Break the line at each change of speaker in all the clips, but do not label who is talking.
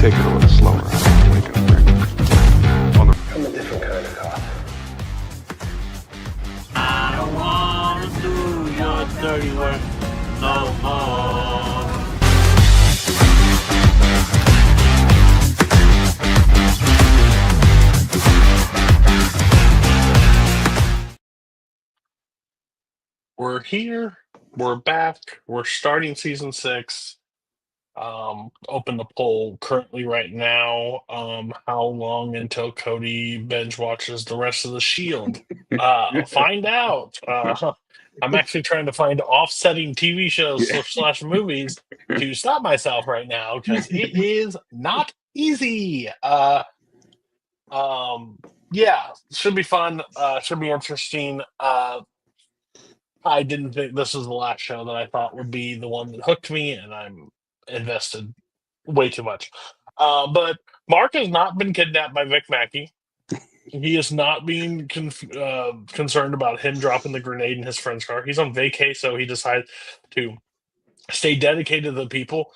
Take it a little slower. Wake up, Rick.
I'm a different kind of cop.
I don't wanna do your dirty work no more. We're here. We're back. We're starting season 6. Open the poll currently right now. How long until Cody binge watches the rest of the Shield? Find out. I'm actually trying to find offsetting TV shows slash movies to stop myself right now because it is not easy. Yeah, should be fun. Should be interesting. I didn't think this was the last show that I thought would be the one that hooked me, and I'm invested way too much. But Mark has not been kidnapped by Vic Mackey. He is not being concerned about him dropping the grenade in his friend's car. He's on vacay, so he decided to stay dedicated to the people.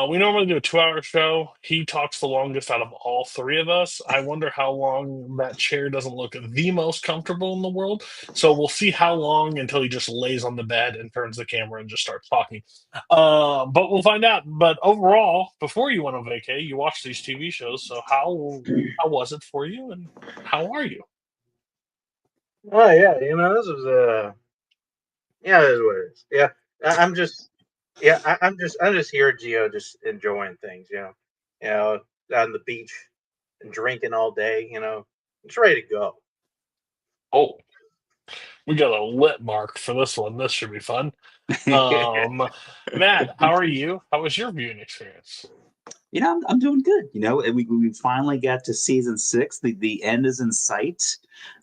We normally do a 2-hour show. He talks the longest out of all 3 of us. I wonder how long that chair doesn't look the most comfortable in the world. So we'll see how long until he just lays on the bed and turns the camera and just starts talking. But we'll find out. But overall, before you went on vacay, you watched these TV shows. So how was it for you, and how are you?
Oh yeah, this was yeah, it is what it is. Yeah, I'm just I'm just here, Gio, just enjoying things, on the beach and drinking all day, just ready to go.
Oh, we got a lit mark for this one. This should be fun. Matt, how are you? How was your viewing experience?
I'm doing good. And we finally got to season 6. The end is in sight.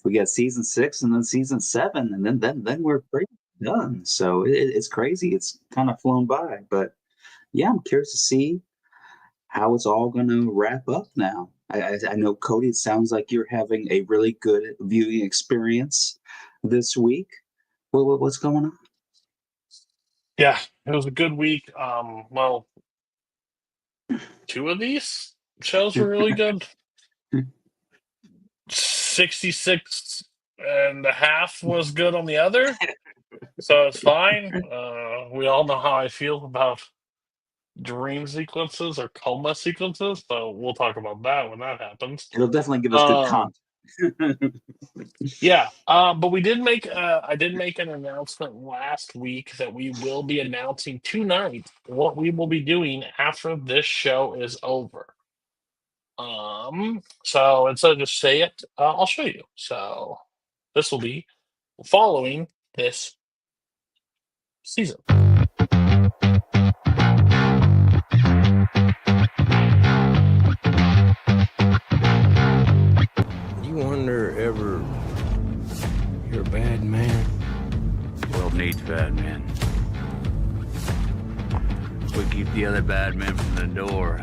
We got season 6 and then season 7, and then we're pretty done. So it's crazy. It's kind of flown by, but yeah, I'm curious to see how it's all going to wrap up now. I know, Cody, it sounds like you're having a really good viewing experience this week. What's going on?
Yeah, it was a good week. Well, 2 of these shows were really good. 66 and a half was good on the other, so it's fine. We all know how I feel about dream sequences or coma sequences, so we'll talk about that when that happens.
It'll definitely give us good content.
Yeah, but we did make I did make an announcement last week that we will be announcing tonight what we will be doing after this show is over. So instead of just say it, I'll show you. So this will be following this season.
You wonder ever you're a bad man?
The world needs bad men. We keep the other bad men from the door.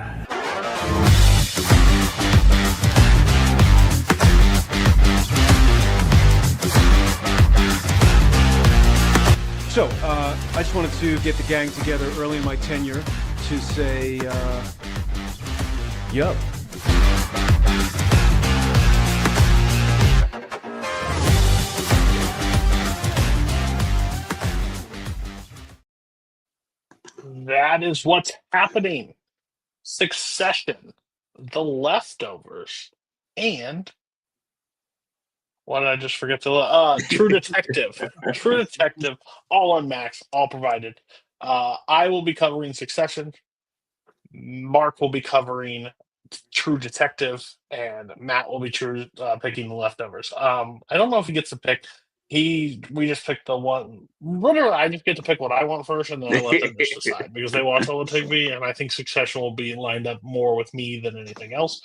So, I just wanted to get the gang together early in my tenure to say, yup.
That is what's happening. Succession, The Leftovers, and why did I just forget to True Detective? True Detective, all on Max, all provided. I will be covering Succession. Mark will be covering True Detective, and Matt will be picking The Leftovers. I don't know if he gets to pick. We just picked the one. Literally, I just get to pick what I want first, and then I let them just decide because they watch all the TV, and I think Succession will be lined up more with me than anything else.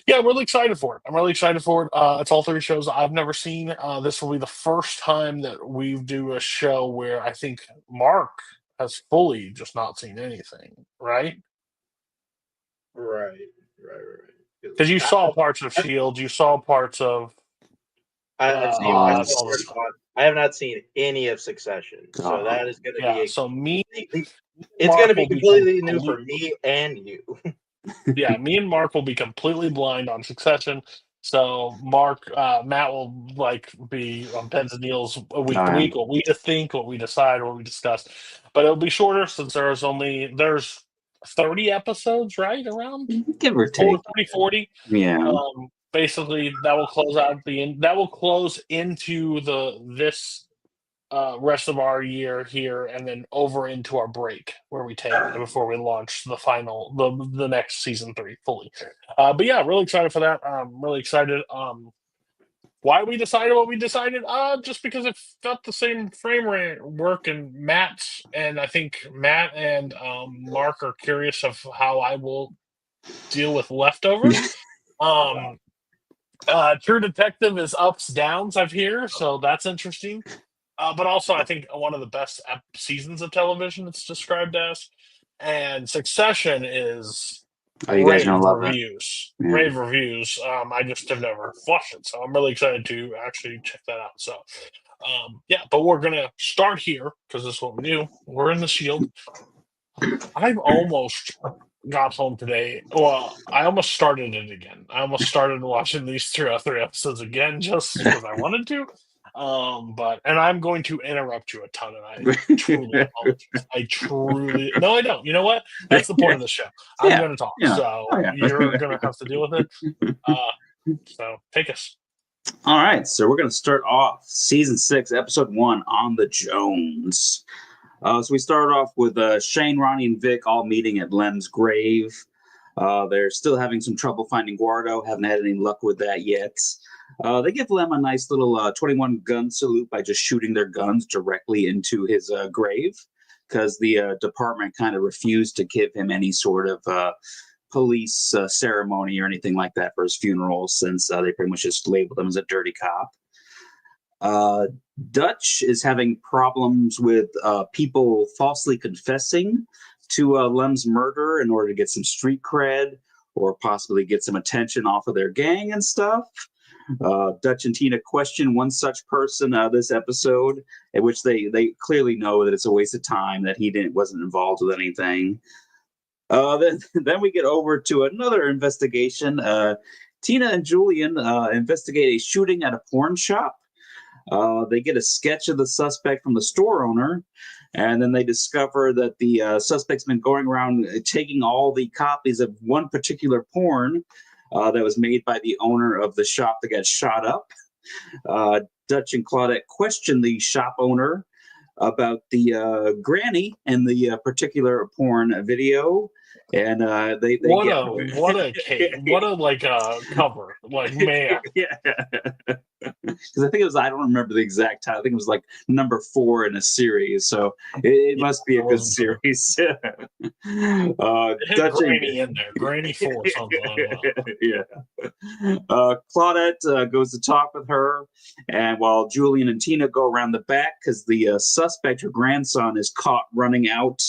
Yeah, I'm really excited for it. It's all 3 shows I've never seen. This will be the first time that we do a show where I think Mark has fully just not seen anything, right?
Right.
Because you saw parts of Shield, you saw parts of.
I have not seen any of Succession, so that is going to be.
So me
It's going to be
will be
completely new for me and you.
Yeah, me and Mark will be completely blind on Succession. So Matt will be on pens and needles week to week. What we think, what we decide, what we discuss. But it'll be shorter since there's 30 episodes, right? Around
give or take
40.
Yeah.
Basically, that will close out that will close into this rest of our year here, and then over into our break where we take before we launch the next season 3 fully. But yeah, really excited for that. Really excited. Why we decided what we decided? Just because it felt the same framework, and I think Matt and Mark are curious of how I will deal with leftovers. True Detective is ups downs I've heard, so that's interesting. But also, I think one of the best seasons of television it's described as, and Succession is
you guys gonna love
reviews.
it? Yeah.
Rave reviews. I just have never watched it, so I'm really excited to actually check that out. So, yeah, but we're gonna start here because this is what we do. We're in the Shield. I've almost got home today. Well, I almost started it again. I almost started watching these 3 episodes again just because I wanted to. And I'm going to interrupt you a ton, and I truly apologize. No, I don't. You know what? That's the point of the show. I'm going to talk, so you're going to have to deal with it. So take us.
All right, so we're going to start off season 6, episode 1 on the Jones. So we started off with Shane, Ronnie, and Vic all meeting at Lem's grave. They're still having some trouble finding Guardo. Haven't had any luck with that yet. They give Lem a nice little 21 gun salute by just shooting their guns directly into his grave, because the department kind of refused to give him any sort of police ceremony or anything like that for his funeral, since they pretty much just labeled him as a dirty cop. Dutch is having problems with people falsely confessing to Lem's murder in order to get some street cred or possibly get some attention off of their gang and stuff. Dutch and Tina question one such person this episode, in which they clearly know that it's a waste of time, that he wasn't involved with anything. Then we get over to another investigation. Tina and Julian investigate a shooting at a porn shop. They get a sketch of the suspect from the store owner, and then they discover that the suspect's been going around taking all the copies of one particular porn that was made by the owner of the shop that got shot up. Dutch and Claudette question the shop owner about the granny and the particular porn video. And they
what a cover, man.
Yeah, because I think it was, I don't remember the exact title. I think it was number 4 in a series, so it must be a good series.
Granny in there, Granny 4 something like that.
Yeah. Claudette goes to talk with her, and while Julian and Tina go around the back because the suspect, her grandson, is caught running out.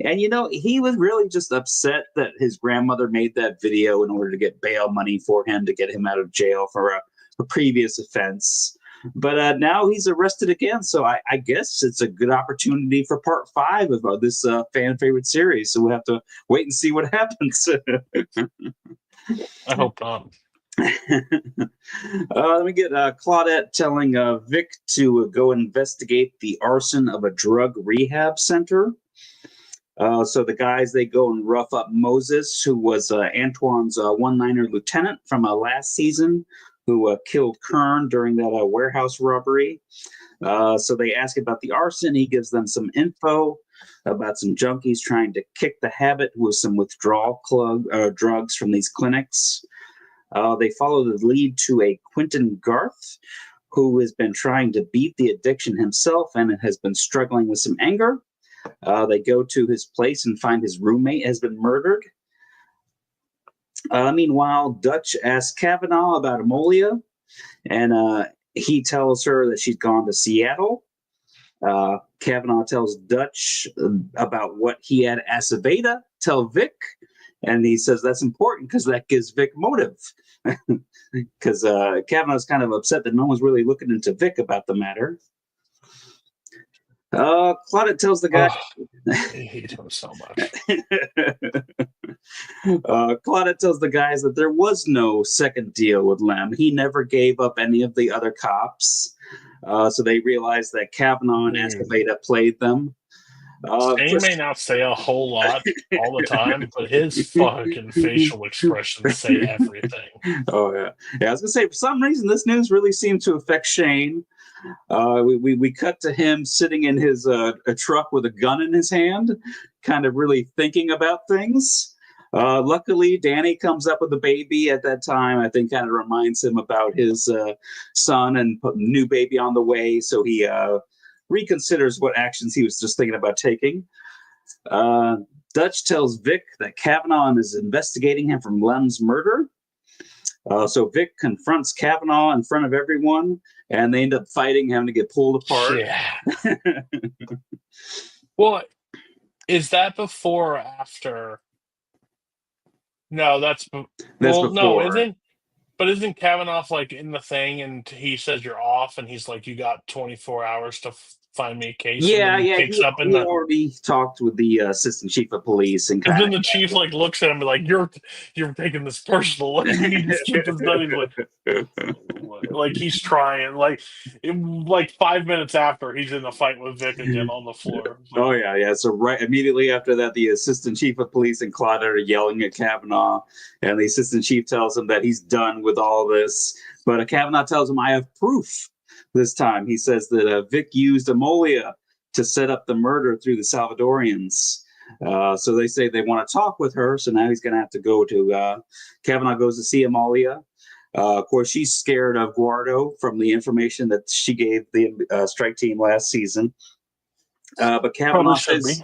And he was really just upset that his grandmother made that video in order to get bail money for him to get him out of jail for a previous offense. But now he's arrested again, so I guess it's a good opportunity for part 5 of this fan favorite series. So we'll have to wait and see what happens.
I hope not.
Let me get Claudette telling Vic to go investigate the arson of a drug rehab center. So the guys, they go and rough up Moses, who was Antoine's one-liner lieutenant from last season, who killed Kern during that warehouse robbery. So they ask about the arson. He gives them some info about some junkies trying to kick the habit with some withdrawal drugs from these clinics. They follow the lead to a Quentin Garth, who has been trying to beat the addiction himself and has been struggling with some anger. They go to his place and find his roommate has been murdered. Meanwhile, Dutch asks Kavanaugh about Amolia, and he tells her that she's gone to Seattle. Kavanaugh tells Dutch about what he had Aceveda tell Vic, and he says that's important because that gives Vic motive. Because Kavanaugh's kind of upset that no one's really looking into Vic about the matter. Claudette tells the guy.
I hate him so much.
Claudette tells the guys that there was no second deal with Lem. He never gave up any of the other cops. So they realize that Kavanaugh and Aceveda played them.
He may not say a whole lot all the time, but his fucking facial expressions say everything.
Oh yeah. I was gonna say, for some reason this news really seemed to affect Shane. We cut to him sitting in his a truck with a gun in his hand, kind of really thinking about things. Luckily, Danny comes up with a baby at that time. I think kind of reminds him about his son and new baby on the way. So he reconsiders what actions he was just thinking about taking. Dutch tells Vic that Kavanaugh is investigating him from Lem's murder. So Vic confronts Kavanaugh in front of everyone, and they end up fighting, having to get pulled apart.
Yeah. Well, is that before or after? No, that's
before.
No, isn't Kavanaugh like in the thing, and he says you're off, and he's like, you got 24 hours to find me a case.
Yeah,
and then
he already talked with the assistant chief of police, and
then the chief like looks at him and like, you're taking this personal. Like, you just keep this done. He's like he's trying. Like 5 minutes after, he's in a fight with Vic again on the floor.
Oh yeah. So right immediately after that, the assistant chief of police and Claudette are yelling at Kavanaugh, and the assistant chief tells him that he's done with all this. But Kavanaugh tells him, "I have proof." This time, he says that Vic used Amolia to set up the murder through the Salvadorians. So they say they want to talk with her. So now he's going to have to go to. Kavanaugh goes to see Amolia. Of course, she's scared of Guardo from the information that she gave the strike team last season. But Kavanaugh says,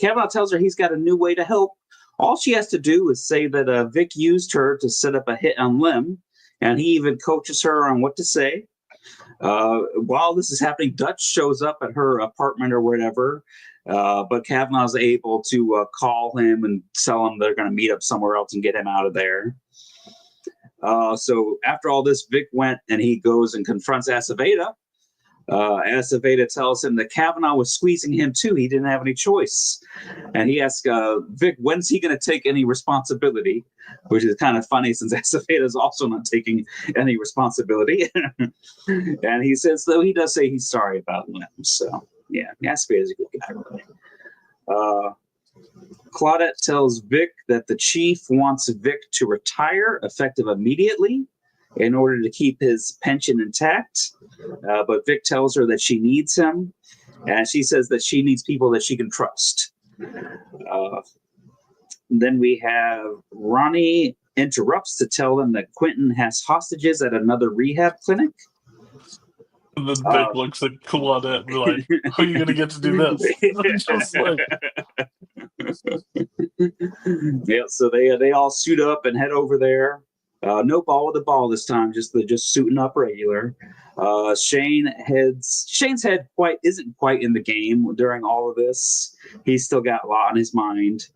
Kavanaugh tells her he's got a new way to help. All she has to do is say that Vic used her to set up a hit on Lem, and he even coaches her on what to say. While this is happening, Dutch shows up at her apartment or whatever, but Kavanaugh's able to call him and tell him they're going to meet up somewhere else and get him out of there. So after all this, Vic went and he goes and confronts Aceveda. Aceveda tells him that Kavanaugh was squeezing him too. He didn't have any choice. And he asks Vic, when's he going to take any responsibility? Which is kind of funny since Aceveda is also not taking any responsibility. And he says, though, he does say he's sorry about Lem. So, yeah, Aceveda's a good guy, really. Claudette tells Vic that the chief wants Vic to retire effective immediately in order to keep his pension intact. But Vic tells her that she needs him, and she says that she needs people that she can trust. Then we have Ronnie interrupts to tell them that Quentin has hostages at another rehab clinic.
And then Vic looks at Claudette and be like, how are you going to get to do this? Just like...
Yeah, so they all suit up and head over there. No ball with the ball this time, just suiting up regular. Shane's head isn't quite in the game during all of this. He's still got a lot on his mind.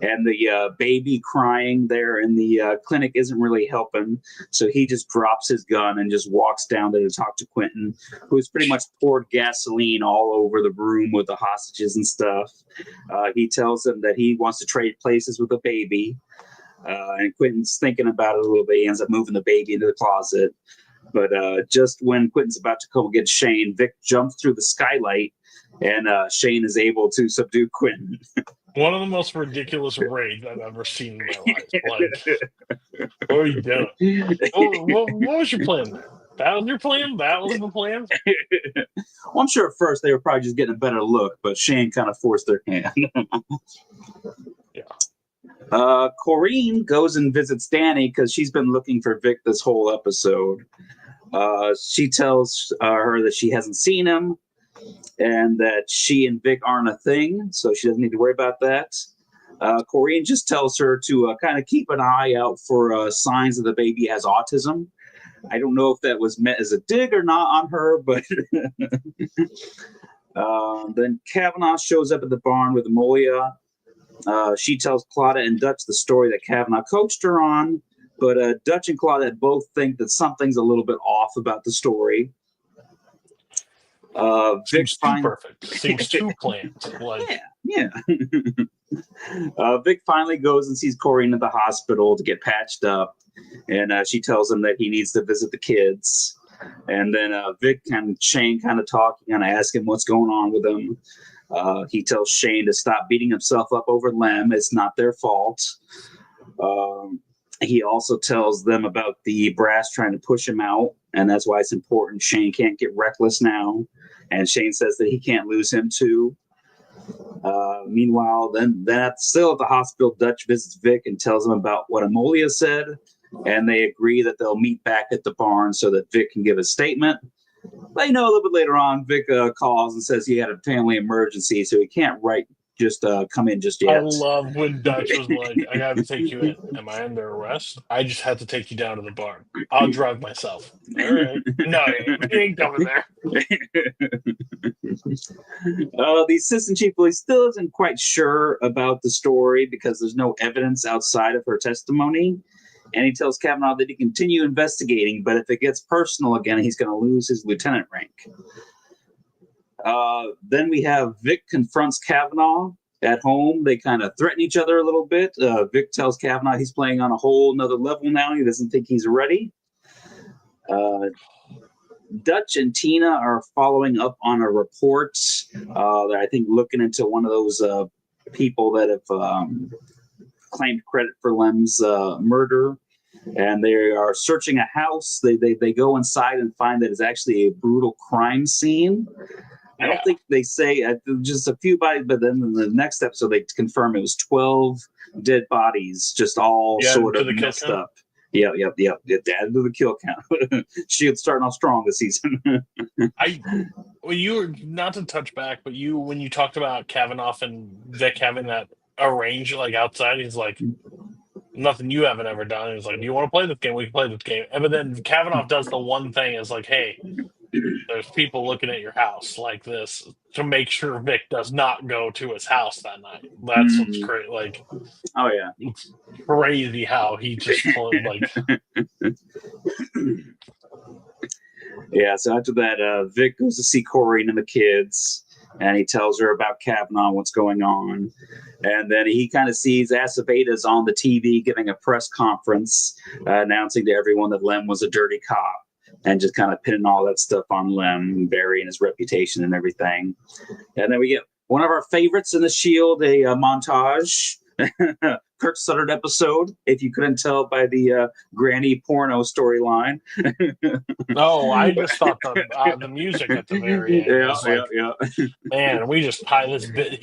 And the baby crying there in the clinic isn't really helping. So he just drops his gun and just walks down there to talk to Quentin, who's pretty much poured gasoline all over the room with the hostages and stuff. He tells him that he wants to trade places with the baby. And Quentin's thinking about it a little bit. He ends up moving the baby into the closet. But just when Quentin's about to go get Shane, Vic jumps through the skylight, and Shane is able to subdue Quentin.
One of the most ridiculous raids I've ever seen in my life. Like, what are you doing? What was your plan there? That was your plan? That was the plan?
Well, I'm sure at first they were probably just getting a better look, but Shane kind of forced their hand.
Yeah.
Corrine goes and visits Danny because she's been looking for Vic this whole episode. She tells her that she hasn't seen him and that she and Vic aren't a thing, so she doesn't need to worry about that. Corrine just tells her to kind of keep an eye out for signs that the baby has autism. I don't know if that was meant as a dig or not on her, but then Kavanaugh shows up at the barn with Amolia. She tells Claudette and Dutch the story that Kavanaugh coached her on, but Dutch and Claudette both think that something's a little bit off about the story. Vic
Seems too perfect. Seems too planned. Like,
yeah. Vic finally goes and sees Corrine at the hospital to get patched up, and she tells him that he needs to visit the kids. And then Vic and Shane kind of talk, kind of ask him what's going on with him. He tells Shane to stop beating himself up over Lem. It's not their fault. He also tells them about the brass trying to push him out, and that's why it's important. Shane can't get reckless now, and Shane says that he can't lose him too. Meanwhile, then still at the hospital, Dutch visits Vic and tells him about what Amolia said, and they agree that they'll meet back at the barn so that Vic can give a statement. But a little bit later on, Vic calls and says he had a family emergency, so he can't just come in just yet.
I love when Dutch was like, I gotta take you in. Am I under arrest? I just had to take you down to the barn. I'll drive myself. All right. No, he ain't coming there.
The assistant chief police still isn't quite sure about the story because there's no evidence outside of her testimony. And he tells Kavanaugh that he can continue investigating, but if it gets personal again, he's going to lose his lieutenant rank. Then we have Vic confronts Kavanaugh at home. They kind of threaten each other a little bit. Vic tells Kavanaugh he's playing on a whole nother level now. He doesn't think he's ready. Dutch and Tina are following up on a report that I think looking into one of those people that have claimed credit for Lem's murder. And they are searching a house. They go inside and find that it's actually a brutal crime scene. I don't think they say just a few bodies, but then in the next episode they confirm it was 12 dead bodies, just all sort of messed up. Yep. Added to the kill count. Shield's starting off strong this season.
You were not to touch back, but when you talked about Kavanaugh and Vic having that arranged like outside, he's like, nothing you haven't ever done. He's like, do you want to play this game? We can play this game. But then Kavanaugh does the one thing is like, hey, there's people looking at your house like this to make sure Vic does not go to his house that night. That's what's great. Like,
oh yeah,
it's crazy how he just like.
Yeah. So after that, Vic goes to see Corrine and the kids, and he tells her about Kavanaugh, what's going on. And then he kind of sees Aceveda's on the TV giving a press conference, announcing to everyone that Lem was a dirty cop, and just kind of pinning all that stuff on Lem, burying his reputation and everything. And then we get one of our favorites in the Shield, a montage. Kurt Sutter episode, if you couldn't tell by the granny porno storyline.
No, I just thought the music at the very end. Yeah. Man, we just tie this bit.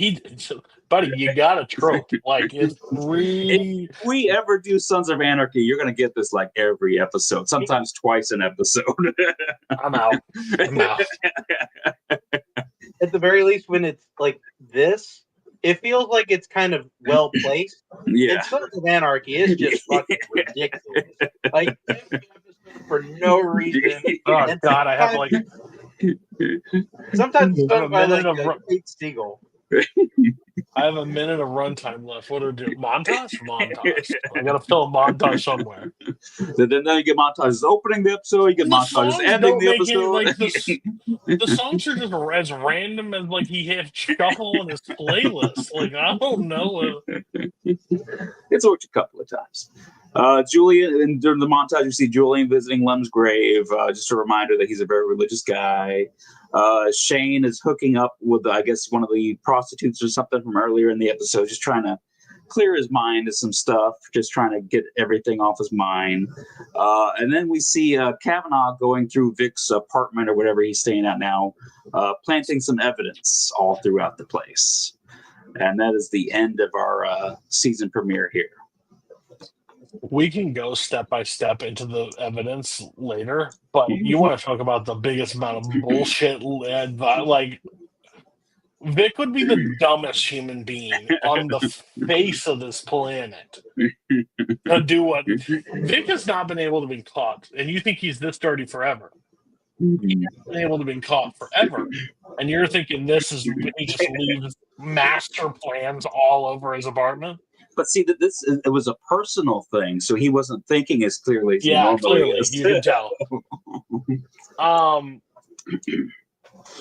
Buddy, you got a trope. Like, it's really.
If we ever do Sons of Anarchy, you're going to get this like every episode, sometimes twice an episode.
I'm out.
At the very least, when it's like this, it feels like it's kind of well placed.
Yeah.
And Sons of Anarchy is just fucking ridiculous. Like, every episode for no reason.
Oh,
And
God, I have like.
Sometimes it's
I have
done by
a minute
like
of
Kate Stiegel.
I have a minute of runtime left. What do I do? Montage? I gotta fill a montage somewhere.
Then you get montages opening the episode, you get montages ending the episode.
The songs are just as random as like he had shuffle in his playlist. Like, I don't know.
It's worked a couple of times. Julian, and during the montage, you see Julian visiting Lem's grave. Just a reminder that he's a very religious guy. Shane is hooking up with, I guess, one of the prostitutes or something from earlier in the episode, just trying to clear his mind of some stuff, just trying to get everything off his mind. And then we see Kavanaugh going through Vic's apartment or whatever he's staying at now, planting some evidence all throughout the place. And that is the end of our season premiere here.
We can go step by step into the evidence later, but you want to talk about the biggest amount of bullshit. Like, Vic would be the dumbest human being on the face of this planet to do what Vic has not been able to be caught, and you think he's this dirty forever. He hasn't been able to be caught forever, and you're thinking this is he just leaves master plans all over his apartment.
But see, that it was a personal thing, so he wasn't thinking as clearly as he normally
clearly
is.
you can tell.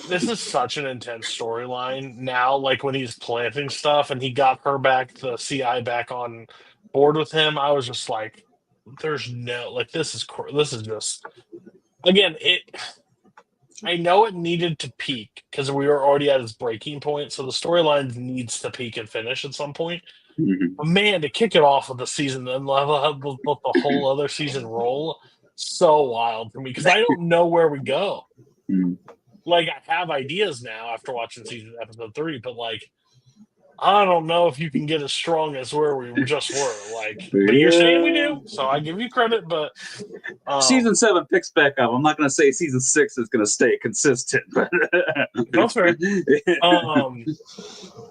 This is such an intense storyline now. Like when he's planting stuff and he got her back, the CI back on board with him. I was just like, "There's no like this is just again it." I know it needed to peak because we were already at its breaking point, so the storyline needs to peak and finish at some point.
Mhm.
But man, to kick it off with the season and let the whole other season roll, so wild for me because I don't know where we go.
Mhm.
Like I have ideas now after watching episode 3, but like I don't know if you can get as strong as where we just were. Like, but you're saying we
Yeah.
do, so I give you credit. But
Season 7 picks back up. I'm not going to say season 6 is going to stay consistent, but
that's fair.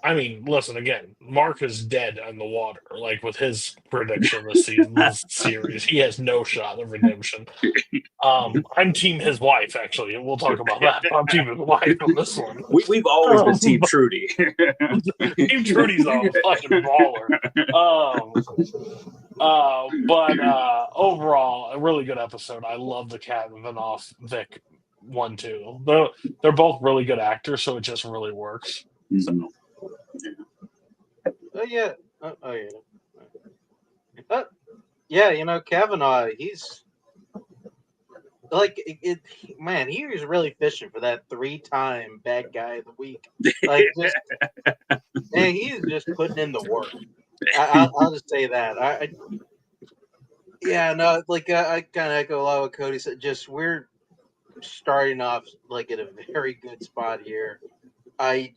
I mean, listen again. Mark is dead on the water. Like with his prediction this season, this series, he has no shot of redemption. I'm team his wife actually, and we'll talk about that. I'm team his wife on this one.
We've always been Team Trudy.
Team Trudy's a fucking baller. But overall, a really good episode. I love the Kavanaugh Vic 1-2. They're both really good actors, so it just really works.
Mhm.
Yeah. Yeah, Kavanaugh, he's like man, he was really fishing for that 3-time bad guy of the week. Like just man, he's just putting in the work. I'll just say that. I kind of echo a lot of what Cody said. Just we're starting off like at a very good spot here. I'm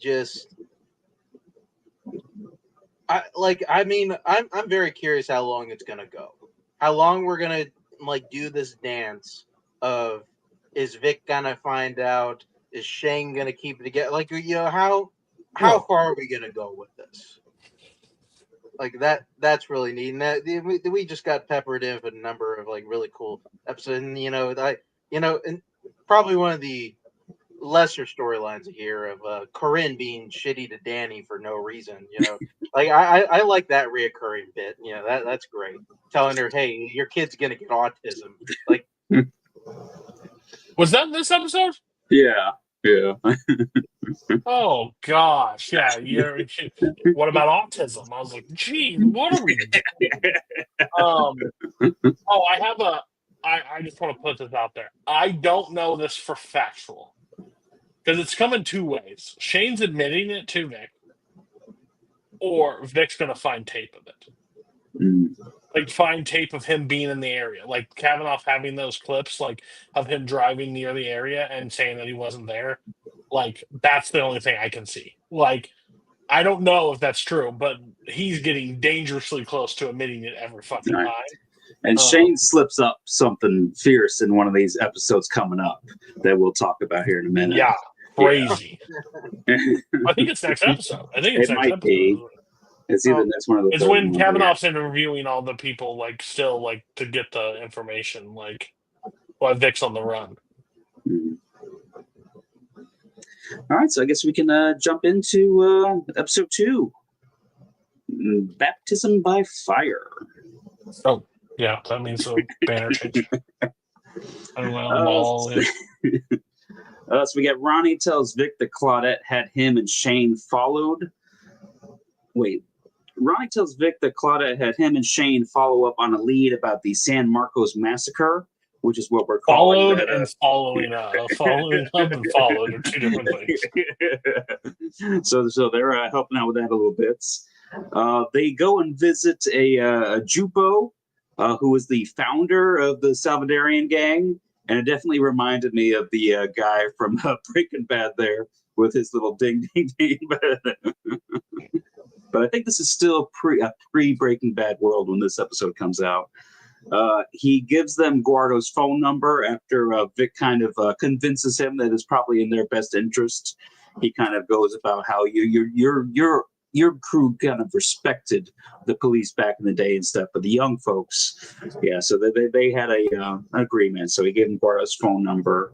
very curious how long it's gonna go. How long we're gonna like do this dance of is Vic gonna find out? Is Shane gonna keep it together? Like how far are we gonna go with this? Like that's really neat. And that we just got peppered in with a number of like really cool episodes. And and probably one of the lesser storylines here of Corinne being shitty to Danny for no reason. Like I like that reoccurring bit. That's great. Telling her, hey, your kid's gonna get autism. Like,
was that this episode?
Yeah.
Oh gosh, yeah. What about autism? I was like, geez, what are we doing? I just want to put this out there. I don't know this for factual because it's coming two ways. Shane's admitting it to Vic, or Vic's going to find tape of it.
Mm.
Like find tape of him being in the area, like Kavanaugh having those clips, like of him driving near the area and saying that he wasn't there. Like that's the only thing I can see. Like I don't know if that's true, but he's getting dangerously close to admitting it every fucking time.
And Shane slips up something fierce in one of these episodes coming up that we'll talk about here in a minute.
Yeah, crazy. Yeah. I think it's next episode.
It might be. It's either that's one of the.
It's when Kavanaugh's interviewing all the people, like still like to get the information, like while Vic's on the run.
Mm-hmm. All right, so I guess we can jump into episode 2, Baptism by Fire.
Oh, yeah, that means a banner change. So
we get Ronnie tells Vic that Claudette had him and Shane followed. Wait, Ronnie tells Vic that Claudette had him and Shane follow up on a lead about the San Marcos massacre, which is what we're calling
followed and following up. Following up and followed are two different things.
So they're helping out with that a little bit. They go and visit a Jupo, who is the founder of the Salvadorian gang, and it definitely reminded me of the guy from Breaking Bad there with his little ding ding ding. But I think this is still a pre-Breaking Bad world when this episode comes out. He gives them Guardo's phone number after Vic kind of convinces him that it's probably in their best interest. He kind of goes about how your crew kind of respected the police back in the day and stuff, but the young folks, yeah. So they had an agreement. So he gave him Guardo's phone number.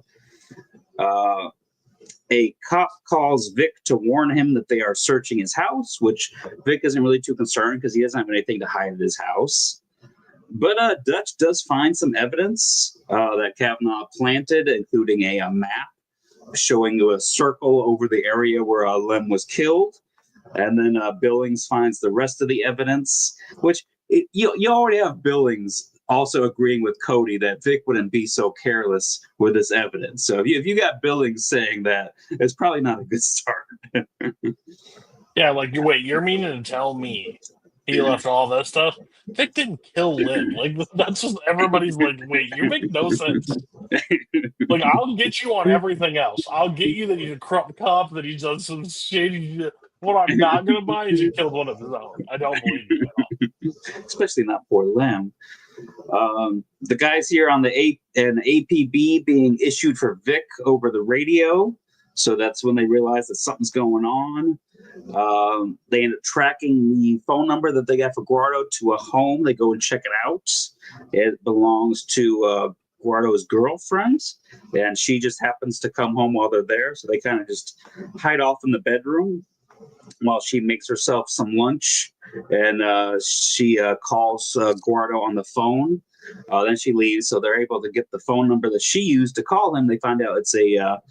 A cop calls Vic to warn him that they are searching his house, which Vic isn't really too concerned because he doesn't have anything to hide at his house. But Dutch does find some evidence that Kavanaugh planted, including a map showing a circle over the area where Lem was killed. And then Billings finds the rest of the evidence, which you already have Billings also agreeing with Cody that Vic wouldn't be so careless with this evidence. So if you got Billings saying that, it's probably not a good start.
Yeah, like, wait, you're meaning to tell me he left all that stuff? Vic didn't kill Lynn. Like, that's just everybody's like, wait, you make no sense. Like, I'll get you on everything else. I'll get you that he's a corrupt cop, that he's done some shady shit. What I'm not going to buy is he killed one of his own. I don't believe you at all.
Especially not poor Lem. The guys here on an APB being issued for Vic over the radio. So that's when they realize that something's going on. They end up tracking the phone number that they got for Guardo to a home. They go and check it out. It belongs to Guardo's girlfriend, and she just happens to come home while they're there. So they kind of just hide off in the bedroom while she makes herself some lunch, and she calls Guardo on the phone. Then she leaves, so they're able to get the phone number that she used to call him. They find out it's a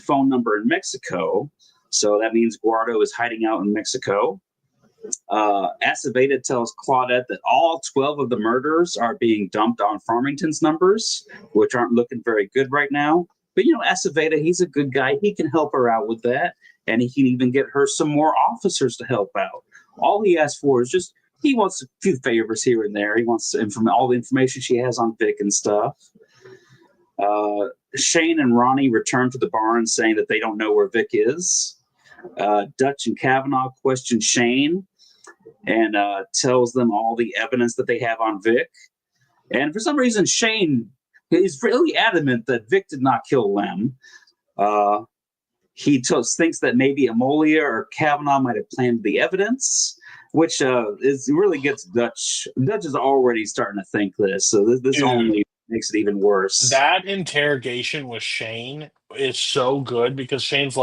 phone number in Mexico, so that means Guardo is hiding out in Mexico. Aceveda tells Claudette that all 12 of the murders are being dumped on Farmington's numbers, which aren't looking very good right now. But, Aceveda, he's a good guy. He can help her out with that, and he can even get her some more officers to help out. All he asks for is just, he wants a few favors here and there. He wants all the information she has on Vic and stuff. Shane and Ronnie return to the barn saying that they don't know where Vic is. Dutch and Kavanaugh question Shane and tells them all the evidence that they have on Vic. And for some reason, Shane is really adamant that Vic did not kill Lem. He thinks that maybe Amolia or Kavanaugh might have planted the evidence, which really gets Dutch. Dutch is already starting to think this, so this only makes it even worse.
That interrogation with Shane is so good because Shane's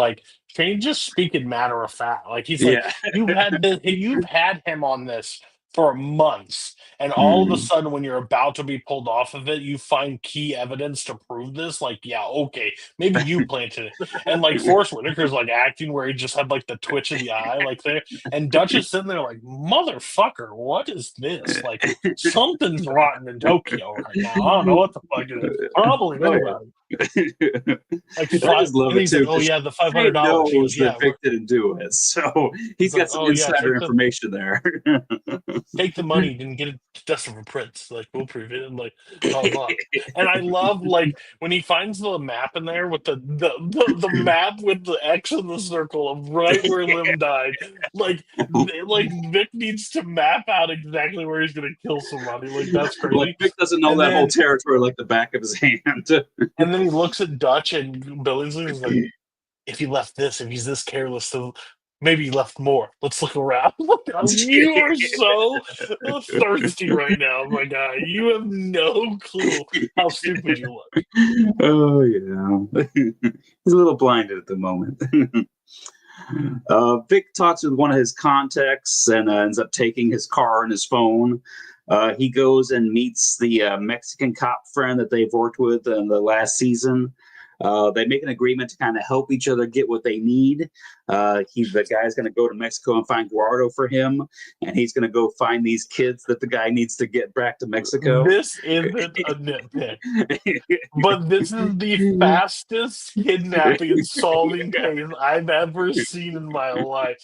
just speaking matter of fact. Like, he's like, you've had him on this for months, and all of a sudden when you're about to be pulled off of it, you find key evidence to prove this. Like, yeah, okay, maybe you planted it. And like Forrest Whitaker's like acting where he just had like the twitch of the eye like there, and Dutch is sitting there like, motherfucker, what is this? Like, something's rotten in Tokyo right now. I don't know what the fuck it is. Probably nobody. Like,
I just love it too.
Oh yeah, the $500.
Knows that Vic didn't do it, so he's got some insider information there.
Take the money and get it to Dustin for Prince. Like, we'll prove it. And like, and I love like when he finds the map in there with the map with the X in the circle of right where Lim died. Like Vic needs to map out exactly where he's gonna kill somebody. Like, that's crazy.
Like, Vic doesn't know that whole territory like the back of his hand.
And then he looks at Dutch and Billingsley and is like, if he's this careless, so maybe he left more. Let's look around. You are so thirsty right now, my guy. You have no clue how stupid you look.
Oh, yeah. He's a little blinded at the moment. Vic talks with one of his contacts and ends up taking his car and his phone. He goes and meets the Mexican cop friend that they've worked with in the last season. They make an agreement to kind of help each other get what they need. The guy's going to go to Mexico and find Guardo for him, and he's going to go find these kids that the guy needs to get back to Mexico.
This isn't a nitpick, but this is the fastest kidnapping and solving case I've ever seen in my life.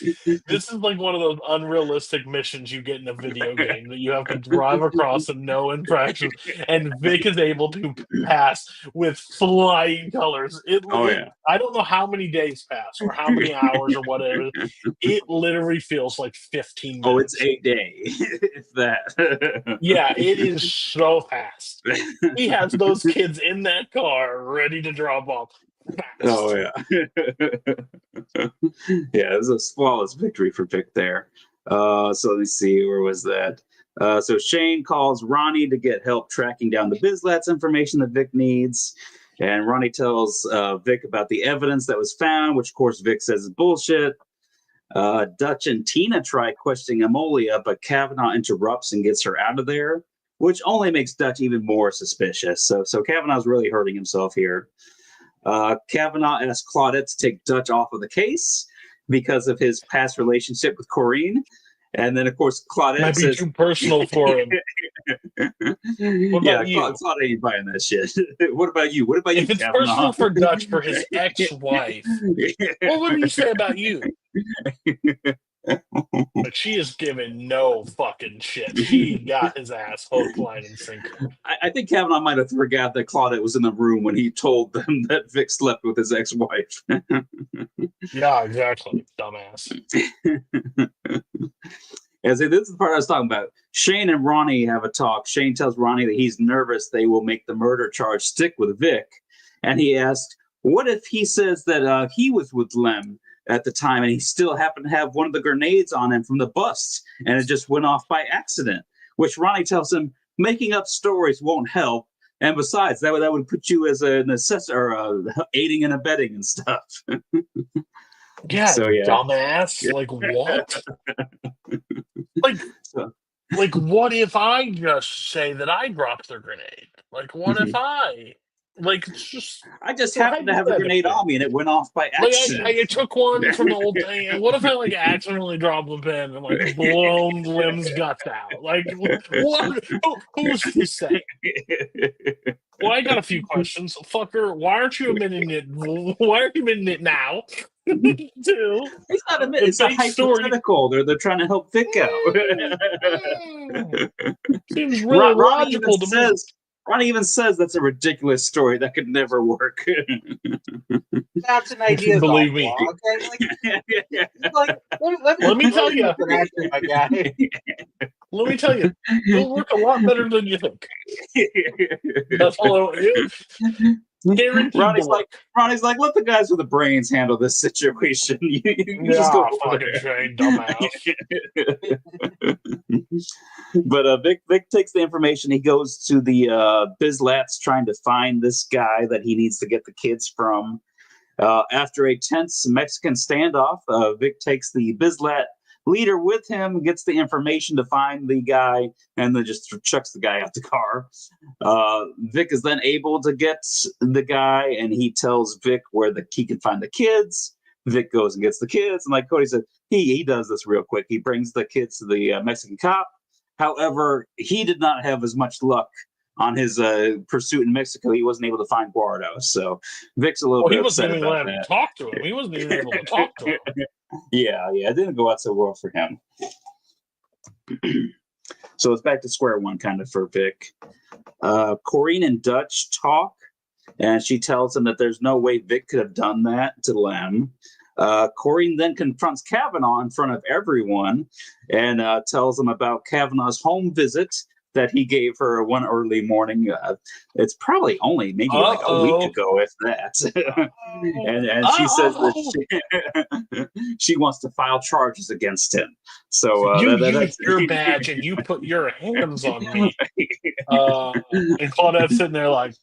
This is like one of those unrealistic missions you get in a video game that you have to drive across and no infractions, and Vic is able to pass with flying colors. I don't know how many days pass or how many hours or whatever. It literally feels like 15 minutes.
Oh, it's a day, if that.
Yeah, it is so fast. He has those kids in that car ready to drop off. Fast.
Oh, yeah. Yeah, it was a flawless victory for Vic there. So let me see, where was that? So Shane calls Ronnie to get help tracking down the Bizlats information that Vic needs. And Ronnie tells Vic about the evidence that was found, which, of course, Vic says is bullshit. Dutch and Tina try questioning Amolia, but Kavanaugh interrupts and gets her out of there, which only makes Dutch even more suspicious. So Kavanaugh's really hurting himself here. Kavanaugh asks Claudette to take Dutch off of the case because of his past relationship with Corinne. And then, of course, Claudette
Might be
says,
too personal for him. What about you?
Claudette ain't buying that shit. What about you? What about
If
you,
it's
Kavanaugh?
personal for Dutch for his ex-wife, what would he say about you? But she is giving no fucking shit. She got his ass hook, line, and sinker.
I think Kavanaugh might have forgot that Claudette was in the room when he told them that Vic slept with his ex-wife.
Yeah, exactly. Dumbass.
This is the part I was talking about. Shane and Ronnie have a talk. Shane tells Ronnie that he's nervous they will make the murder charge stick with Vic. And he asks, what if he says that he was with Lem at the time and he still happened to have one of the grenades on him from the bust and it just went off by accident? Which Ronnie tells him, making up stories won't help. And besides, that would put you as an assessor, aiding and abetting and stuff.
Yeah,
So, yeah.
dumbass. Like, what? Like, what if I just say that I dropped the grenade? Like, what if I? Like, it's just...
I just happened to have a grenade on me and it went off by accident.
Like, I took one from the old thing, and what if I, like, accidentally dropped the pin and, like, blown Lim's guts out? Like, what? Who's to say? Well, I got a few questions. Fucker, why aren't you admitting it? Why aren't you admitting it now? Two.
He's not admitting. It's a hypothetical. They're trying to help Vic out.
Seems really logical to me.
Ronnie even says that's a ridiculous story that could never work.
That's an idea.
Believe me. Let me tell you.
My guy.
Let me tell you, it'll work a lot better than you think. That's all it is.
Ronnie's like, let the guys with the brains handle this situation. You just go
fucking Shane, dumbass.
But Vic takes the information. He goes to the Bizlats trying to find this guy that he needs to get the kids from. After a tense Mexican standoff, Vic takes the Bizlat leader with him, gets the information to find the guy, and then just chucks the guy out the car. Vic is then able to get the guy, and he tells Vic where he can find the kids. Vic goes and gets the kids, and like Cody said, he does this real quick. He brings the kids to the Mexican cop. However, he did not have as much luck on his pursuit in Mexico. He wasn't able to find Guardo, so Vic's a little bit upset about that. He wasn't even able to
talk to him. He wasn't even able to talk to him.
Yeah, it didn't go out so well for him. So it's back to square one, kind of, for Vic. Corinne and Dutch talk, and she tells him that there's no way Vic could have done that to Lem. Corinne then confronts Kavanaugh in front of everyone and tells him about Kavanaugh's home visit that he gave her one early morning. It's probably only maybe like a week ago, if that. and she says that she wants to file charges against him. So
you use your badge and you put your hands on me. And Claudette's sitting there like,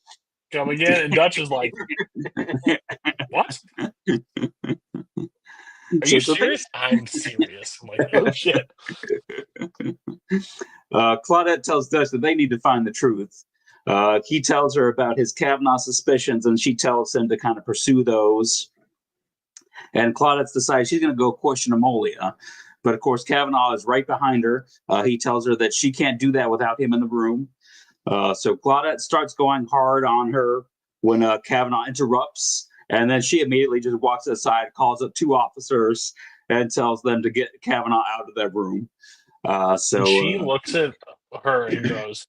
come again, and Dutch is like, what? Are you serious? I'm serious. I'm like, oh shit.
Claudette tells Dutch that they need to find the truth. He tells her about his Kavanaugh suspicions, and she tells him to kind of pursue those. And Claudette's decided she's going to go question Amolia. But of course, Kavanaugh is right behind her. He tells her that she can't do that without him in the room. So Claudette starts going hard on her when Kavanaugh interrupts. And then she immediately just walks aside, calls up two officers, and tells them to get Kavanaugh out of their room. So
she looks at her and goes,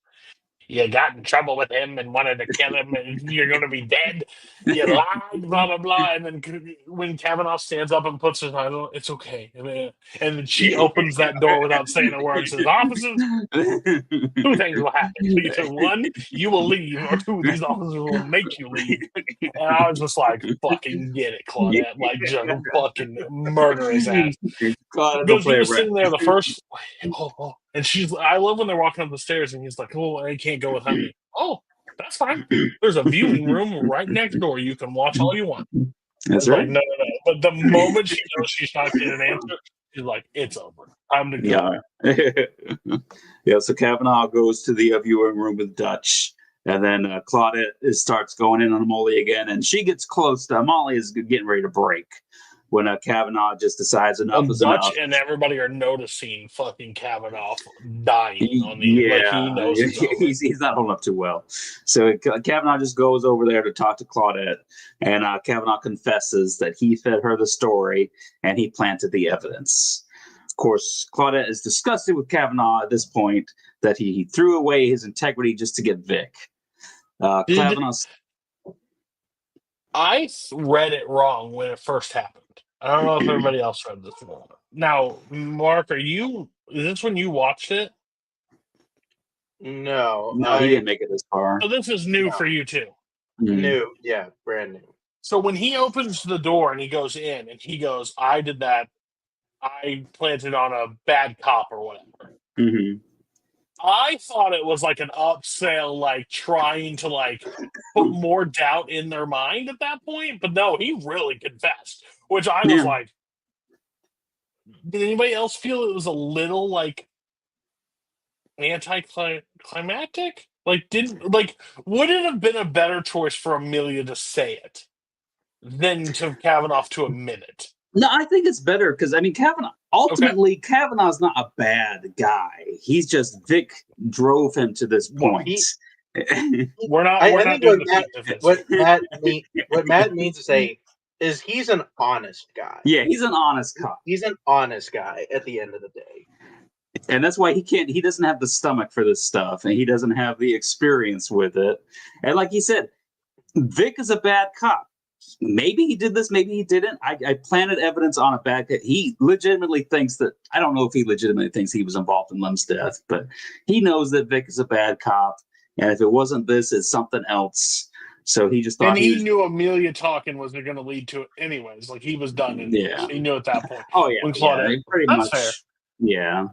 you got in trouble with him and wanted to kill him and you're going to be dead. You lied, blah, blah, blah. And then when Kavanaugh stands up and puts his hand on, it's okay. And then she opens that door without saying a word and says, officers, two things will happen. Either one, you will leave, or two, these officers will make you leave. And I was just like, fucking get it, Claudette. Like, just fucking murder his ass. Because he was sitting there the first... And I love when they're walking up the stairs and he's like, oh, I can't go with Honey. Oh, that's fine. There's a viewing room right next door. You can watch all you want.
That's right.
Like, no. But the moment she knows she's not getting an answer, she's like, it's over. Time to go.
Yeah. So Kavanaugh goes to the viewing room with Dutch. And then Claudette starts going in on Molly again, and she gets close to Molly is getting ready to break when Kavanaugh just decides enough is
Dutch
enough.
and everybody are noticing fucking Kavanaugh dying on the like he
Yeah,
knows it's over.
he's not holding up too well. So Kavanaugh just goes over there to talk to Claudette, and Kavanaugh confesses that he fed her the story and he planted the evidence. Of course, Claudette is disgusted with Kavanaugh at this point that he threw away his integrity just to get Vic. Kavanaugh's
I read it wrong when it first happened. I don't know if everybody else read this wrong. Now, Mark, is this when you watched it?
No,
he didn't make it this far.
So this is new for you too.
New, yeah, brand new.
So when he opens the door and he goes in and he goes, I did that. I planted on a bad cop or whatever.
Mm-hmm.
I thought it was like an upsell, like trying to like put more doubt in their mind at that point. But no, he really confessed, which I was like, did anybody else feel it was a little like anticlimactic? Like, would it have been a better choice for Amelia to say it than to Kavanaugh to admit it?
No, I think it's better because Kavanaugh's not a bad guy. He's just Vic drove him to this point.
I think what Matt means to say is he's an honest guy.
Yeah, he's an honest cop.
He's an honest guy at the end of the day.
And that's why he doesn't have the stomach for this stuff, and he doesn't have the experience with it. And like he said, Vic is a bad cop. Maybe he did this, maybe he didn't. I planted evidence on a bad guy. He legitimately thinks that, I don't know if he legitimately thinks he was involved in Lem's death, but he knows that Vic is a bad cop. And if it wasn't this, it's something else. So he just thought
and he knew Amelia talking was going to lead to it anyways. Like he was done.
Yeah.
He knew at that point.
Oh, yeah. Pretty
That's
much.
fair.
Yeah.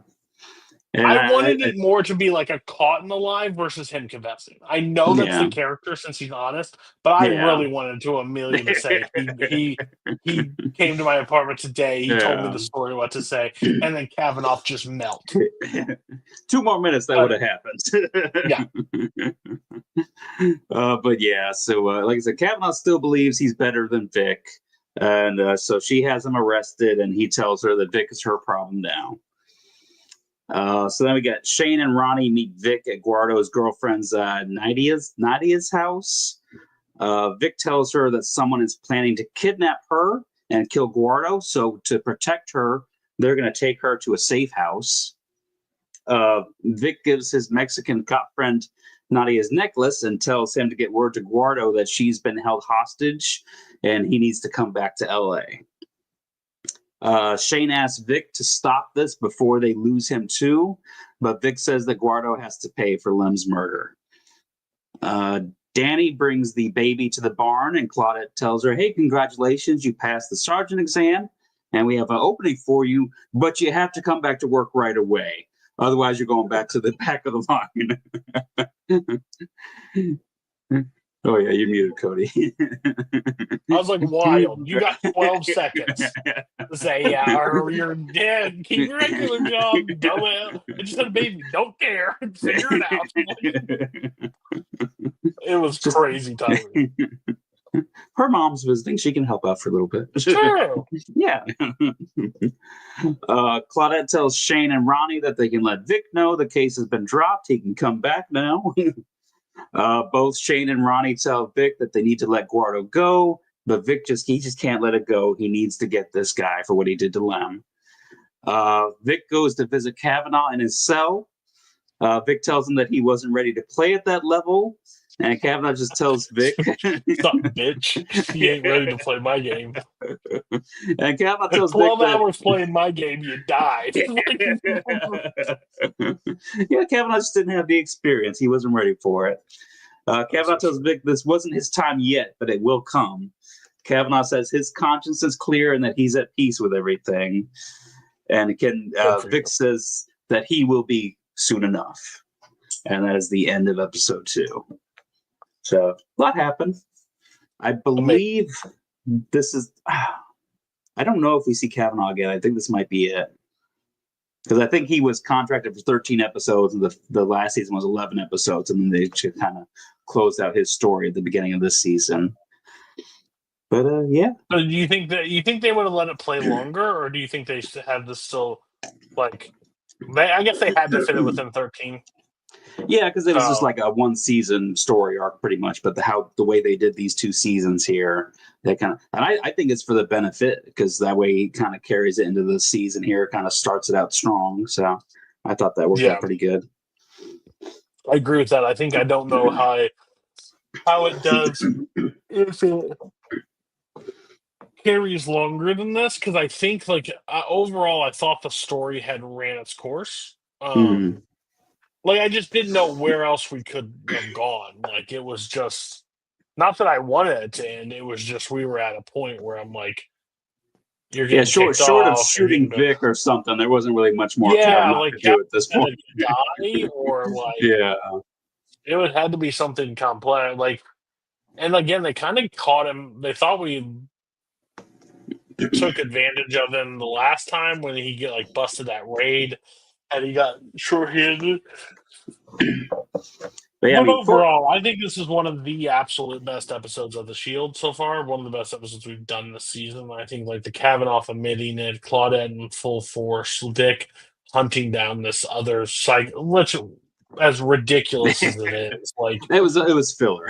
And
I wanted it more to be like a caught in the lie versus him confessing. I know that's the character since he's honest, but I really wanted to Amelia to say he came to my apartment today. He told me the story, what to say, and then Kavanaugh just melt.
2 more minutes, that would have happened. But yeah, so like I said, Kavanaugh still believes he's better than Vic, and so she has him arrested, and he tells her that Vic is her problem now. So then we got Shane and Ronnie meet Vic at Guardo's girlfriend's Nadia's house. Vic tells her that someone is planning to kidnap her and kill Guardo. So to protect her, they're going to take her to a safe house. Vic gives his Mexican cop friend Nadia's necklace and tells him to get word to Guardo that she's been held hostage and he needs to come back to LA. Shane asks Vic to stop this before they lose him too, but Vic says that Guardo has to pay for Lem's murder. Danny brings the baby to the barn, and Claudette tells her, hey, congratulations, you passed the sergeant exam, and we have an opening for you, but you have to come back to work right away. Otherwise, you're going back to the back of the line. Oh, yeah, you're muted, Cody.
I was like, wild. You got 12 seconds to say, yeah, or you're dead. Keep your regular job. Dumbass. I just had a baby. Don't care. Figure it out. It was crazy timing.
Her mom's visiting. She can help out for a little bit.
True.
Yeah. Claudette tells Shane and Ronnie that they can let Vic know the case has been dropped. He can come back now. Both Shane and Ronnie tell Vic that they need to let Guardo go, but Vic just can't let it go. He needs to get this guy for what he did to Lem. Vic goes to visit Kavanaugh in his cell. Vic tells him that he wasn't ready to play at that level, and Kavanaugh just tells Vic,
"Stop, bitch! You ain't ready to play my game."
And Kavanaugh tells
12
Vic
hours playing my game, you died.
Yeah, Kavanaugh just didn't have the experience. He wasn't ready for it. Kavanaugh tells Vic this wasn't his time yet, but it will come. Kavanaugh says his conscience is clear and that he's at peace with everything. And Vic says that he will be soon enough. And that is the end of episode 2. So a lot happened. I believe this is... I don't know if we see Kavanaugh again. I think this might be it. Because I think he was contracted for 13 episodes, and the last season was 11 episodes, and then they just kind of closed out his story at the beginning of this season. But yeah.
So do you think they would have let it play longer, or do you think they have this still like? I guess they had to fit it within 13.
Yeah, because it was just like a one season story arc, pretty much. But the way they did these 2 seasons here, that kind of, and I think it's for the benefit, because that way he kind of carries it into the season here, kind of starts it out strong. So I thought that worked out pretty good.
I agree with that. I think I don't know how it does if it carries longer than this, because I think overall I thought the story had ran its course. Like, I just didn't know where else we could have gone. Like, it was just not that I wanted it to end. It was just we were at a point where I'm like, you're getting
short of shooting Vic or something. There wasn't really much more to do at this point.
Die or like,
it
would have to be something complex. Like, and again, they kind of caught him. They thought we took advantage of him the last time when he busted that raid. And he got short-handed. But overall, I think this is one of the absolute best episodes of The Shield so far. One of the best episodes we've done this season. I think the Kavanaugh admitting it, Claudette in full force, Vic hunting down this other which, as ridiculous as it is,
it was filler.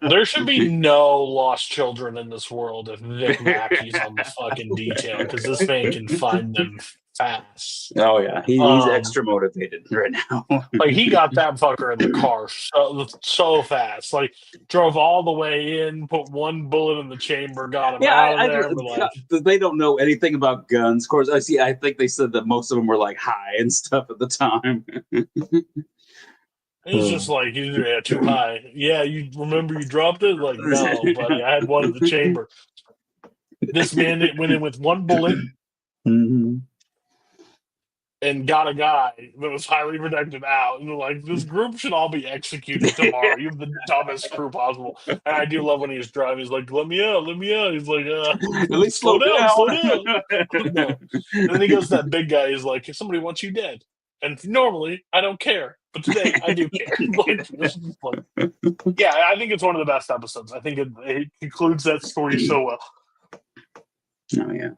There should be no lost children in this world if Vic Mackey's on the fucking detail, because this man can find them fast.
Oh yeah, he's extra motivated right now.
He got that fucker in the car so fast. Drove all the way in, put one bullet in the chamber, got him out of there.
They don't know anything about guns. Of course, I think they said that most of them were high and stuff at the time.
He's just too high. Yeah, you remember you dropped it? No, buddy, I had one in the chamber. This man went in with one bullet. And got a guy that was highly protected out. And they're this group should all be executed tomorrow. You have the dumbest crew possible. And I do love when he's driving. He's let me out. He's
at least slow down.
No. And then he goes to that big guy. He's if somebody wants you dead. And normally, I don't care. But today, I do care. Yeah, I think it's one of the best episodes. I think it concludes that story so well.
Oh, yeah.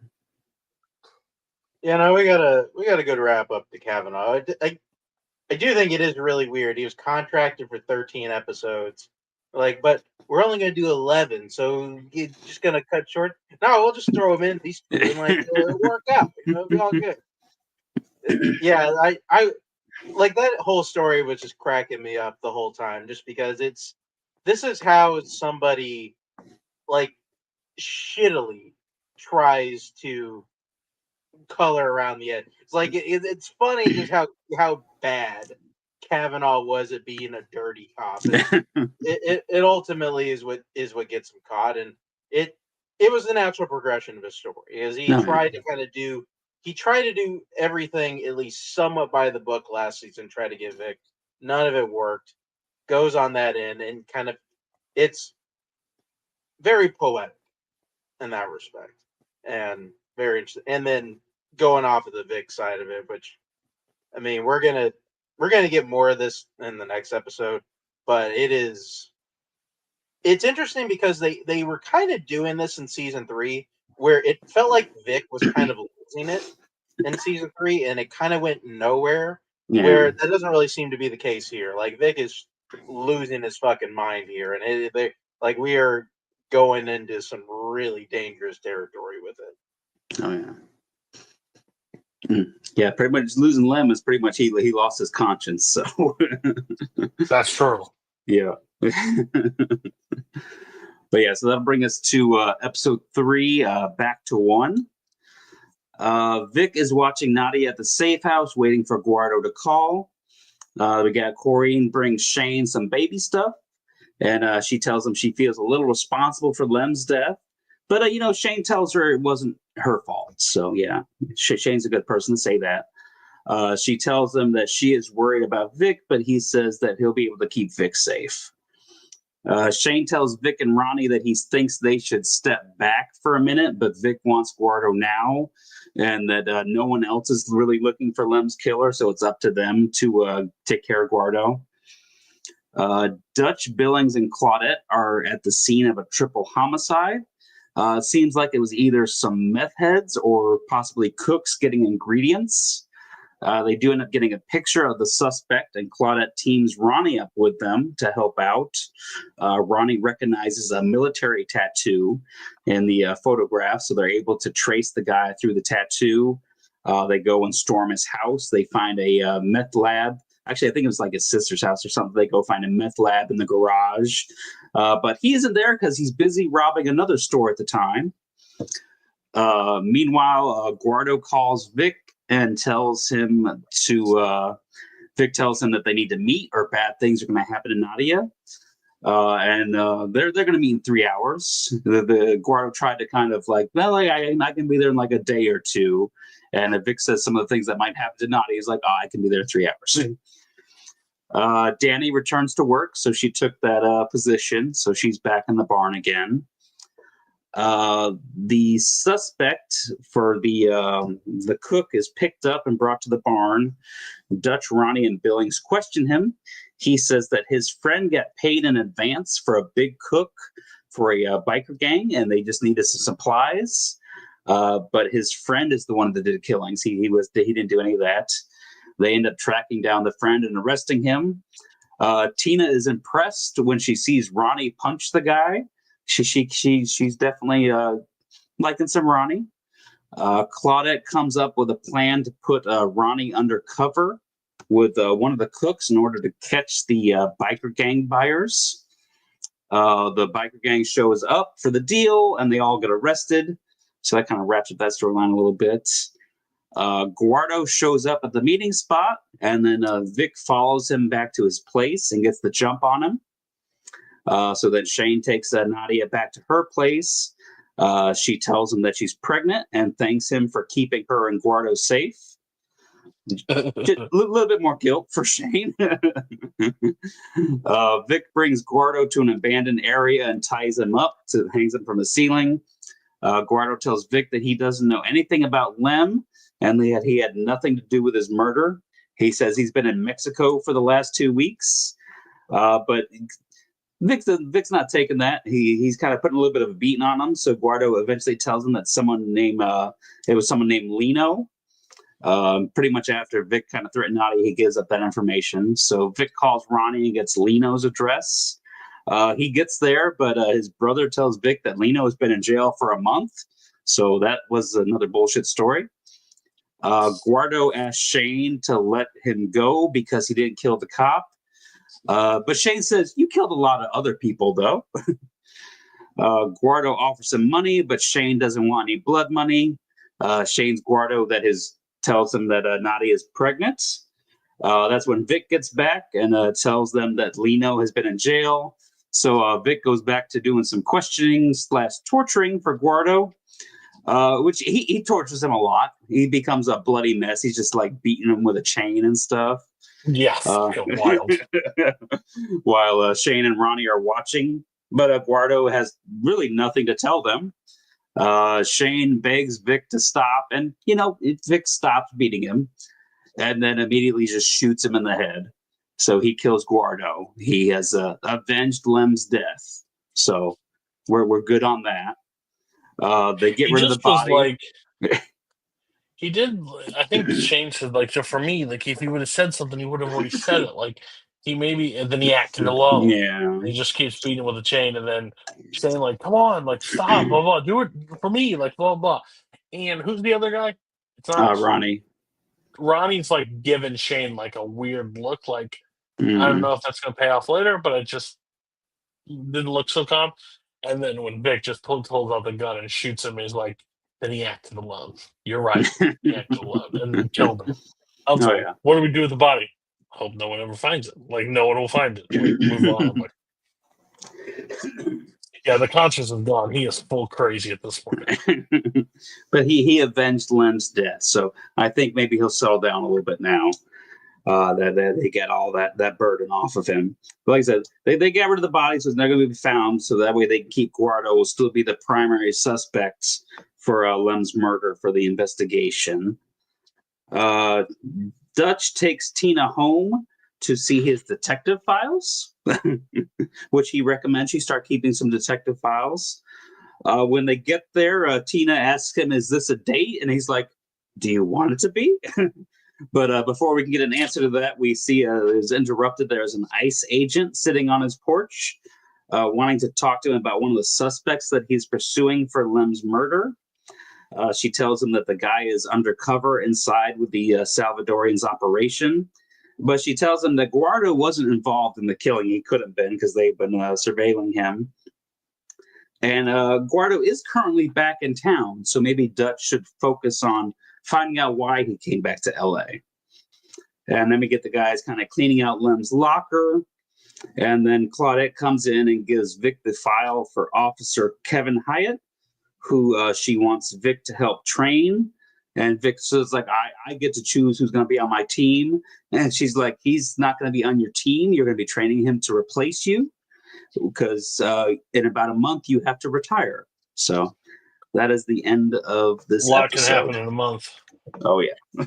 Yeah, no, we got a good wrap up to Kavanaugh. I do think it is really weird. He was contracted for 13 episodes, but we're only going to do 11, so you're just going to cut short. No, we'll just throw him in these two and work out. It'll be all good. Yeah, I that whole story was just cracking me up the whole time, just because this is how somebody shittily tries to color around the edge. It's it's funny just how bad Kavanaugh was at being a dirty cop. It ultimately is what gets him caught, and it was the natural progression of his story, as he tried to do everything at least somewhat by the book last season, try to get Vic. None of it worked. Goes on that end, and it's very poetic in that respect, and very interesting. And then going off of the Vic side of it, which, I mean, we're gonna get more of this in the next episode, but it's interesting because they were kind of doing this in season 3, where it felt like Vic was kind of losing it in season 3, and it kind of went nowhere. Yeah. Where that doesn't really seem to be the case here. Vic is losing his fucking mind here, and we are going into some really dangerous territory with it.
Oh yeah. Yeah, pretty much losing Lem is pretty much he lost his conscience. So
that's true.
Yeah. But yeah, so that'll bring us to episode 3, Back to 1. Vic is watching Nadia at the safe house, waiting for Guardo to call. We got Corrine brings Shane some baby stuff, and she tells him she feels a little responsible for Lem's death. But, Shane tells her it wasn't her fault. So, yeah, Shane's a good person to say that. She tells him that she is worried about Vic, but he says that he'll be able to keep Vic safe. Shane tells Vic and Ronnie that he thinks they should step back for a minute, but Vic wants Guardo now, and that no one else is really looking for Lem's killer, so it's up to them to take care of Guardo. Dutch, Billings, and Claudette are at the scene of a triple homicide. It seems like it was either some meth heads or possibly cooks getting ingredients. They do end up getting a picture of the suspect, and Claudette teams Ronnie up with them to help out. Ronnie recognizes a military tattoo in the photograph, so they're able to trace the guy through the tattoo. They go and storm his house. They find a meth lab. Actually, I think it was like his sister's house or something. They go find a meth lab in the garage. But he isn't there because he's busy robbing another store at the time. Meanwhile, Guardo calls Vic and tells him Vic tells him that they need to meet or bad things are going to happen to Nadia. And they're going to meet in 3 hours. The Guardo tried to kind of like, well, I can be there in like a day or two. And if Vic says some of the things that might happen to Nadia, he's like, I can be there in 3 hours. Danny returns to work, so she took that position. So she's back in the barn again. The suspect for the cook is picked up and brought to the barn. Dutch, Ronnie, and Billings question him. He says that his friend got paid in advance for a big cook for a biker gang, and they just needed some supplies. But his friend is the one that did killings. He didn't do any of that. They end up tracking down the friend and arresting him. Tina is impressed when she sees Ronnie punch the guy. She's definitely liking some Ronnie. Claudette comes up with a plan to put Ronnie undercover with one of the cooks in order to catch the biker gang buyers. The biker gang shows up for the deal, and they all get arrested. So that kind of ratchets that storyline a little bit. Guardo shows up at the meeting spot, and then Vic follows him back to his place and gets the jump on him. So then Shane takes Nadia back to her place. She tells him that she's pregnant and thanks him for keeping her and Guardo safe. Just a little bit more guilt for Shane. Vic brings Guardo to an abandoned area and ties him up, hangs him from the ceiling. Guardo tells Vic that he doesn't know anything about Lem and that he had nothing to do with his murder. He says he's been in Mexico for the last 2 weeks. But Vic's not taking that. He's kind of putting a little bit of a beating on him. So Guardo eventually tells him that it was someone named Lino. Pretty much after Vic kind of threatened Nadia, he gives up that information. So Vic calls Ronnie and gets Lino's address. He gets there, but his brother tells Vic that Lino has been in jail for a month. So that was another bullshit story. Guardo asked Shane to let him go because he didn't kill the cop. But Shane says, you killed a lot of other people, though. Guardo offers him money, but Shane doesn't want any blood money. Shane's Guardo tells him that Nadia is pregnant. That's when Vic gets back and tells them that Lino has been in jail. So Vic goes back to doing some questioning / torturing for Guardo, which he tortures him a lot. He becomes a bloody mess. He's just like beating him with a chain and stuff.
Yes, wild.
While Shane and Ronnie are watching, but Guardo has really nothing to tell them. Shane begs Vic to stop, and Vic stops beating him, and then immediately just shoots him in the head. So he kills Guardo. He has avenged Lem's death. So we're good on that. They get rid of the body.
He did. I think Shane said, so for me, if he would have said something, he would have already said it. And then he acted alone.
Yeah.
He just keeps beating with a chain, and then saying, come on, stop, blah, blah, do it for me, blah, blah. And who's the other guy? It's not
Ronnie.
Ronnie's, giving Shane, a weird look, I
Mm-hmm.
don't know if that's going to pay off later, but it just didn't look so calm. And then when Vic just pulls out the gun and shoots him, he's like, then he acted alone. You're right. He acted alone and then killed him. What do we do with the body? Hope no one ever finds it. No one will find it. Move on. Yeah, the conscience is gone. He is full crazy at this point.
But he avenged Lem's death, so I think maybe he'll settle down a little bit now. That they get all that burden off of him. But like I said, they get rid of the bodies, so it's not going to be found. So that way they can keep Guardo will still be the primary suspect for Lem's murder for the investigation. Dutch takes Tina home to see his detective files, which he recommends she start keeping some detective files. When they get there, Tina asks him, "Is this a date?" And he's like, "Do you want it to be?" But before we can get an answer to that, we see is interrupted. There's an ICE agent sitting on his porch, wanting to talk to him about one of the suspects that he's pursuing for Lem's murder. She tells him that the guy is undercover inside with the Salvadorians' operation. But she tells him that Guardo wasn't involved in the killing. He could have been because they've been surveilling him. And Guardo is currently back in town, so maybe Dutch should focus on finding out why he came back to L.A. And then we get the guys kind of cleaning out Lem's locker. And then Claudette comes in and gives Vic the file for Officer Kevin Hyatt, who she wants Vic to help train. And Vic says, like, I get to choose who's going to be on my team. And she's like, he's not going to be on your team. You're going to be training him to replace you because in about a month you have to retire. So that is the end of this
A lot
episode.
can happen in a month.
Oh, yeah.
I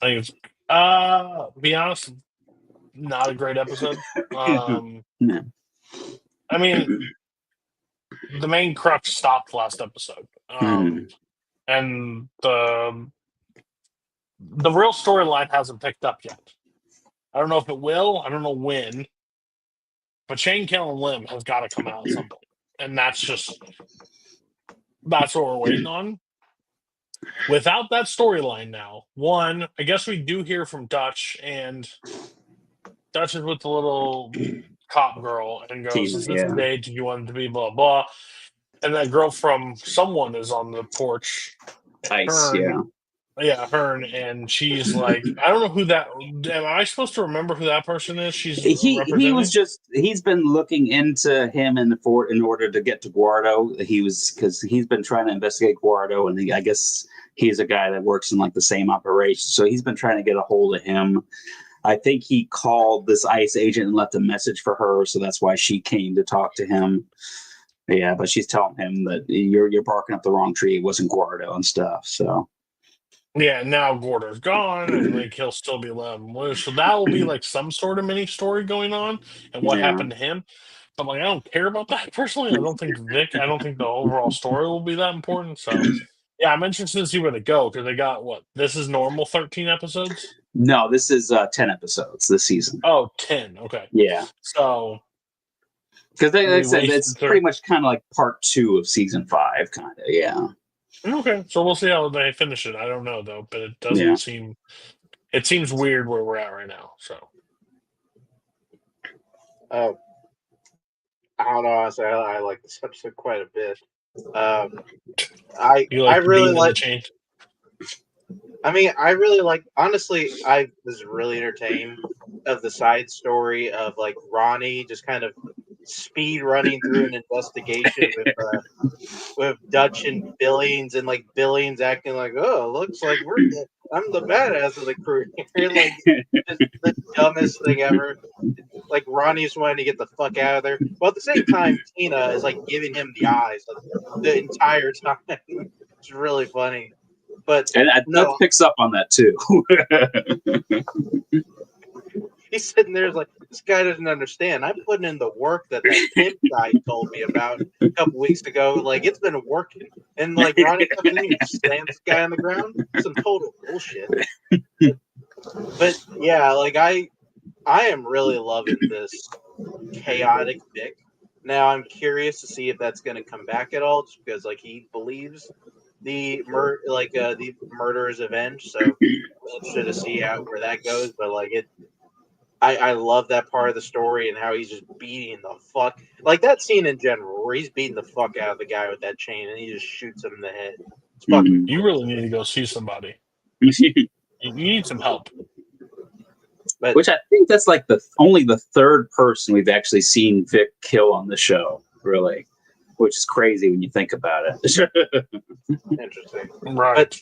think it's, be honest, not a great episode.
No.
I mean, the main crux stopped last episode. And the real storyline hasn't picked up yet. I don't know if it will. I don't know when. But Shane Killing Lim has got to come out at some point. And that's what we're waiting on. Without that storyline now, one, I guess we do hear from Dutch, and Dutch is with the little cop girl and goes,
Tina,
"Is this
yeah.
a date? Do you want it to be blah, blah?" And that girl from someone is on the porch.
Ice,
Hearn, yeah, Hearn, and she's like, I don't know who that. Am I supposed to remember who that person is? She's
He
representing?
was just he's been looking into him in order to get to Guardo. Because he's been trying to investigate Guardo, and I guess he's a guy that works in like the same operation. So he's been trying to get a hold of him. I think he called this ICE agent and left a message for her, so that's why she came to talk to him. Yeah, but she's telling him that you're barking up the wrong tree. It wasn't Guardo and stuff. So
yeah, now Gordo's gone, and like he'll still be Lem. So that will be like some sort of mini story going on, and what happened to him. But like, I don't care about that personally. I don't think I don't think the overall story will be that important. So yeah, I'm interested to see where they go because they got what? This is normal 13 episodes.
No, this is 10 episodes this season.
Oh, 10. Okay.
Yeah.
So
because like I said, it's pretty much kind of like part 2 of season 5, kind of. Yeah.
Okay, so we'll see how they finish it. I don't know though, but it doesn't seem. It seems weird where we're at right now. So,
I don't know. Honestly, I like this episode quite a bit. I really like. I mean, I really like. Honestly, I was really entertained of the side story of like Ronnie just kind of speed running through an investigation with Dutch and Billings, and like Billings acting like, "Oh, looks like I'm the badass of the crew." Like the dumbest thing ever. Like Ronnie's wanting to get the fuck out of there, but at the same time, Tina is like giving him the eyes like, the entire time. It's really funny. But
Dutch picks up on that too.
He's sitting there like, this guy doesn't understand. I'm putting in the work that pimp guy told me about a couple weeks ago. Like, it's been working. And like Ronnie comes in and slams this guy on the ground. Some total bullshit. But yeah, like I am really loving this chaotic Vic. Now I'm curious to see if that's going to come back at all, just because like he believes the murder is avenged. So I'm interested to see where that goes. But like I love that part of the story and how he's just beating the fuck. Like that scene in general where he's beating the fuck out of the guy with that chain and he just shoots him in the head. It's fucking
you really need to go see somebody. You need some help.
Which I think that's like only the third person we've actually seen Vic kill on the show, really. Which is crazy when you think about it.
Interesting.
Right.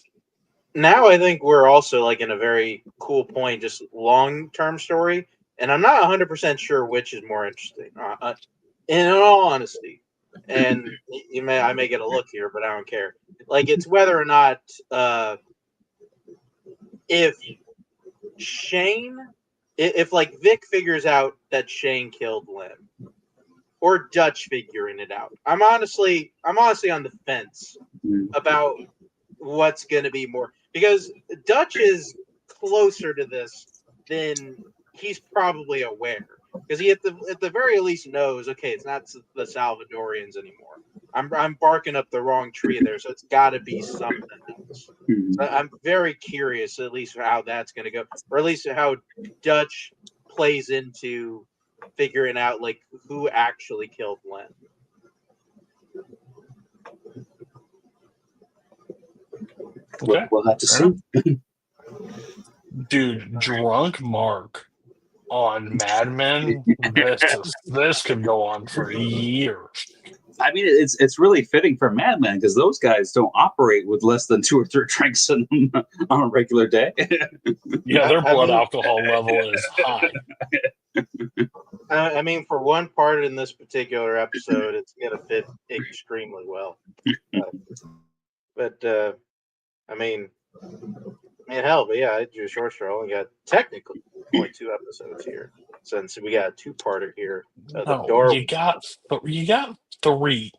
now I think we're also like in a very cool point, just long-term story, and I'm not 100% sure which is more interesting. In all honesty, and I may get a look here, but I don't care. Like it's whether or not if Shane, if like Vic figures out that Shane killed Lynn, or Dutch figuring it out. I'm honestly on the fence about what's going to be more, because Dutch is closer to this than he's probably aware, because he at the very least knows, okay, it's not the Salvadorians anymore. I'm barking up the wrong tree there, so it's got to be something else. So I'm very curious, at least how that's going to go, or at least how Dutch plays into figuring out like who actually killed Len.
Okay.
We'll have to see.
Dude, drunk Mark on Mad Men. This could go on for years.
I mean, it's really fitting for Mad Men because those guys don't operate with less than 2 or 3 drinks in them on a regular day.
Yeah, their blood alcohol level is high.
I mean, for one part in this particular episode, it's going to fit extremely well. But I mean, hell, but yeah, I drew short straw. Only got technically only 2 episodes here, since we got a 2-parter here.
You got 3.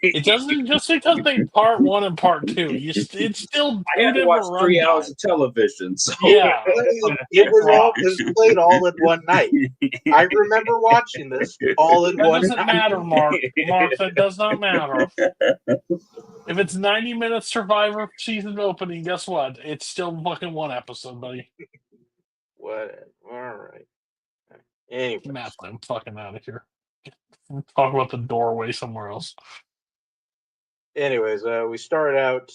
It doesn't just because they part 1 and part 2. It's still 2
I had to
different
watch 3
run
hours
times.
of television. So.
Yeah,
it was played all in one night. I remember watching this all in
that
one
doesn't
night.
matter, Mark. Mark, that does not matter. If it's 90 minutes Survivor season opening, guess what? It's still fucking 1 episode, buddy.
What? All right. Anyway,
Matt, I'm fucking out of here. Talk about the doorway somewhere else.
anyways, we start out.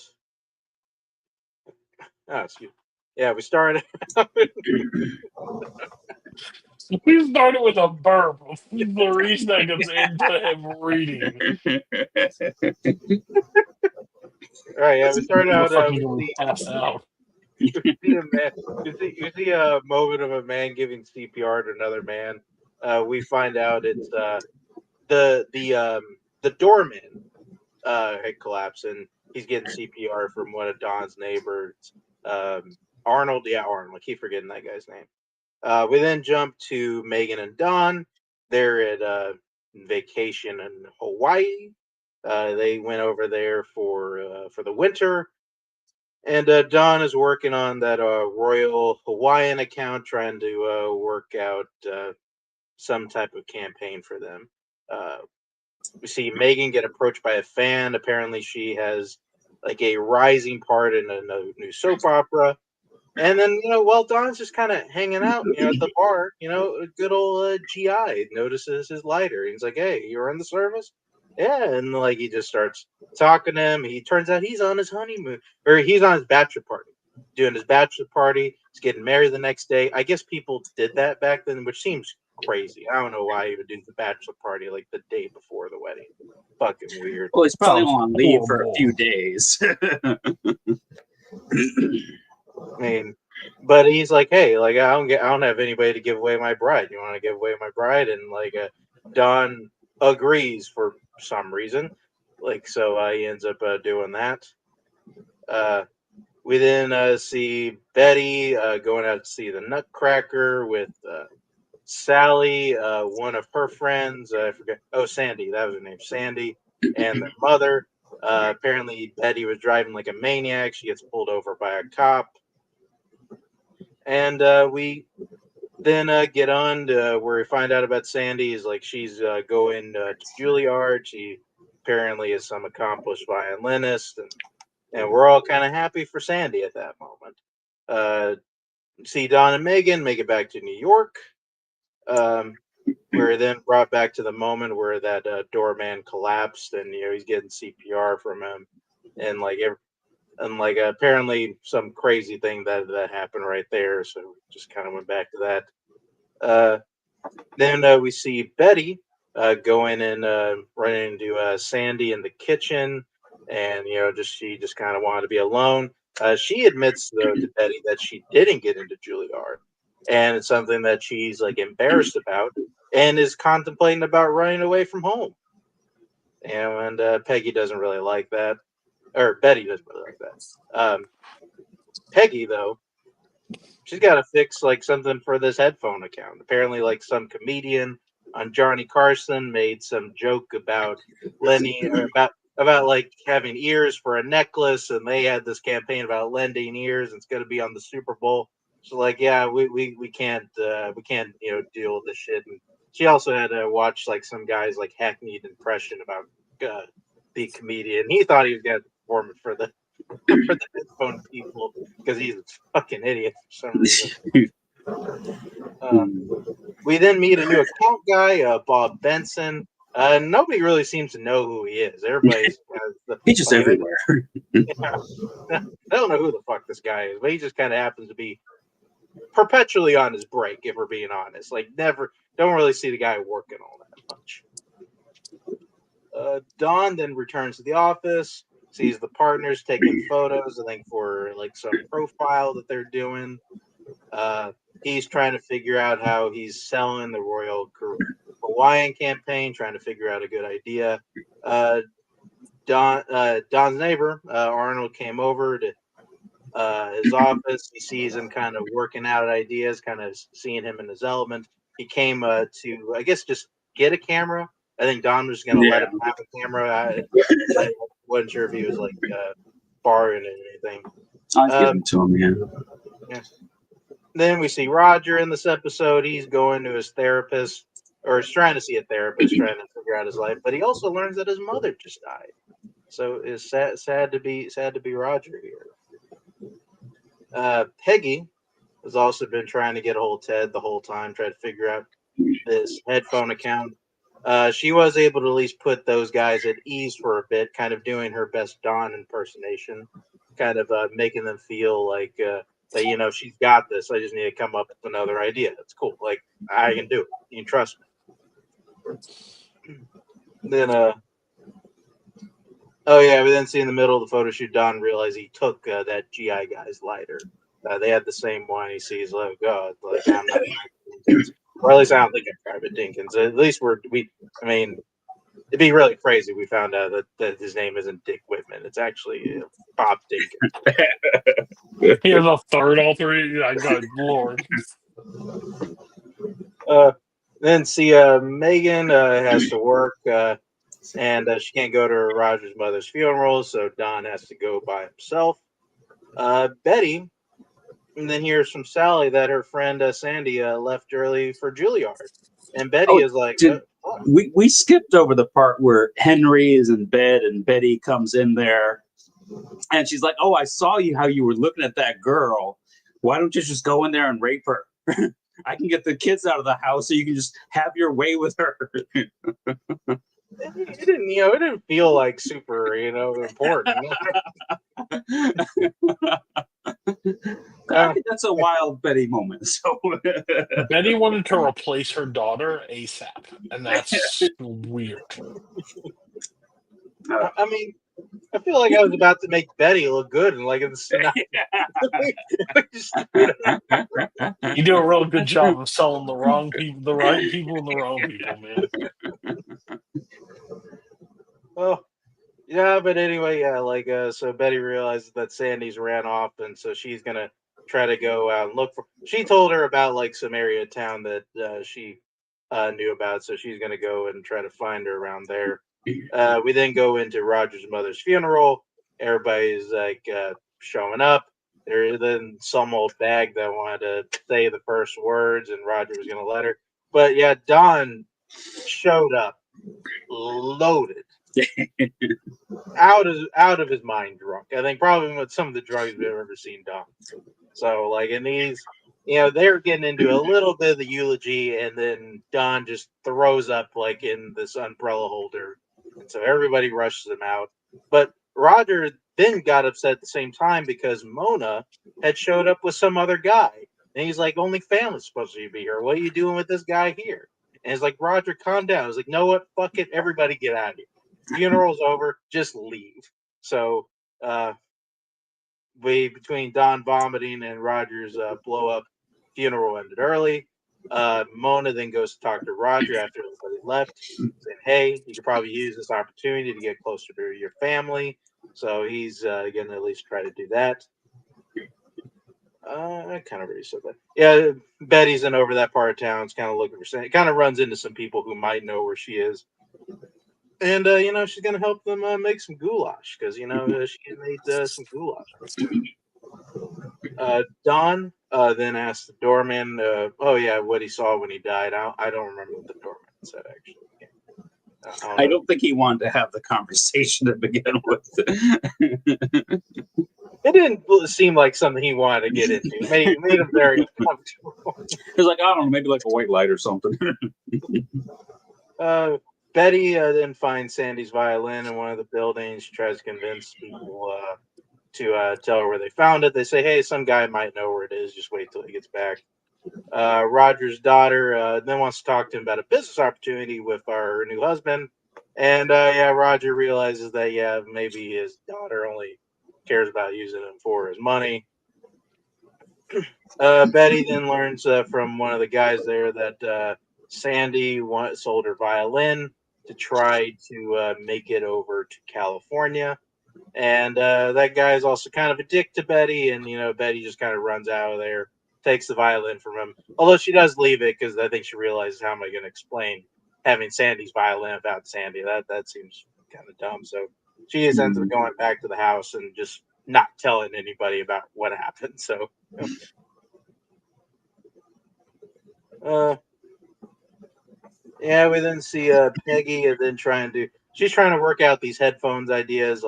Oh, excuse me. Yeah, we started.
We started with a burp 3 seconds into him reading.
All right, yeah, we started out.
We pass out.
You see a moment of a man giving CPR to another man. We find out it's the doorman had collapsed, and he's getting CPR from one of Don's neighbors, Arnold. Yeah, Arnold. I keep forgetting that guy's name. We then jump to Megan and Don. They're at vacation in Hawaii. They went over there for the winter. And Don is working on that Royal Hawaiian account, trying to work out some type of campaign for them. We see Megan get approached by a fan. Apparently, she has like a rising part in a new soap opera. And then, while Don's just kind of hanging out, at the bar, a good old GI notices his lighter. He's like, "Hey, you're in the service?" Yeah, and like he just starts talking to him. He turns out he's on his honeymoon, or he's on his bachelor party, doing his bachelor party. He's getting married the next day. I guess people did that back then, which seems crazy. I don't know why you would do the bachelor party like the day before the wedding. Fucking weird.
Well, he's probably
Sounds
on leave for a
horrible.
few days.
I mean, but he's like, "Hey, like I don't have anybody to give away my bride. You want to give away my bride?" And like Don agrees for some reason. Like so, he ends up doing that. We then see Betty going out to see the Nutcracker with Sally, one of her friends. I forget. Oh, Sandy. That was her name, Sandy, and their mother. Apparently, Betty was driving like a maniac. She gets pulled over by a cop. And we then get on to where we find out about Sandy is like she's going to Juilliard. She apparently is some accomplished violinist, and we're all kind of happy for Sandy at that moment. See Don and Megan make it back to New York. We're then brought back to the moment where that doorman collapsed, and he's getting CPR from him, and apparently some crazy thing that happened right there. So we just kind of went back to that. Then we see Betty go in and run into Sandy in the kitchen, and she just kind of wanted to be alone. She admits though to Betty that she didn't get into Juilliard, and it's something that she's like embarrassed about, and is contemplating about running away from home. And Peggy doesn't really like that, or Betty doesn't really like that. Peggy though, she's got to fix like something for this headphone account. Apparently, like some comedian on Johnny Carson made some joke about lending or about like having ears for a necklace, and they had this campaign about lending ears. And it's going to be on the Super Bowl. So like, yeah, we can't deal with this shit. And she also had to watch like some guy's like hackneyed impression about the comedian. He thought he was going to perform it for the headphone people because he's a fucking idiot for some reason. We then meet a new account guy, Bob Benson. Nobody really seems to know who he is. Everybody's
He's just everywhere.
I don't know who the fuck this guy is, but he just kind of happens to be perpetually on his break, if we're being honest. Like, never, don't really see the guy working all that much. Don then returns to the office, sees the partners taking photos, I think, for like some profile that they're doing. He's trying to figure out how he's selling the Royal Hawaiian campaign, trying to figure out a good idea. Don's neighbor, Arnold, came over to his office. He sees him kind of working out ideas, kind of seeing him in his element. He came to, I guess, just get a camera. I think Don was going to let him have a camera. I wasn't sure if he was like borrowing it or anything.
I'll give it to him,
yeah. Then we see Roger in this episode. He's going to his therapist, or he's trying to see a therapist, trying to figure out his life. But he also learns that his mother just died. So it's sad to be Roger here. Peggy has also been trying to get a hold of Ted the whole time, trying to figure out this headphone account. She was able to at least put those guys at ease for a bit, kind of doing her best Don impersonation, kind of making them feel like that, she's got this. I just need to come up with another idea. It's cool. Like, I can do it. You can trust me. Then, we then see in the middle of the photo shoot, Don realized he took that GI guy's lighter. They had the same one. He sees, oh God, like I'm not, or at least I don't think I'm Private Dinkins. At least it'd be really crazy if we found out that his name isn't Dick Whitman. It's actually Bob Dinkins.
He has a third alter. I got Lord.
Then see Megan has to work, and she can't go to Roger's mother's funeral, so Don has to go by himself. Betty, and then hears from Sally that her friend Sandy left early for Juilliard, and Betty is like,
we skipped over the part where Henry is in bed and Betty comes in there, and she's like, "Oh, I saw how you were looking at that girl. Why don't you just go in there and rape her? I can get the kids out of the house so you can just have your way with her."
It didn't feel like super, important.
I think that's a wild Betty moment. So
Betty wanted to replace her daughter ASAP, and that's weird.
I feel like I was about to make Betty look good, and like it's not.
You do a real good job of selling the wrong people, the right people, and the wrong people, man.
Well, yeah, but anyway, yeah, so Betty realizes that Sandy's ran off, and so she's gonna try to go out and look for. She told her about like some area of town that she knew about, so she's gonna go and try to find her around there. We then go into Roger's mother's funeral. Everybody's like showing up. There's then some old bag that wanted to say the first words, and Roger was gonna let her. But yeah, Don showed up loaded. out of his mind drunk. I think probably with some of the drugs we've ever seen Don. So like in these, they're getting into a little bit of the eulogy, and then Don just throws up like in this umbrella holder, and so everybody rushes him out. But Roger then got upset at the same time because Mona had showed up with some other guy, and he's like, "Only family's supposed to be here. What are you doing with this guy here?" And it's like, "Roger, calm down." I was like, "No, what? Fuck it, everybody get out of here. Funeral's over, just leave." So between Don vomiting and Roger's blow up funeral ended early. Mona then goes to talk to Roger after everybody left, saying, "Hey, you could probably use this opportunity to get closer to your family." So he's going to at least try to do that. I kind of already said that. Yeah, Betty's in over that part of town. It's kind of looking for something. Kind of runs into some people who might know where she is. And, she's going to help them make some goulash because, she made some goulash. Don then asked the doorman, what he saw when he died. I don't remember what the doorman said, actually.
I don't think he wanted to have the conversation to begin with.
It didn't seem like something he wanted to get into. It made him very uncomfortable.
He's like, I don't know, maybe like a white light or something.
Betty then finds Sandy's violin in one of the buildings. She tries to convince people to tell her where they found it. They say, hey, some guy might know where it is. Just wait till he gets back. Roger's daughter then wants to talk to him about a business opportunity with her new husband. And Roger realizes that, maybe his daughter only cares about using him for his money. Betty then learns from one of the guys there that Sandy sold her violin to try to make it over to California. And that guy is also kind of a dick to Betty. And, Betty just kind of runs out of there, takes the violin from him. Although she does leave it because I think she realizes, how am I going to explain having Sandy's violin about Sandy? That seems kind of dumb. So she ends up going back to the house and just not telling anybody about what happened. So, we then see Peggy and then she's trying to work out these headphones ideas,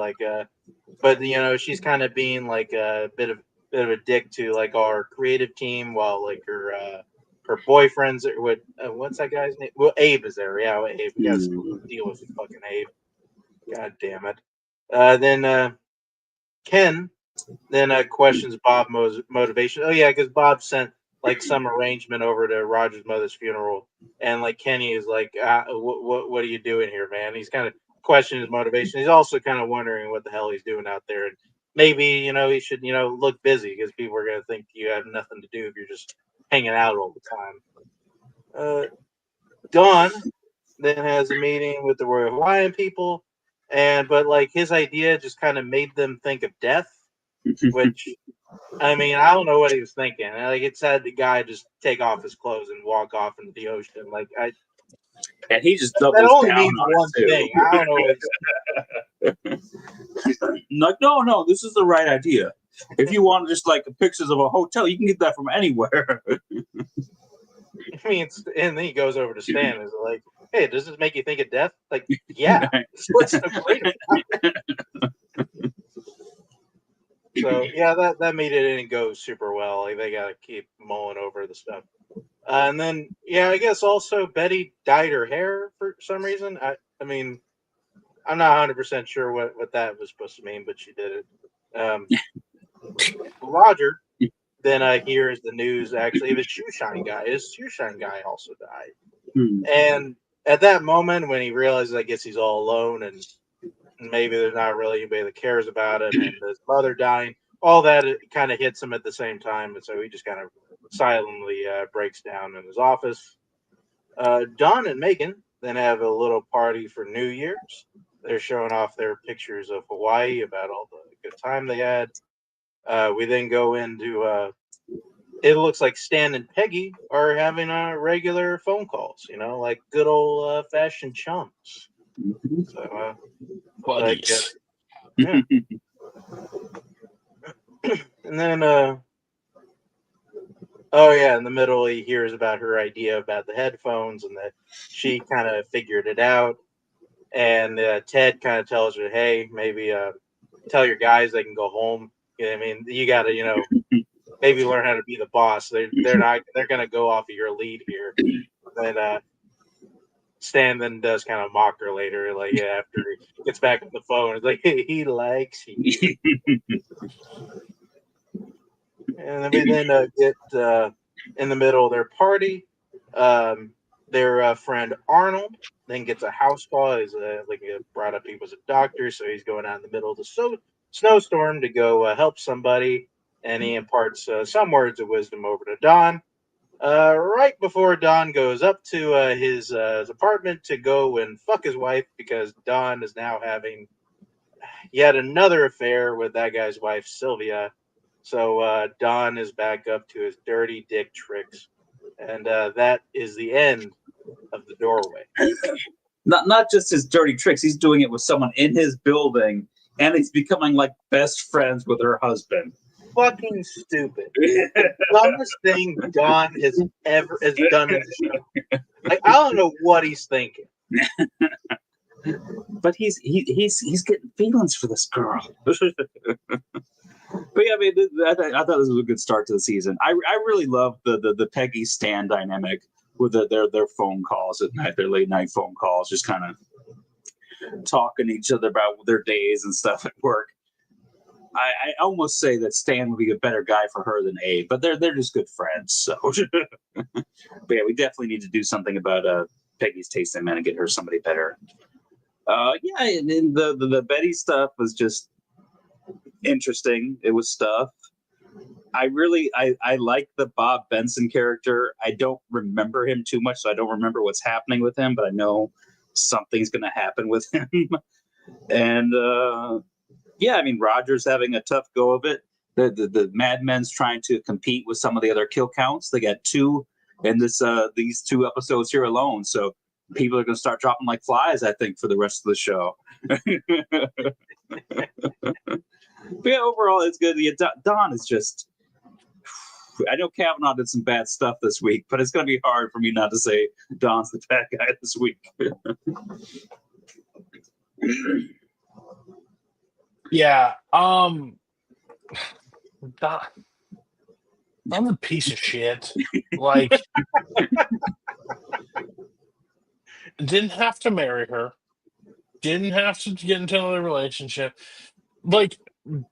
but she's kind of being like a bit of a dick to like our creative team, while like her boyfriend's what's that guy's name? Well, Abe is there. Yeah, Abe. We gotta deal with fucking Abe. God damn it. Then Ken then questions Bob's motivation. Oh yeah, because Bob sent like some arrangement over to Roger's mother's funeral, and like Kenny is like, what are you doing here, man? He's kind of questioning his motivation. He's also kind of wondering what the hell he's doing out there, and maybe he should look busy because people are gonna think you have nothing to do if you're just hanging out all the time. Don then has a meeting with the Royal Hawaiian people, but like his idea just kind of made them think of death, which I mean, I don't know what he was thinking. Like it said the guy just take off his clothes and walk off into the ocean. Like
and he just
that
doubles
only
down
means
on
one
it too.
thing. I don't know what
Like, no, this is the right idea. If you want just like pictures of a hotel, you can get that from anywhere.
I mean, and then he goes over to Stan and is like, hey, does this make you think of death? Like, yeah. What's so great about it? So yeah, that made it didn't go super well. Like they gotta keep mulling over the stuff. And then I guess also Betty dyed her hair for some reason. I mean, I'm not 100% sure what that was supposed to mean, but she did it. Roger then hears the news actually of his shoe shine guy. His shoe shine guy also died. And at that moment when he realizes, I guess he's all alone and maybe there's not really anybody that cares about him, and his mother dying, all that kind of hits him at the same time, and so he just kind of silently breaks down in his office. Don and Megan then have a little party for New Year's. They're showing off their pictures of Hawaii about all the good time they had. We then go into it looks like Stan and Peggy are having regular phone calls, like good old fashioned chums. So,
Buddies.
yeah. And then, in the middle, he hears about her idea about the headphones and that she kind of figured it out. And Ted kind of tells her, hey, maybe tell your guys they can go home. I mean, you got to, maybe learn how to be the boss. They're going to go off of your lead here. And Stan then does kind of mock her later, like after he gets back on the phone, it's like he likes you. And then we then get in the middle of their party. Their friend Arnold then gets a house call. He's like brought up he was a doctor, so he's going out in the middle of the Snowstorm to go help somebody, and he imparts some words of wisdom over to Don. Right before Don goes up to his apartment to go and fuck his wife, because Don is now having yet another affair with that guy's wife, Sylvia. So Don is back up to his dirty dick tricks. And that is the end of the doorway.
Not just his dirty tricks, he's doing it with someone in his building, and he's becoming like best friends with her husband.
Fucking stupid. The dumbest thing Don has done in the show. Like, I don't know what he's thinking.
But he's getting feelings for this girl. But yeah, I mean, I thought this was a good start to the season. I really love the Peggy Stan dynamic with their phone calls at night, their late night phone calls, just kind of talking to each other about their days and stuff at work. I almost say that Stan would be a better guy for her than Abe, but they're just good friends. So, but yeah, we definitely need to do something about Peggy's taste in men and get her somebody better. Yeah, and the Betty stuff was just interesting. It was stuff. I like the Bob Benson character. I don't remember him too much, so I don't remember what's happening with him, but I know something's going to happen with him. And yeah, I mean, Roger's having a tough go of it. The Mad Men's trying to compete with some of the other kill counts. They got 2 in these 2 episodes here alone, so people are going to start dropping like flies, I think, for the rest of the show. But yeah, overall, it's good. Yeah, Don is just... I know Kavanaugh did some bad stuff this week, but it's going to be hard for me not to say Don's the bad guy this week.
Yeah. Don's a piece of shit. Like, didn't have to marry her. Didn't have to get into another relationship. Like,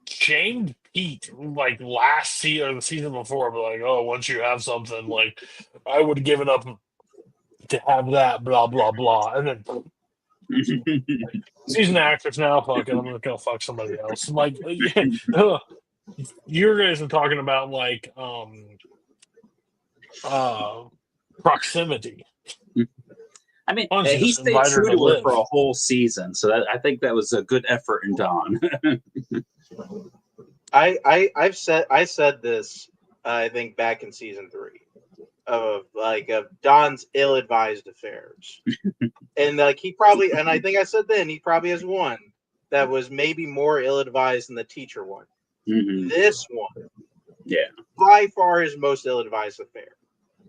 shamed Pete, like, last season or the season before, but like, oh, once you have something, like, I would give it up to have that, blah, blah, blah. And then she's an actress now, fucking, I'm just gonna fuck somebody else. Like, you guys are talking about, like, proximity.
I mean,
Why don't you
he
just
stayed
invite her
true
to
to her
live?
for a whole season, so I think that was a good effort in Don.
I said this, I think, back in season 3 of Don's ill-advised affairs. And like he probably, and I think I said then, he probably has one that was maybe more ill-advised than the teacher one.
Mm-hmm.
This one,
yeah,
by far his most ill-advised affair.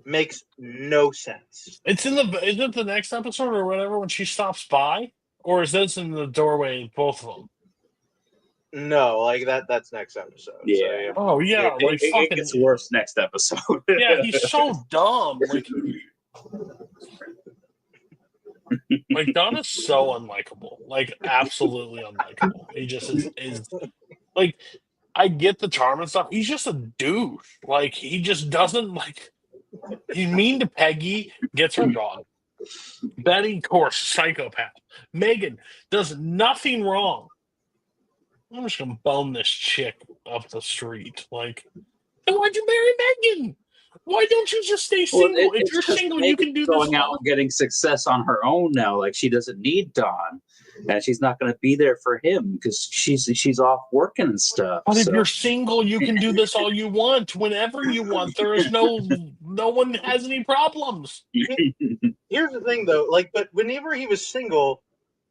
Makes no sense.
Is it the next episode or whatever when she stops by? Or is this in the doorway, both of them?
No, like that's next episode.
Yeah.
So, yeah.
Oh yeah, like
it
fucking
gets worse next episode.
yeah, he's so dumb. Like Don is so unlikable. Like absolutely unlikable. He just is like I get the charm and stuff. He's just a douche. Like he just doesn't like he's mean to Peggy, gets her gone. Betty, of course, psychopath. Megan does nothing wrong. I'm just gonna bone this chick up the street. Like, then why'd you marry Megan? Why don't you just stay single? If you're single, you can do this.
Going out and getting success on her own now. Like she doesn't need Don, and she's not going to be there for him because she's off working and stuff.
But if you're single, you can do this all you want, whenever you want. There is no one has any problems.
Here's the thing, though. Like, but whenever he was single,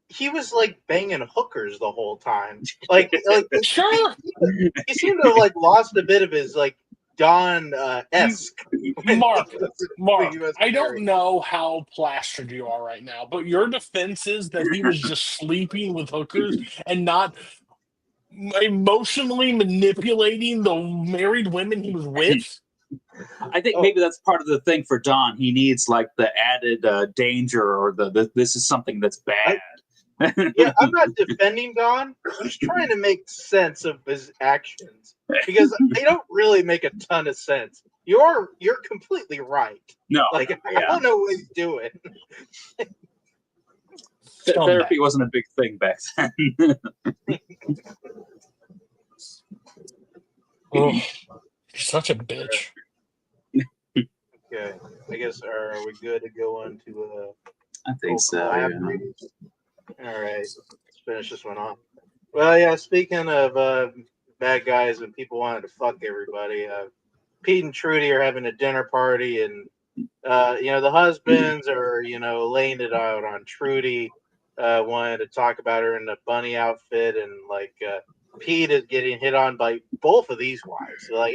he was like banging hookers the whole time. Like
Sure.
He seemed to have like lost a bit of his like Don esque.
Mark, I don't know how plastered you are right now, but your defense is that he was just sleeping with hookers and not emotionally manipulating the married women he was with.
I think maybe that's part of the thing for Don. He needs like the added danger or the this is something that's bad.
Yeah, I'm not defending Don. I'm just trying to make sense of his actions because they don't really make a ton of sense. You're completely right.
No,
like I don't know what he's doing.
Therapy wasn't a big thing back then.
Oh, he's such a bitch.
Okay, I guess are we good to go on to
I think so. Yeah.
collaborators? All right, let's finish this one off. Well, yeah. Speaking of bad guys and people wanting to fuck everybody, Pete and Trudy are having a dinner party, and the husbands are laying it out on Trudy, wanting to talk about her in the bunny outfit, and Pete is getting hit on by both of these wives. So,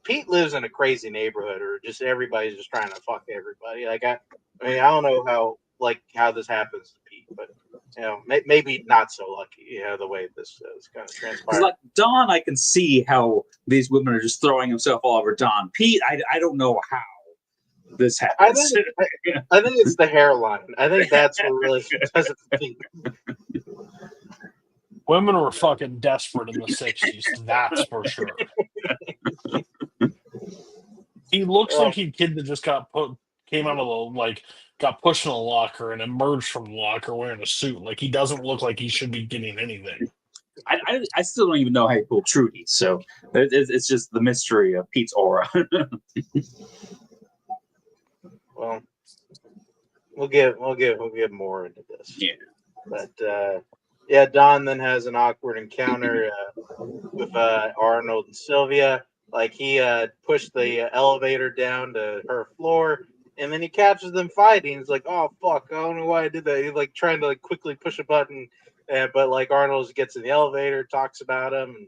Pete lives in a crazy neighborhood, or just everybody's just trying to fuck everybody. I mean, I don't know how this happens to Pete, but maybe not so lucky. The way this kind of
Because
transpired.
like Don, I can see how these women are just throwing himself all over Don. Pete, I don't know how this happens.
I think it's the hairline. I think that's what really does it for Pete.
Women were fucking desperate in the 60s. That's for sure. He looks like a kid that just came out of got pushed in a locker and emerged from the locker wearing a suit. Like, he doesn't look like he should be getting anything.
I still don't even know how he pulled Trudy, so it's just the mystery of Pete's aura.
Well, we'll get more into this.
Yeah.
But Don then has an awkward encounter with Arnold and Sylvia. Like, he pushed the elevator down to her floor, and then he catches them fighting. He's like, "Oh fuck, I don't know why I did that." He's like trying to quickly push a button, but Arnold gets in the elevator, talks about him and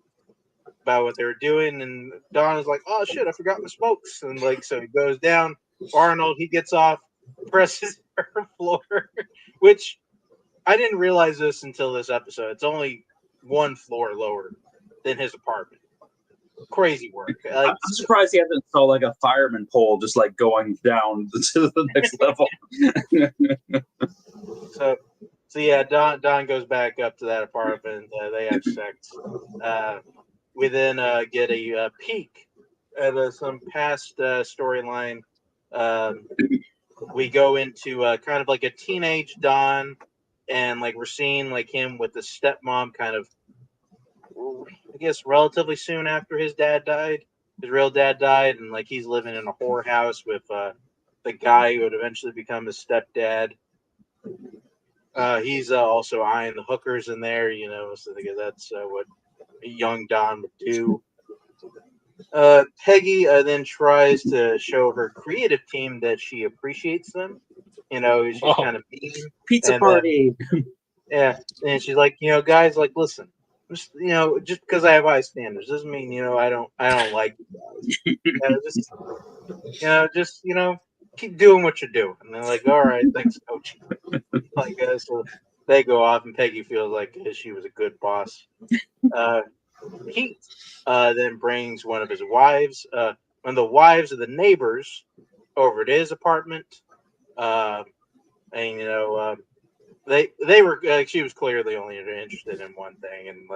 about what they were doing, and Don is like, "Oh shit, I forgot my smokes," and so he goes down. Arnold, he gets off, presses her floor, which I didn't realize this until this episode. It's only one floor lower than his apartment. Crazy work.
I'm surprised he hasn't saw a fireman pole just going down to the next level.
So yeah, Don goes back up to that apartment. They have sex. We then get a peek at some past storyline. We go into kind of like a teenage Don, and we're seeing him with the stepmom kind of, I guess, relatively soon after his dad died. His real dad died, and he's living in a whorehouse with the guy who would eventually become his stepdad. He's also eyeing the hookers in there, so that's what a young Don would do. Peggy then tries to show her creative team that she appreciates them. She's kind of mean.
Pizza party.
Yeah, and she's like, guys, listen, just because I have high standards doesn't mean I don't like you guys. Just keep doing what you're doing. And they're like, all right, thanks, coach. So they go off, and Peggy feels like she was a good boss. Pete then brings one of his wives, one of the wives of the neighbors, over to his apartment. And they were she was clearly only interested in one thing, and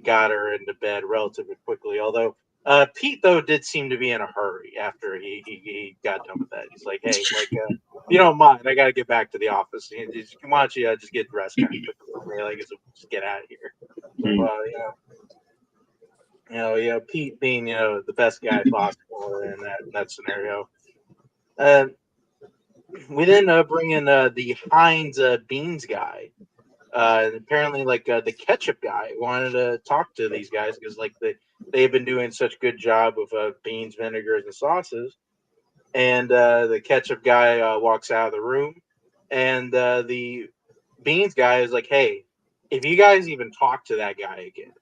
got her into bed relatively quickly. Although Pete though did seem to be in a hurry after he got done with that. He's like, hey, you don't mind, I got to get back to the office. Why don't you just get dressed kind of quickly? Just get out of here. Pete being the best guy possible in that scenario. We then bring in the Heinz Beans guy. Apparently, the ketchup guy wanted to talk to these guys because they've been doing such a good job with beans, vinegars, and sauces. And the ketchup guy walks out of the room, and the beans guy is like, "Hey, if you guys even talk to that guy again,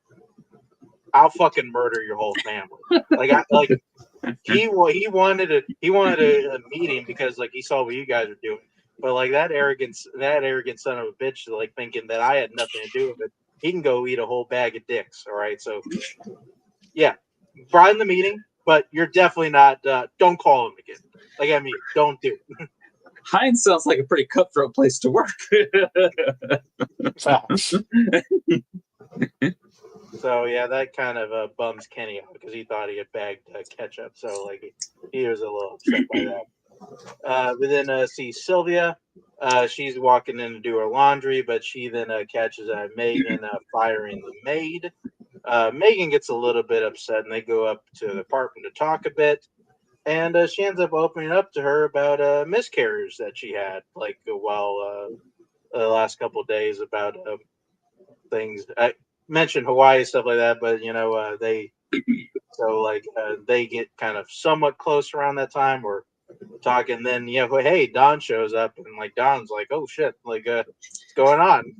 I'll fucking murder your whole family." He wanted a meeting because he saw what you guys were doing, but that arrogant son of a bitch, thinking that I had nothing to do with it, he can go eat a whole bag of dicks. All right, so yeah, brought in the meeting, but you're definitely not. Don't call him again. Don't do it.
Heinz sounds like a pretty cutthroat place to work.
Facts.
So yeah, that kind of bums Kenny out because he thought he had bagged ketchup. So he was a little upset by that. We then see Sylvia. She's walking in to do her laundry, but she then catches Megan firing the maid. Megan gets a little bit upset, and they go up to the apartment to talk a bit. And she ends up opening up to her about a miscarriage that she had, like while the last couple of days about things. I mentioned Hawaii stuff like that, but they get kind of somewhat close around that time. We're talking, then hey, Don shows up, and like Don's like, oh shit, like what's going on?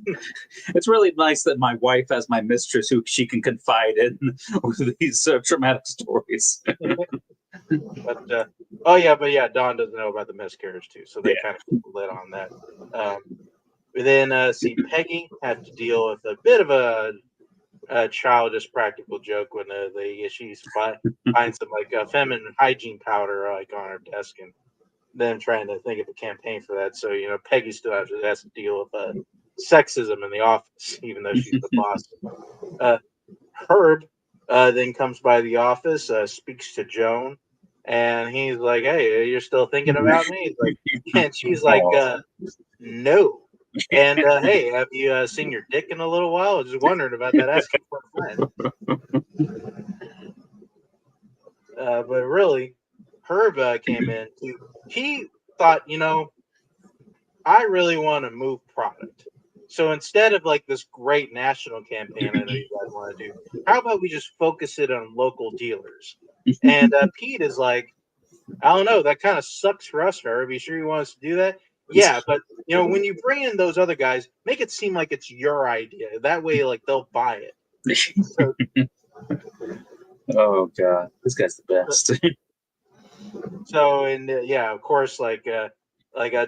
It's really nice that my wife has my mistress who she can confide in with these traumatic stories.
But Don doesn't know about the miscarriage too, so they kind of lit on that. We then see Peggy have to deal with a bit of a childish practical joke when she finds some like feminine hygiene powder like on her desk, and then trying to think of a campaign for that. So Peggy still has to deal with sexism in the office, even though she's the boss. Herb then comes by the office, speaks to Joan, and he's like, "Hey, you're still thinking about me?" He's like, and she's like, "No." And hey, have you seen your dick in a little while? I was just wondering about that. Asking for a friend. But really, Herb came in. He thought, I really want to move product. So instead of like this great national campaign I know you guys want to do, how about we just focus it on local dealers? And Pete is like, I don't know, that kind of sucks for us, Herb. You sure you want us to do that? Yeah, but when you bring in those other guys, make it seem like it's your idea. That way, like they'll buy it. So,
oh god, this guy's the best.
So and of course, like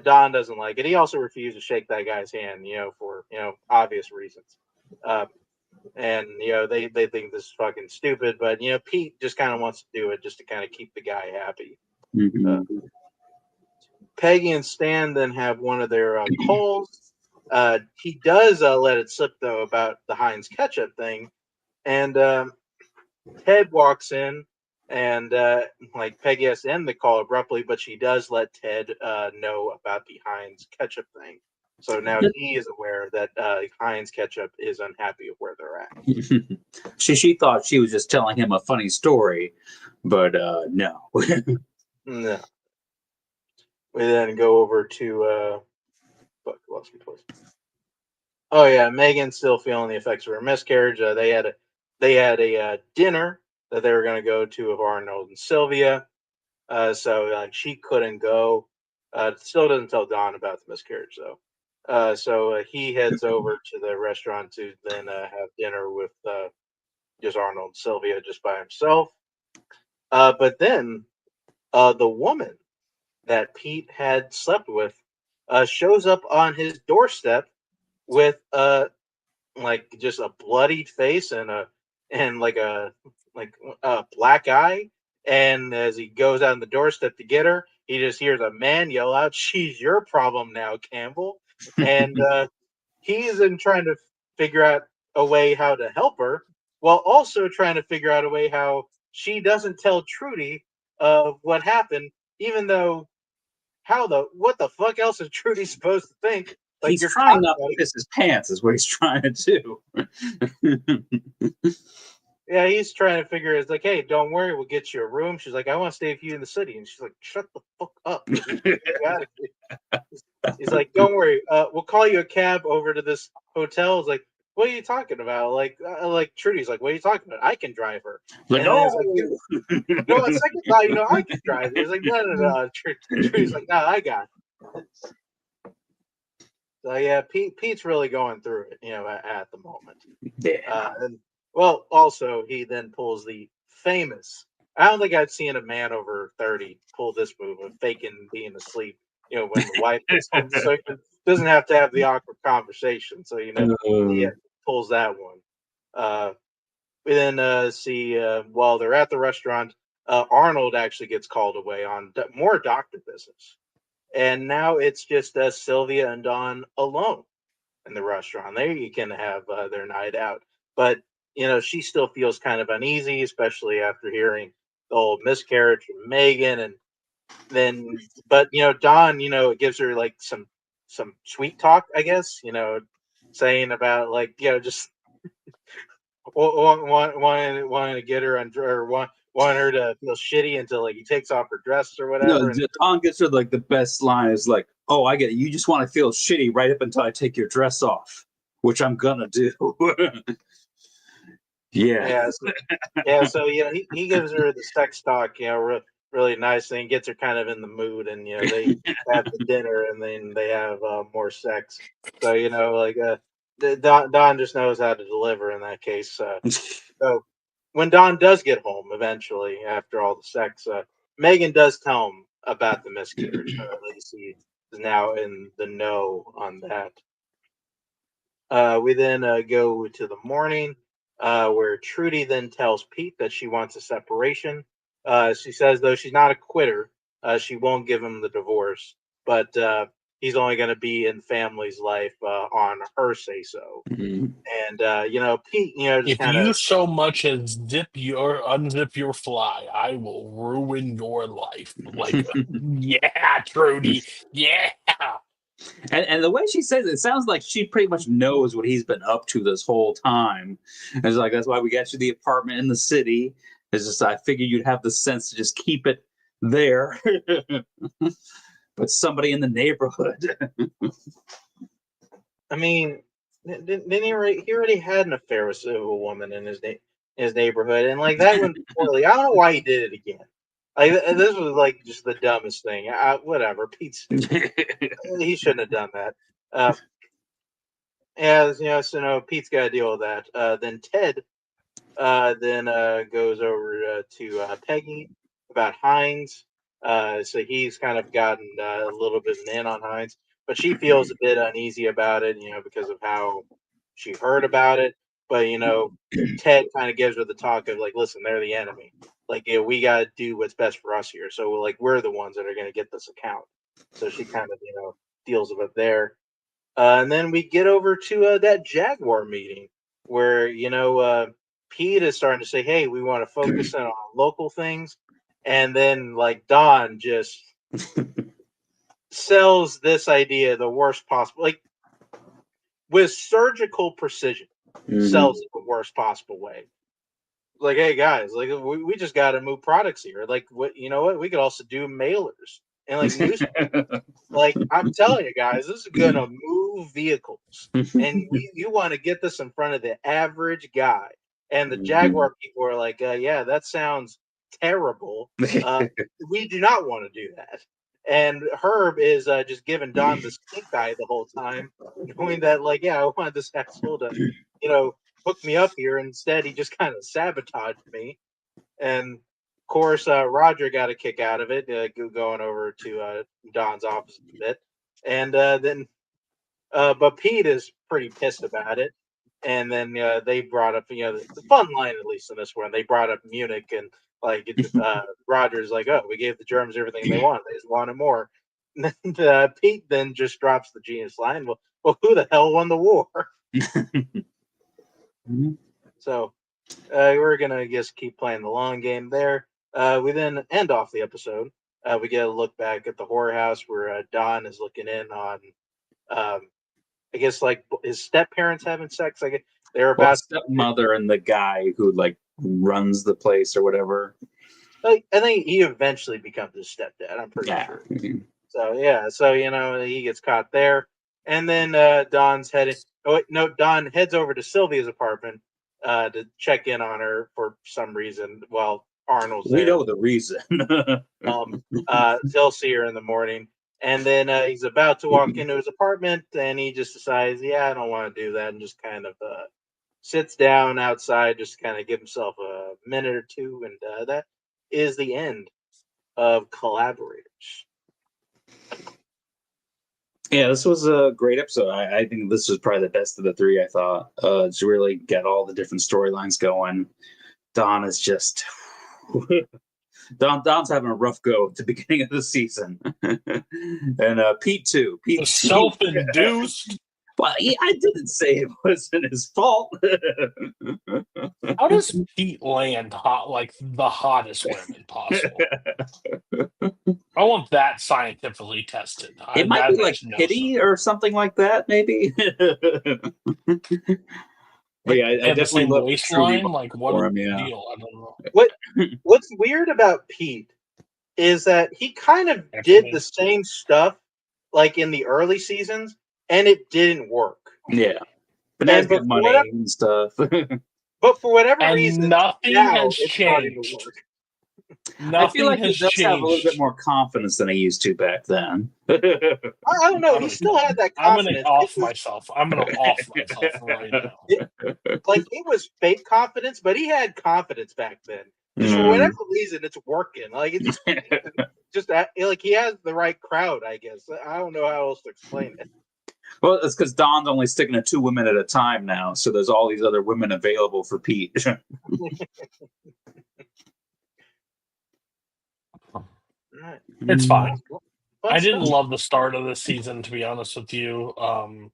Don doesn't like it. He also refused to shake that guy's hand, for obvious reasons. And they think this is fucking stupid, but Pete just kind of wants to do it just to kind of keep the guy happy. Peggy and Stan then have one of their calls. He does let it slip though about the Heinz ketchup thing, and Ted walks in. And like Peggy has to end the call abruptly, but she does let Ted know about the Heinz ketchup thing. So now he is aware that Heinz ketchup is unhappy with where they're at.
She thought she was just telling him a funny story, but no.
No. We then go over to lost me twice. Oh yeah, Megan's still feeling the effects of her miscarriage. They had a dinner that they were going to go to of Arnold and Sylvia. So she couldn't go. Still doesn't tell Don about the miscarriage though. So he heads over to the restaurant to then have dinner with just Arnold and Sylvia just by himself. But then the woman that Pete had slept with shows up on his doorstep with like just a bloodied face and a black eye. And as he goes out on the doorstep to get her, he just hears a man yell out, "She's your problem now, Campbell." And he's in trying to figure out a way how to help her, while also trying to figure out a way how she doesn't tell Trudy of what happened, even though what the fuck else is Trudy supposed to think? Like
he's trying not to piss his pants is what he's trying to do.
Yeah, he's trying to figure it's like, hey, don't worry, we'll get you a room. She's like, I want to stay with you in the city. And she's like, shut the fuck up. He's like, don't worry, we'll call you a cab over to this hotel. It's like, what are you talking about? Like Trudy's like, what are you talking about? I can drive her.
Like,
no, no, a second thought, I can drive. He's like, no. Trudy's like, no, I got it. So yeah, Pete's really going through it, at the moment.
Yeah.
Well, also he then pulls the famous. I don't think I've seen a man over 30 pull this move of faking being asleep. When the wife gets home, so he doesn't have to have the awkward conversation. So he pulls that one. We then see while they're at the restaurant, Arnold actually gets called away on more doctor business, and now it's just Sylvia and Don alone in the restaurant. They can have their night out, but she still feels kind of uneasy, especially after hearing the whole miscarriage from Megan, and then, but Don, it gives her like some sweet talk, I guess, saying about like just wanting to get her or want her to feel shitty until like he takes off her dress or
No,
whatever. And
Don gets her like the best line is like, "Oh, I get it. You just want to feel shitty right up until I take your dress off, which I'm gonna do." Yeah.
So he gives her the sex talk, really nice thing, gets her kind of in the mood, and they have the dinner, and then they have more sex. So Don just knows how to deliver in that case. So when Don does get home eventually after all the sex, Megan does tell him about the miscarriage. So at least he is now in the know on that. We then go to the morning where Trudy then tells Pete that she wants a separation. She says, though she's not a quitter, she won't give him the divorce, but he's only going to be in family's life on her say so.
Mhm.
And, Pete, just
If
kind
you
of.
so much as unzip your fly, I will ruin your life. Like, yeah, Trudy, yeah.
And the way she says it, it sounds like she pretty much knows what he's been up to this whole time. And it's like, that's why we got you the apartment in the city. It's just, I figured you'd have the sense to just keep it there. But somebody in the neighborhood.
I mean, didn't he already had an affair with a woman in his neighborhood, and like that went poorly. I don't know why he did it again. Like this was like just the dumbest thing. Whatever, Pete's stupid. He shouldn't have done that. So no, Pete's got to deal with that. Then Ted then goes over to Peggy about Hines. So he's kind of gotten a little bit in on Hines, but she feels a bit uneasy about it, because of how she heard about it. But Ted kind of gives her the talk of like, listen, they're the enemy. Like, we got to do what's best for us here. So like, we're the ones that are going to get this account. So she kind of deals with it there. And then we get over to that Jaguar meeting where Pete is starting to say, "Hey, we want to focus in on local things," and then like Don just sells this idea the worst possible, like with surgical precision, sells it the worst possible way. Like, hey guys, like we just got to move products here. Like, what we could also do mailers and like news. Like, I'm telling you guys, this is gonna move vehicles, and you want to get this in front of the average guy. And the Jaguar people are like, yeah, that sounds terrible. We do not want to do that. And Herb is just giving Don the stink eye the whole time, knowing that, like, yeah, I wanted this asshole to, hook me up here. Instead, he just kind of sabotaged me. And of course, Roger got a kick out of it, going over to Don's office a bit, and but Pete is pretty pissed about it. And then they brought up, the fun line, at least in this one, they brought up Munich, and like Roger's like, oh, we gave the Germans everything they wanted, they just wanted more. And Pete then just drops the genius line, well, who the hell won the war? So we're gonna just keep playing the long game there. We then end off the episode. We get a look back at the horror house where Don is looking in on, I guess, like his step parents having sex. Like they're about
stepmother and the guy who like runs the place or whatever.
Like, I think he eventually becomes his stepdad. I'm pretty sure. So he gets caught there, and then Don's heading. Oh wait, no, Don heads over to Sylvia's apartment to check in on her for some reason. Well, Arnold's there.
We know the reason.
He'll see her in the morning, and then he's about to walk into his apartment, and he just decides, yeah, I don't want to do that, and just kind of sits down outside, just to kind of give himself a minute or two, and that is the end of Collaborators.
Yeah, this was a great episode. I think this was probably the best of the three, I thought. To really get all the different storylines going. Don is just... Don's having a rough go at the beginning of the season. And Pete, too. Pete,
self-induced.
Well, I didn't say it wasn't his fault.
How does Pete land like the hottest women possible? I want that scientifically tested.
It might be like pity or something like that, maybe. But yeah, I
They have the
definitely
same
love the Trudy
waistline. Like, what
for
is
him.
the
Yeah.
deal? I don't know.
What's weird about Pete is that he kind of did the same stuff like in the early seasons, and it didn't work.
Yeah. But now he's got money and stuff.
But for whatever
And
reason,
nothing
now
has
it's starting to
changed.
work.
I feel
Nothing
like he
has
does have a little bit
changed.
more confidence than he used to back then.
I don't know. He still had that
I'm gonna
confidence.
off myself. I'm gonna off myself right now.
Like it was fake confidence, but he had confidence back then. Just for whatever reason, it's working. Like it's just like he has the right crowd. I guess I don't know how else to explain it.
Well, it's because Don's only sticking to 2 women at a time now, so there's all these other women available for Pete.
It's fine.
Fun
I didn't
stuff.
love the start of this season, to be honest with you. Don's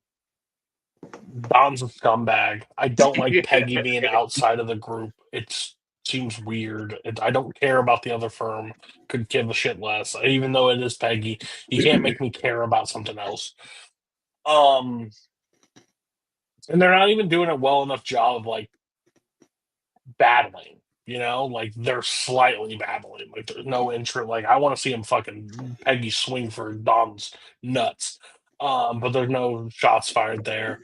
a scumbag. I don't like Peggy being outside of the group. It seems weird. I don't care about the other firm. Could give a shit less. Even though it is Peggy, you can't make me care about something else. And they're not even doing a well enough job of like battling. You know, like they're slightly battling. Like there's no intro. Like I want to see him fucking Peggy swing for Dom's nuts. But there's no shots fired there.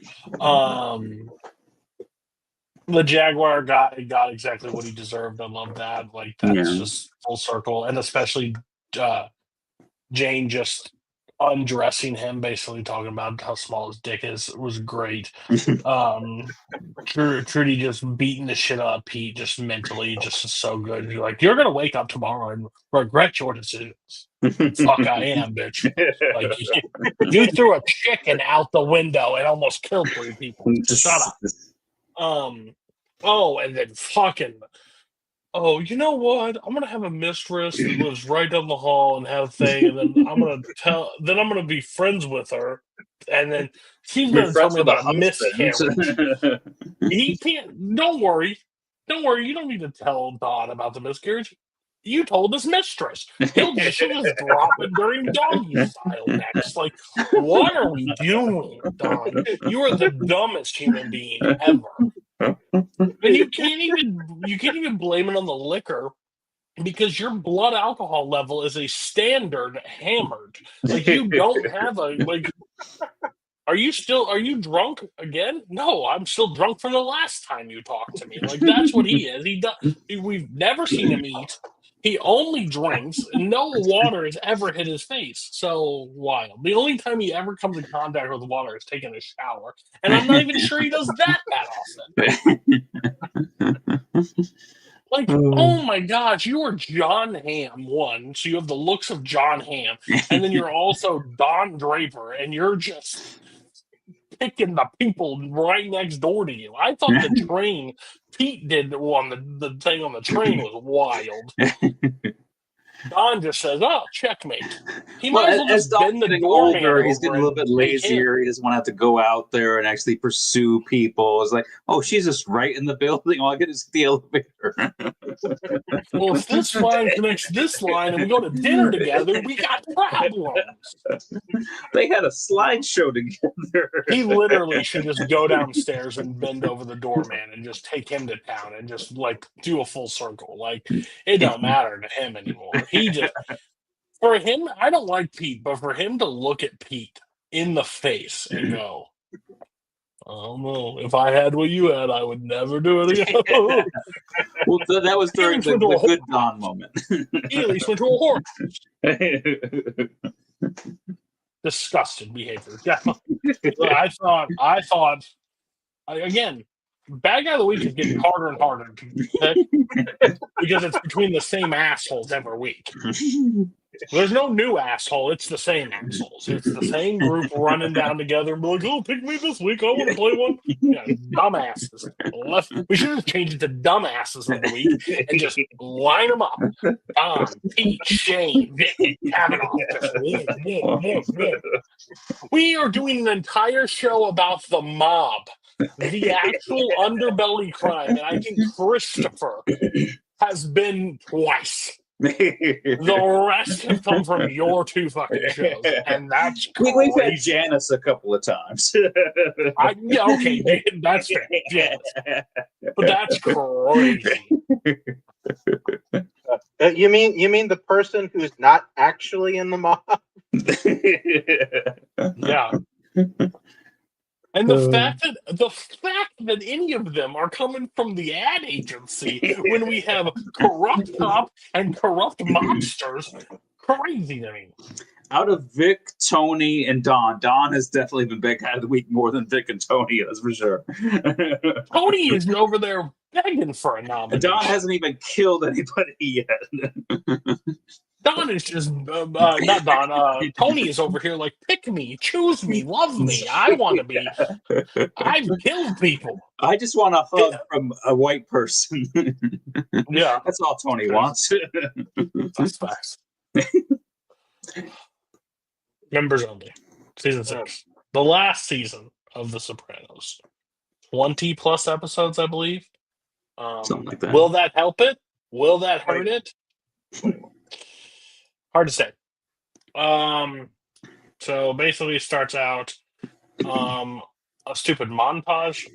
The Jaguar got exactly what he deserved. I love that. Like that's just full circle, and especially Jane just undressing him, basically talking about how small his dick is, was great. Trudy just beating the shit out of Pete, just mentally, just so good. You're like, you're gonna wake up tomorrow and regret your decisions. Fuck, I am, bitch. Like you threw a chicken out the window and almost killed 3 people. Shut up. Oh, and then fucking. Oh, you know what? I'm gonna have a mistress that lives right down the hall and have a thing, and then I'm gonna be friends with her, and then she's gonna tell me about a miscarriage. He can't. Don't worry. You don't need to tell Don about the miscarriage. You told his mistress. She'll just drop it during doggy style next. Like, what are we doing, Don? You are the dumbest human being ever. And you can't even blame it on the liquor because your blood alcohol level is a standard hammered. Like you don't have a like. Are you drunk again? No, I'm still drunk from the last time you talked to me. Like that's what he is. We've never seen him eat. He only drinks. No water has ever hit his face. So wild. The only time he ever comes in contact with water is taking a shower. And I'm not even sure he does that often. Like, oh my gosh, you are John Hamm, one. So you have the looks of John Hamm. And then you're also Don Draper. And you're just picking the people right next door to you. I thought the train Pete did on the thing on the train was wild. Don just says, "Oh, checkmate." He might as well just bend the doorman over.
He's getting a little bit lazier. He doesn't want to have to go out there and actually pursue people. It's like, oh, she's just right in the building. All I get is the elevator.
Well, if this line connects this line and we go to dinner together, we got problems.
They had a slideshow together.
He literally should just go downstairs and bend over the doorman and just take him to town and just like do a full circle. Like it don't matter to him anymore. He just, for him, I don't like Pete, but for him to look at Pete in the face and go, I don't know. If I had what you had, I would never do it again.
Well, that was during the good Don moment.
He at least went to a horse. Disgusting behavior. Yeah. I thought, again, bad guy of the week is getting harder and harder to pick because it's between the same assholes every week. There's no new asshole. It's the same assholes. It's the same group running down together and be like, oh, pick me this week. I want to play one. Yeah, dumbasses. We should have changed it to dumbasses of the week and just line them up. Don, Pete, Shane, Kavanaugh. We are doing an entire show about the mob. The actual underbelly crime. And I think Christopher has been twice. The rest have come from your two fucking shows, and that's
We've had
crazy.
Janice a couple of times.
Yeah, okay, that's fair. Yes. But that's crazy.
You mean the person who's not actually in the mob?
Yeah. And the fact that any of them are coming from the ad agency when we have corrupt cop and corrupt mobsters, crazy to me.
Out of Vic, Tony, and Don has definitely been Big Guy of the Week more than Vic and Tony, that's for sure.
Tony is over there begging for a nomination.
Don hasn't even killed anybody yet.
Don is just not Don. Tony is over here like, pick me, choose me, love me. I want to be. I've killed people.
I just want a hug from a white person.
Yeah,
that's all Tony wants.
That's facts. Members only. Season 6, the last season of The Sopranos. 20 plus episodes, I believe.
Something like that.
Will that help it? Will that hurt it? Hard to say. So basically, it starts out a stupid montage.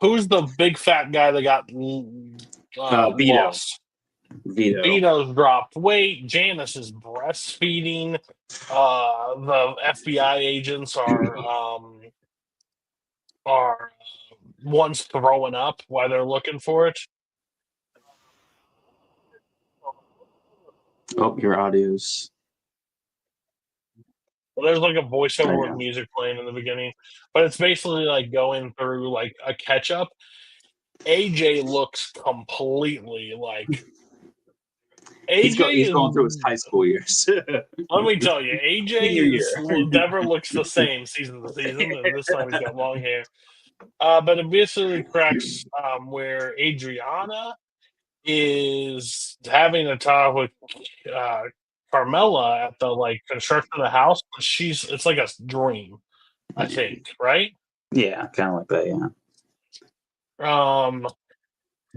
Who's the big fat guy that got
Vito.
lost? Vito's dropped weight. Janice is breastfeeding. The FBI agents are ones throwing up while they're looking for it.
Oh, your audio's.
Well, there's like a voiceover with music playing in the beginning, but it's basically like going through like a catch up. AJ looks completely like
He's going through his high school years.
Let me tell you, AJ never looks the same season to season, and this time he's got long hair. But it basically cracks where Adriana is having a talk with Carmela at the like construction of the house. It's like a dream, I think, right?
Yeah, kind of like that.
Yeah.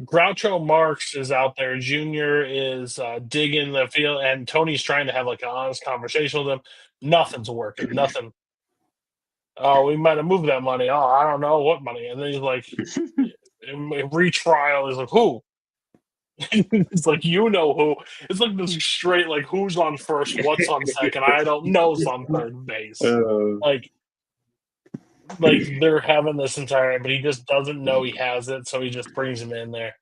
Groucho Marx is out there. Junior is digging the field, and Tony's trying to have like an honest conversation with him. Nothing's working. Nothing. Oh, we might have moved that money. Oh, I don't know what money. And then he's like, retrial. He's like, who? It's like, you know who. It's like this straight, like, who's on first, what's on second. I don't know's on third base. Like they're having this entire, but he just doesn't know he has it, so he just brings him in there.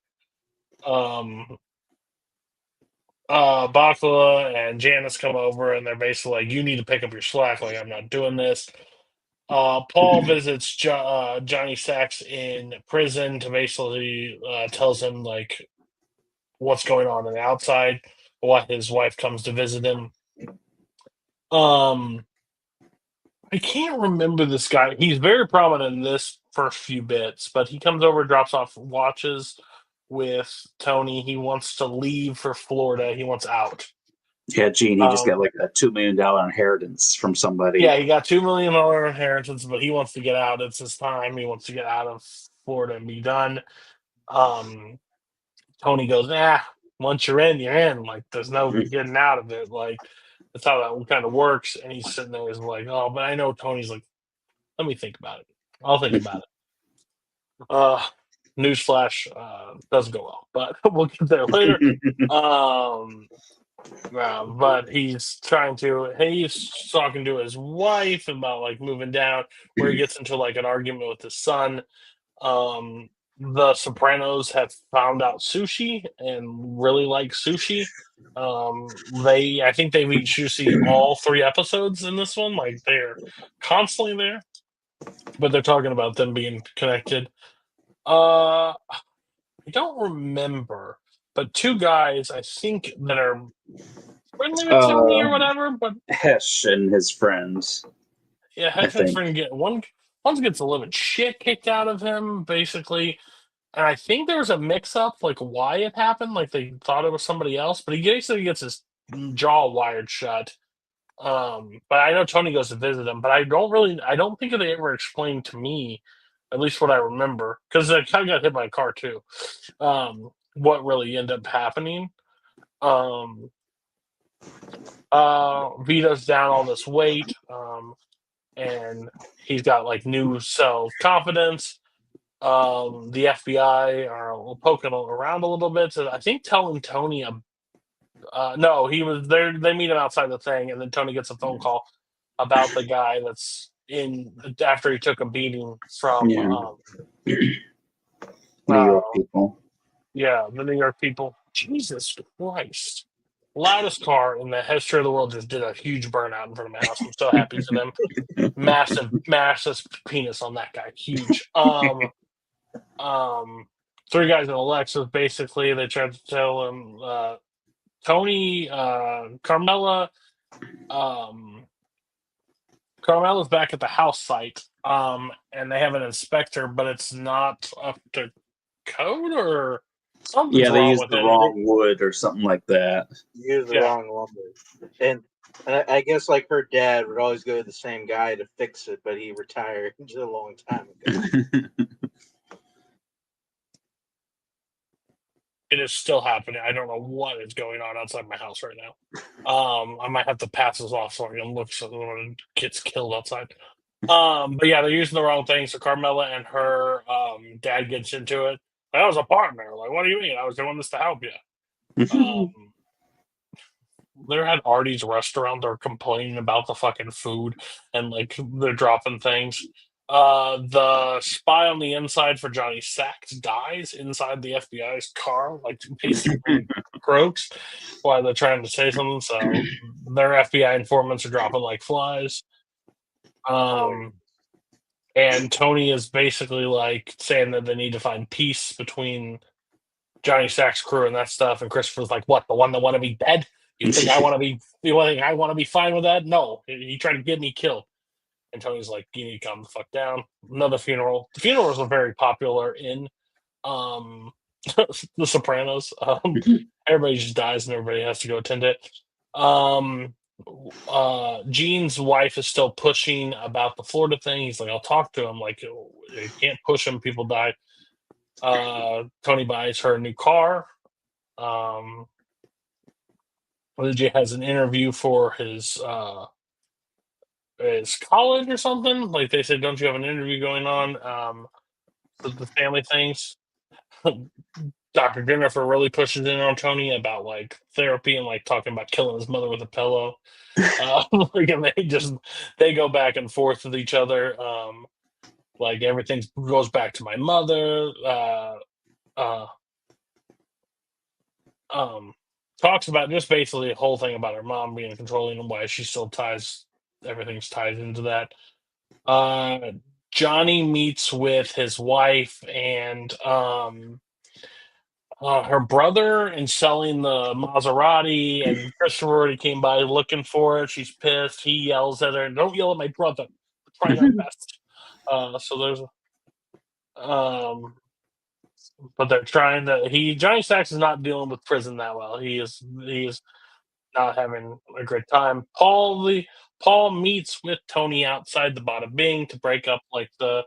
Bakula and Janice come over, and they're basically like, "You need to pick up your slack. Like, I'm not doing this." Paul visits Johnny Sachs in prison to basically tells him like what's going on the outside, why his wife comes to visit him. I can't remember this guy. He's very prominent in this first few bits, but he comes over, drops off watches with Tony. He wants to leave for Florida. He wants out.
Yeah, Gene, he just got like a $2 million inheritance from somebody.
Yeah, he got $2 million inheritance, but he wants to get out. It's his time. He wants to get out of Florida and be done. Tony goes, once you're in, you're in. Like, there's no getting out of it. Like, that's how that kind of works. And he's sitting there, he's like, oh, but I know Tony's like, let me think about it. I'll think about it. Newsflash, doesn't go well, but we'll get there later. But he's talking to his wife about like moving down, where he gets into like an argument with his son. The Sopranos have found out sushi and really like sushi. I think they've eaten sushi all 3 episodes in this one. Like they're constantly there, but they're talking about them being connected. I don't remember, but 2 guys I think that are friendly with Tony or whatever. But
Hesh and his friends.
Yeah, Hesh and his friend one gets the living shit kicked out of him, basically. And I think there was a mix-up, like why it happened. Like they thought it was somebody else, but he basically gets his jaw wired shut. But I know Tony goes to visit him, but I don't think they ever explained to me, at least what I remember, because I kind of got hit by a car too. What really ended up happening? Vita's down all this weight, and he's got like new self confidence. The FBI are poking around a little bit, so I think telling Tony no, he was there. They meet him outside the thing, and then Tony gets a phone call about the guy that's in after he took a beating from
Yeah. New
uh,
York people.
yeah, the New York people. Jesus Christ. Loudest car in the history of the world just did a huge burnout in front of my house. I'm so happy for them. Massive, massive penis on that guy. Huge. Three guys in a Lexus, basically. They tried to tell him Tony, Carmela, Carmela's back at the house site, and they have an inspector, but it's not up to code or something's
Yeah, they
wrong
used
with
the
it.
wrong wood or something like that.
Use the
Yeah.
wrong lumber. And I guess like her dad would always go to the same guy to fix it, but he retired a long time ago.
It is still happening. I don't know what is going on outside my house right now. I might have to pass this off so I can look so no one gets killed outside. But yeah, they're using the wrong thing. So Carmela and her dad gets into it. I was a partner. Like, what do you mean? I was doing this to help you. They're at Artie's restaurant. They're complaining about the fucking food and like they're dropping things. The spy on the inside for Johnny Sacks dies inside the FBI's car, like basically croaks while they're trying to say something. So their FBI informants are dropping like flies. And Tony is basically like saying that they need to find peace between Johnny Sack's crew and that stuff. And Christopher's like, "What? The one that want to be dead? You think I want to be? You think I want to be fine with that? No, he tried to get me killed." And Tony's like, "You need to calm the fuck down." Another funeral. The funerals are very popular in the Sopranos. Everybody just dies and everybody has to go attend it. Gene's wife is still pushing about the Florida thing. He's like, "I'll talk to him." Like, you can't push him. People die. Tony buys her a new car. DJ has an interview for his college or something. Like they said, "Don't you have an interview going on?" The family things. Dr. Jennifer really pushes in on Tony about like therapy and like talking about killing his mother with a pillow. And they go back and forth with each other. Like everything goes back to my mother. Talks about just basically the whole thing about her mom being controlling and why she still everything's tied into that. Johnny meets with his wife and her brother and selling the Maserati, and Christopher already came by looking for it. She's pissed. He yells at her, "Don't yell at my brother. We're trying our best." So there's but they're trying to. Johnny Sacks is not dealing with prison that well. He is not having a great time. Paul meets with Tony outside the Bada Bing to break up like the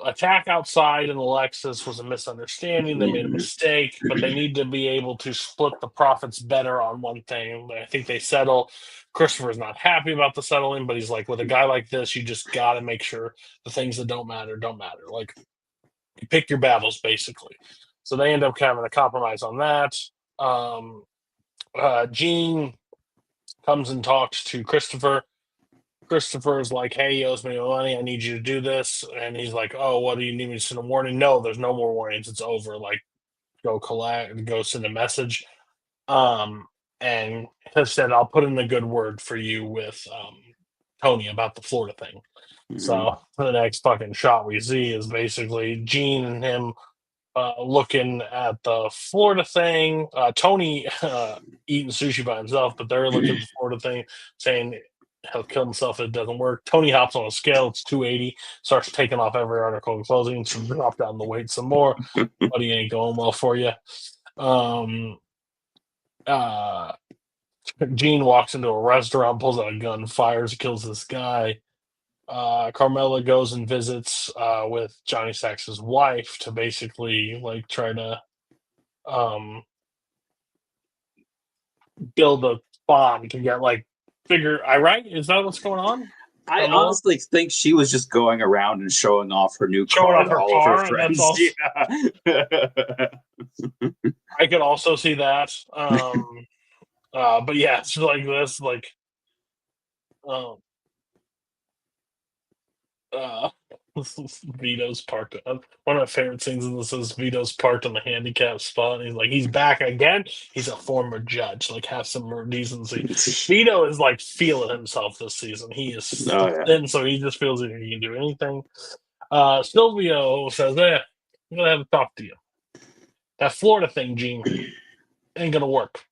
attack outside in the Lexus was a misunderstanding. They made a mistake, but they need to be able to split the profits better on one thing. I think they settle. Christopher's not happy about the settling, but he's like, with a guy like this, you just got to make sure the things that don't matter don't matter. Like, you pick your battles, basically. So they end up having a compromise on that. Gene comes and talks to Christopher. Christopher's like, "Hey, he owes me money. I need you to do this." And he's like, "Oh, what do you need me to send a warning?" "No, there's no more warnings. It's over. Like, go send a message." And he said, "I'll put in a good word for you with Tony about the Florida thing." So the next fucking shot we see is basically Gene and him looking at the Florida thing. Tony eating sushi by himself, but they're looking at the Florida thing, saying he'll kill himself if it doesn't work. Tony hops on a scale, it's 280, starts taking off every article in closing, so drop down the weight some more. But he ain't going well for you. Gene walks into a restaurant, pulls out a gun, fires, kills this guy. Carmela goes and visits with Johnny Sax's wife to basically like try to um, build a bond to get like figure. I right? Is that what's going on?
I
Carmela
honestly think she was just going around and showing off her new
showing
car
off
to
her
all of her
car, and that's
friends.
all. I could also see that. But yeah, it's like this, like, um, uh, Vito's parked. One of my favorite scenes in this is Vito's parked on the handicap spot. And he's like, he's back again. He's a former judge. Like, have some more decency. Vito is like feeling himself this season. He is,
Oh, yeah.
and so he just feels like he can do anything. Silvio says, "I'm gonna have a talk to you. That Florida thing, Gene, ain't gonna work.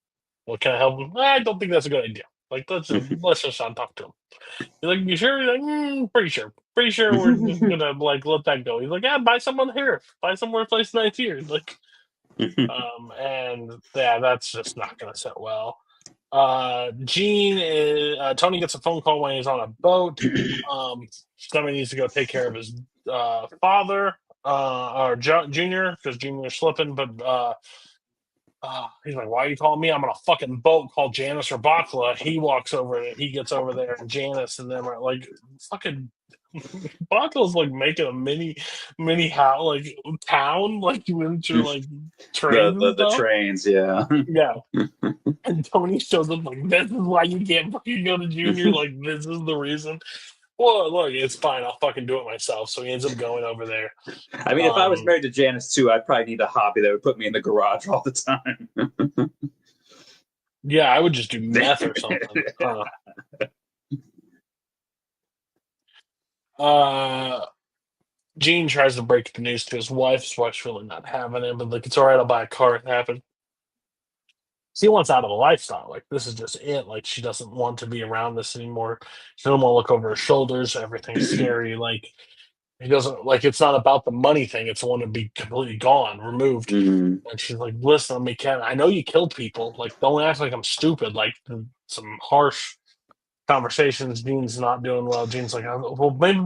Well, can I help him? I don't think that's a good idea. Like, let's just not talk to him." He's like, "You sure?" He's like, "Pretty sure. Pretty sure we're just gonna like let that go." He's like, "Yeah, buy someone here. Buy somewhere place nice here." Like, and yeah, that's just not gonna sit well. Gene is Tony gets a phone call when he's on a boat. Somebody needs to go take care of his father, or Junior, because Junior's slipping. But he's like, "Why are you calling me? I'm on a fucking boat called Janice or Bakla." He walks over and he gets over there, and Janice and them are like, fucking Bakla's like making a mini how like town, like miniature like trains and
the
stuff.
trains, yeah.
Yeah. And Tony shows up like, "This is why you can't fucking go to Junior. Like, this is the reason." Well, look, it's fine. I'll fucking do it myself. So he ends up going over there.
I mean, if I was married to Janice too, I'd probably need a hobby that would put me in the garage all the time.
Yeah, I would just do meth or something. Gene tries to break the news to his wife. His wife's really not having it, but like, "It's all right. I'll buy a car. It happened." She wants out of the lifestyle. Like, this is just it. Like, she doesn't want to be around this anymore. She doesn't want to look over her shoulders. Everything's scary. Like, he doesn't like. It's not about the money thing. It's want to be completely gone, removed.
Mhm.
And she's like, "Listen, Ken, I know you killed people. Like, don't act like I'm stupid." Like, some harsh conversations. Gene's not doing well. Gene's like, "Well, maybe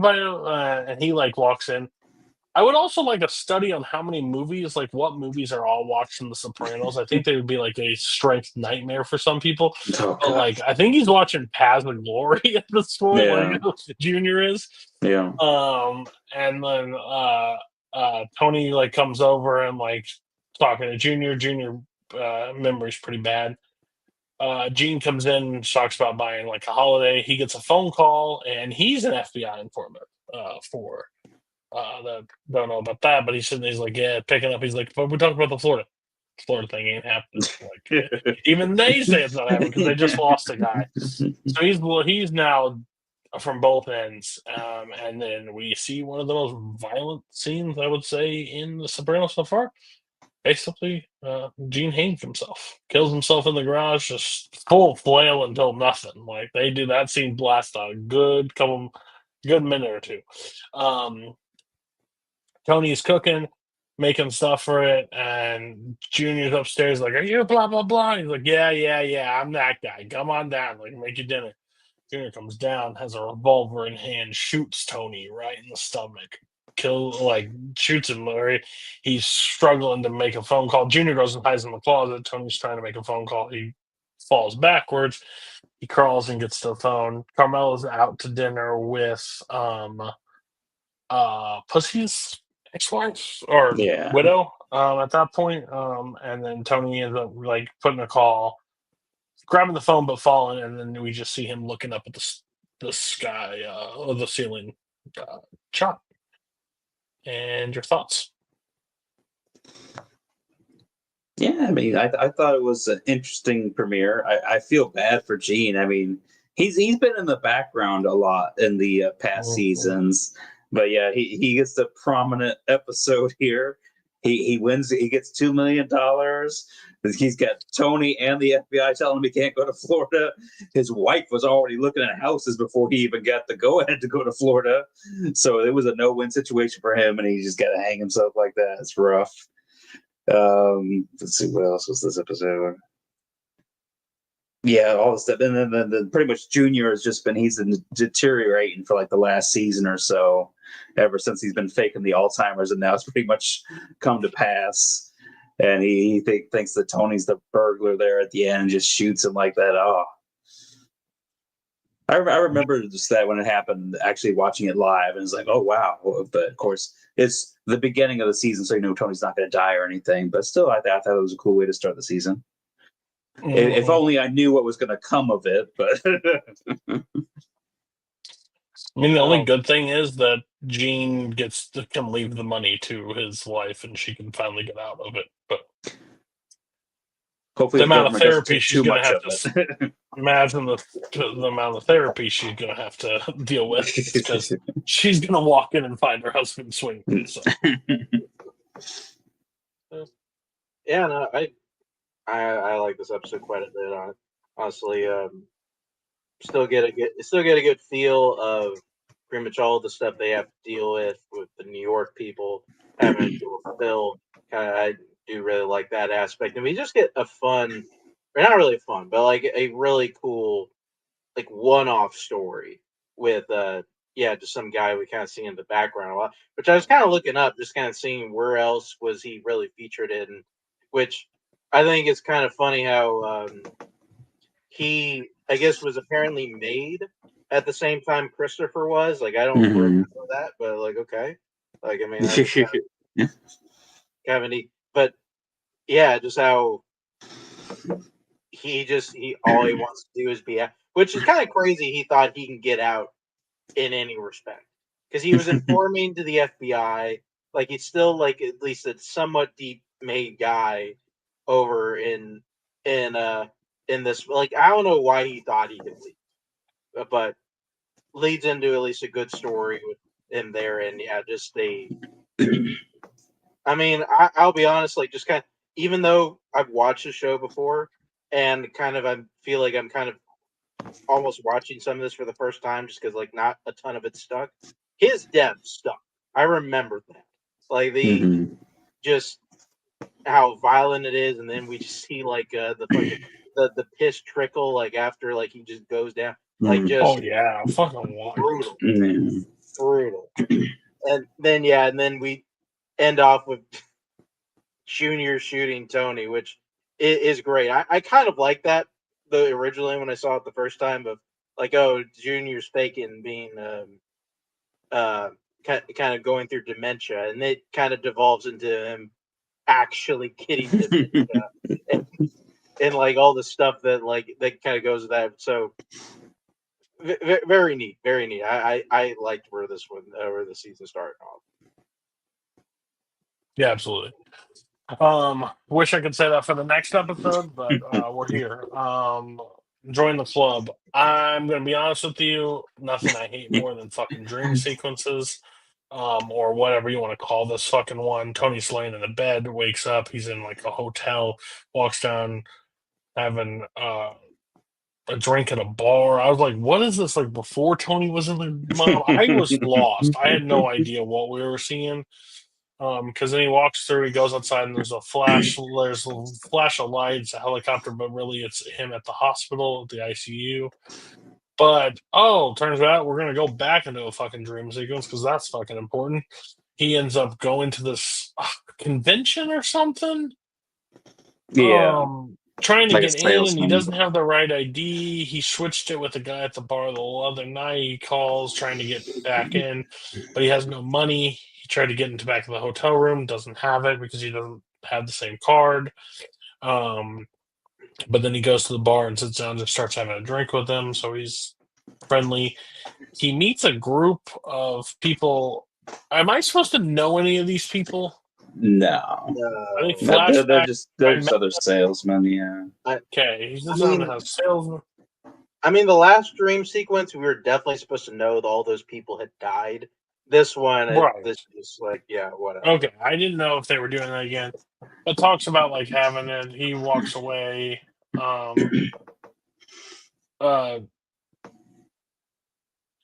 and he like walks in. I would also like a study on how many movies, like what movies are all watched in The Sopranos. I think they would be like a strength nightmare for some people.
Oh,
But
God.
like, I think he's watching Paths of Glory at this point.
Yeah.
Like, Junior is.
Yeah.
And then Tony like comes over and like talking to Junior. Junior memory's pretty bad. Gene comes in and talks about buying like a holiday. He gets a phone call, and he's an FBI informant for that don't know about that, but he's like, yeah, picking up. He's like, "But we're talking about the Florida thing ain't happening." Like, even they say it's not happening because they just lost a guy. So he's now from both ends, and then we see one of the most violent scenes I would say in The Sopranos so far. Basically, Gene hangs himself, kills himself in the garage, just full flail until nothing. Like, they do that scene last a good minute or two. Tony's cooking, making stuff for it, and Junior's upstairs like, "Are you blah blah blah?" He's like, "Yeah, I'm that guy. Come on down, like, make you dinner." Junior comes down, has a revolver in hand, shoots Tony right in the stomach, shoots him. Or he's struggling to make a phone call. Junior goes and hides in the closet. Tony's trying to make a phone call. He falls backwards. He crawls and gets to the phone. Carmela's out to dinner with Pussy's ex-wife or
Yeah.
widow at that point. And then Tony ends up like putting a call, grabbing the phone but falling, and then we just see him looking up at the sky or the ceiling shot. And your thoughts?
Yeah, I mean, I thought it was an interesting premiere. I feel bad for Gene. I mean, he's been in the background a lot in the past seasons, but yeah, he gets the prominent episode here. He wins. He gets $2 million. He's got Tony and the FBI telling him he can't go to Florida. His wife was already looking at houses before he even got the go ahead to go to Florida. So it was a no-win situation for him, and he just got to hang himself like that. It's rough. Let's see, what else was this episode? Yeah, all this stuff, and then pretty much Junior has just been—he's been deteriorating for like the last season or so, ever since he's been faking the Alzheimer's, and now it's pretty much come to pass. And he thinks that Tony's the burglar there at the end, and just shoots him like that. Oh, I remember just that when it happened, actually watching it live, and it's like, oh wow. But of course, it's the beginning of the season, so you know Tony's not going to die or anything. But still, I thought it was a cool way to start the season. If only I knew what was going to come of it. But
I mean, the only good thing is that Jean can leave the money to his wife, and she can finally get out of it. But
hopefully,
the amount of therapy she's
too
going to
much
have
of
to
it.
imagine the amount of therapy she's going to have to deal with, because she's going to walk in and find her husband swinging. So.
Yeah, no, I like this episode quite a bit. Honestly, still get a good feel of pretty much all the stuff they have to deal with the New York people having to fulfill. I do really like that aspect, and we just get a fun, or not really fun, but like a really cool, like one-off story with just some guy we kind of see in the background a lot. Which I was kind of looking up, just kind of seeing where else was he really featured in, which I think it's kind of funny how he, I guess, was apparently made at the same time Christopher was. Like, I don't really know that, but like, okay. Like, I mean, that's kind of neat. But yeah, just how he all he wants to do is be out, which is kind of crazy. He thought he can get out in any respect because he was informing to the FBI. Like, he's still like at least a somewhat deep made guy over in this. Like, I don't know why he thought he could leave, but leads into at least a good story with him there. And yeah, just I mean, I'll be honest, like, just kind of, even though I've watched the show before and kind of I feel like I'm kind of almost watching some of this for the first time just because, like, not a ton of it stuck. His death stuck. I remember that. Like, just how violent it is, and then we just see, like, the fucking, the piss trickle, like, after, like, he just goes down. Like, just
oh, yeah, fucking wild.
Brutal. And then we end off with Junior shooting Tony, which is great. I kind of like that originally when I saw it the first time, of like, oh, Junior's faking being kind of going through dementia, and it kind of devolves into him actually getting dementia and like all the stuff that kind of goes with that. So very neat, very neat. I liked where the season started off.
Yeah, absolutely. Wish I could say that for the next episode, but we're here. Join the club. I'm gonna be honest with you, nothing I hate more than fucking dream sequences. Or whatever you want to call this fucking one. Tony's laying in a bed, wakes up, he's in like a hotel, walks down having a drink at a bar. I was like, what is this, like before Tony was in the mom? I was lost. I had no idea what we were seeing. Because then he walks through, he goes outside, and there's a flash of lights, a helicopter, but really it's him at the hospital, the ICU. But turns out we're gonna go back into a fucking dream sequence because that's fucking important. He ends up going to this convention or something.
Yeah.
Trying to
Like a
get in, and he
salesman.
doesn't have the right ID. He switched it with the guy at the bar the other night. He calls trying to get back in, but he has no money. He tried to get into back of the hotel room, doesn't have it because he doesn't have the same card. But then he goes to the bar and sits down and starts having a drink with them. So he's friendly. He meets a group of people. Am I supposed to know any of these people?
No.
I think
They're just other salesmen, yeah.
Okay, he's just on a salesman.
I mean, the last dream sequence, we were definitely supposed to know that all those people had died. This one, this is like, yeah, whatever.
Okay, I didn't know if they were doing that again. But talks about like having it. He walks away. And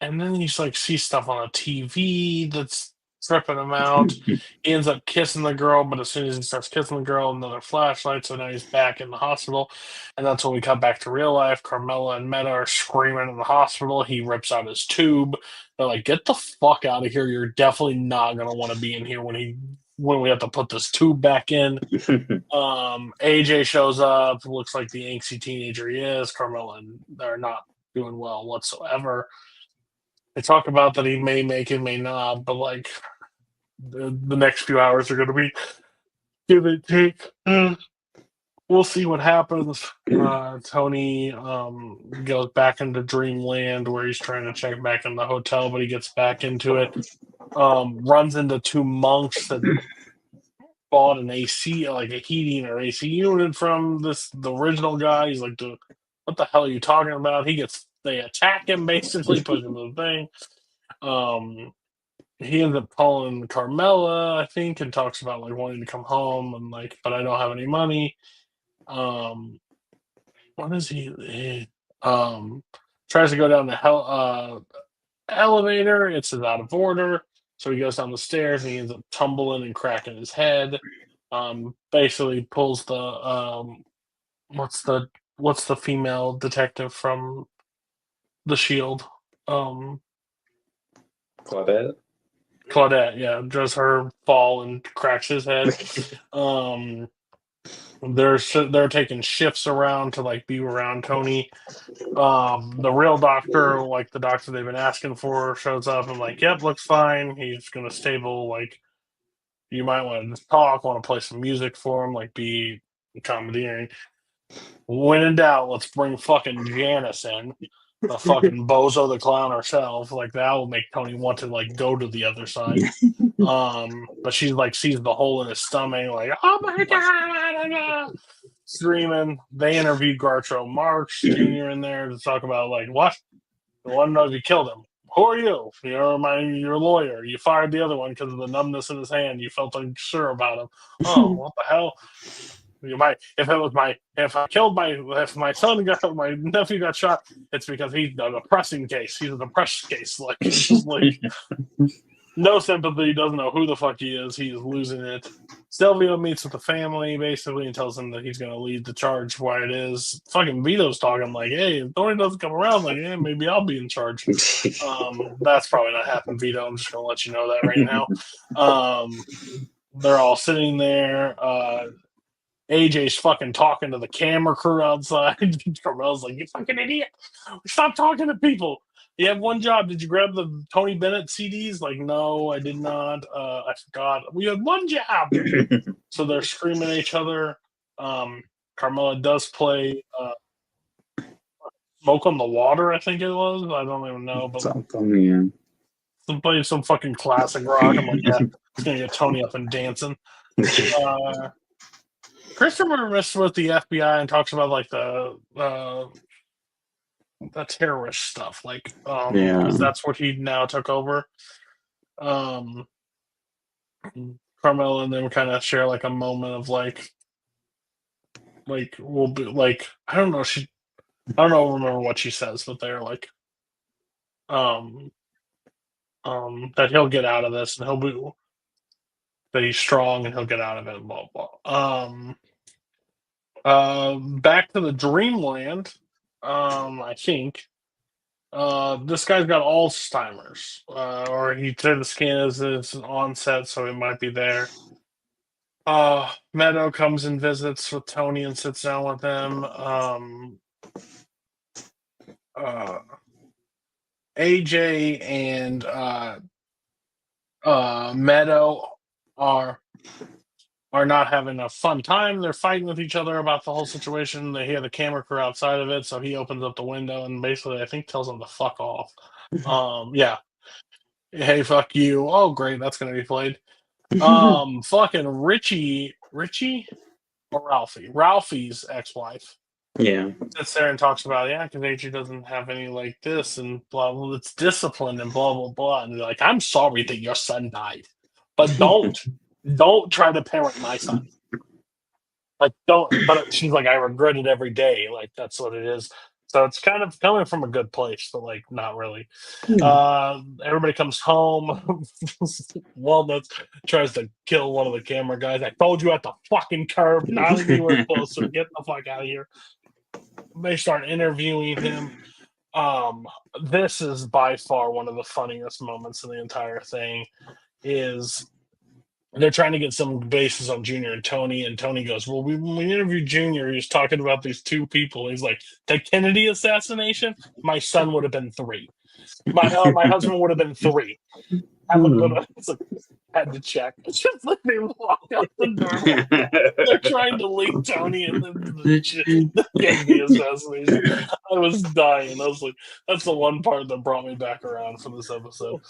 then he's like sees stuff on a TV that's tripping him out. He ends up kissing the girl, but as soon as he starts kissing the girl, another flashlight. So now he's back in the hospital, and that's when we come back to real life. Carmela and Meta are screaming in the hospital. He rips out his tube. They're like, "Get the fuck out of here! You're definitely not gonna want to be in here when we have to put this tube back in." AJ shows up. Looks like the angsty teenager he is. Carmela and they're not doing well whatsoever. They talk about that he may make it, may not, but like the next few hours are going to be give and take. We'll see what happens. Tony goes back into Dreamland where he's trying to check back in the hotel, but he gets back into it. Runs into two monks that bought an AC, like a heating or AC unit from the original guy. He's like, what the hell are you talking about? They attack him, basically, push him to the thing. He ends up calling Carmela, I think, and talks about like wanting to come home and like, but I don't have any money. What is he? Tries to go down the elevator. It's out of order, so he goes down the stairs and he ends up tumbling and cracking his head. Basically pulls the what's the female detective from The Shield? Claudette, yeah, does her fall and cracks his head. They're taking shifts around to like be around Tony. The real doctor, like the doctor they've been asking for, shows up and like, yep, looks fine. He's gonna stable. Like, you might want to talk, want to play some music for him, like be commandeering. When in doubt, let's bring fucking Janice in. The fucking bozo the clown herself, like that will make Tony want to like go to the other side. But she like sees the hole in his stomach, like, oh my god, screaming. They interviewed Groucho Marx Jr. in there to talk about like what? I want to know if you killed him. Who are you? You're a lawyer. You fired the other one because of the numbness in his hand. You felt unsure about him. Oh, what the hell? If my son got my nephew got shot, it's because he's a depressing case. He's a depressed case. Like, it's just like no sympathy. Doesn't know who the fuck he is. He is losing it. Stelvio meets with the family basically and tells them that he's going to lead the charge. Why it is? Fucking Vito's talking like, hey, if Tony doesn't come around, like, hey, maybe I'll be in charge. That's probably not happening, Vito. I'm just going to let you know that right now. They're all sitting there. AJ's fucking talking to the camera crew outside. Carmel's like, you fucking idiot. Stop talking to people. You have one job. Did you grab the Tony Bennett CDs? Like, no, I did not. I forgot. We had one job. So they're screaming at each other. Carmela does play Smoke on the Water, I think it was. I don't even know. But
something, yeah.
Play some fucking classic rock. I'm like, yeah, it's going to get Tony up and dancing. Christopher messes with the FBI and talks about like the terrorist stuff, like because that's what he now took over. Carmela and them kind of share like a moment of like we'll be like I don't remember what she says, but they're like that he'll get out of this and that he's strong and he'll get out of it and blah blah. Back to the Dreamland. I think this guy's got Alzheimer's, or he said the scan is an onset, so it might be there. Meadow comes and visits with Tony and sits down with them. AJ and Meadow are not having a fun time. They're fighting with each other about the whole situation. They hear the camera crew outside of it, so he opens up the window and basically, I think, tells them to fuck off. Yeah. Hey, fuck you. Oh, great. That's going to be played. Fucking Richie or Ralphie? Ralphie's ex-wife.
Yeah.
Sits there and talks about, because AJ doesn't have any like this and blah, blah, it's disciplined and blah, blah, blah. And they're like, I'm sorry that your son died, but don't try to parent my son. Like, don't. But she's like, I regret it every day. Like, that's what it is. So it's kind of coming from a good place, but like not really. Everybody comes home. Walnuts tries to kill one of the camera guys. I told you at the fucking curb, not anywhere closer. Get the fuck out of here. They start interviewing him. This is by far one of the funniest moments in the entire thing. Is they're trying to get some bases on Junior and Tony goes, well, when we interviewed Junior, he was talking about these two people. He's like, the Kennedy assassination, my son would have been 3. My husband would have been 3. Haven't been had to check. It's just like they walk out the door. They're trying to link Tony and the Kennedy assassination. I was dying. I was like, that's the one part that brought me back around for this episode.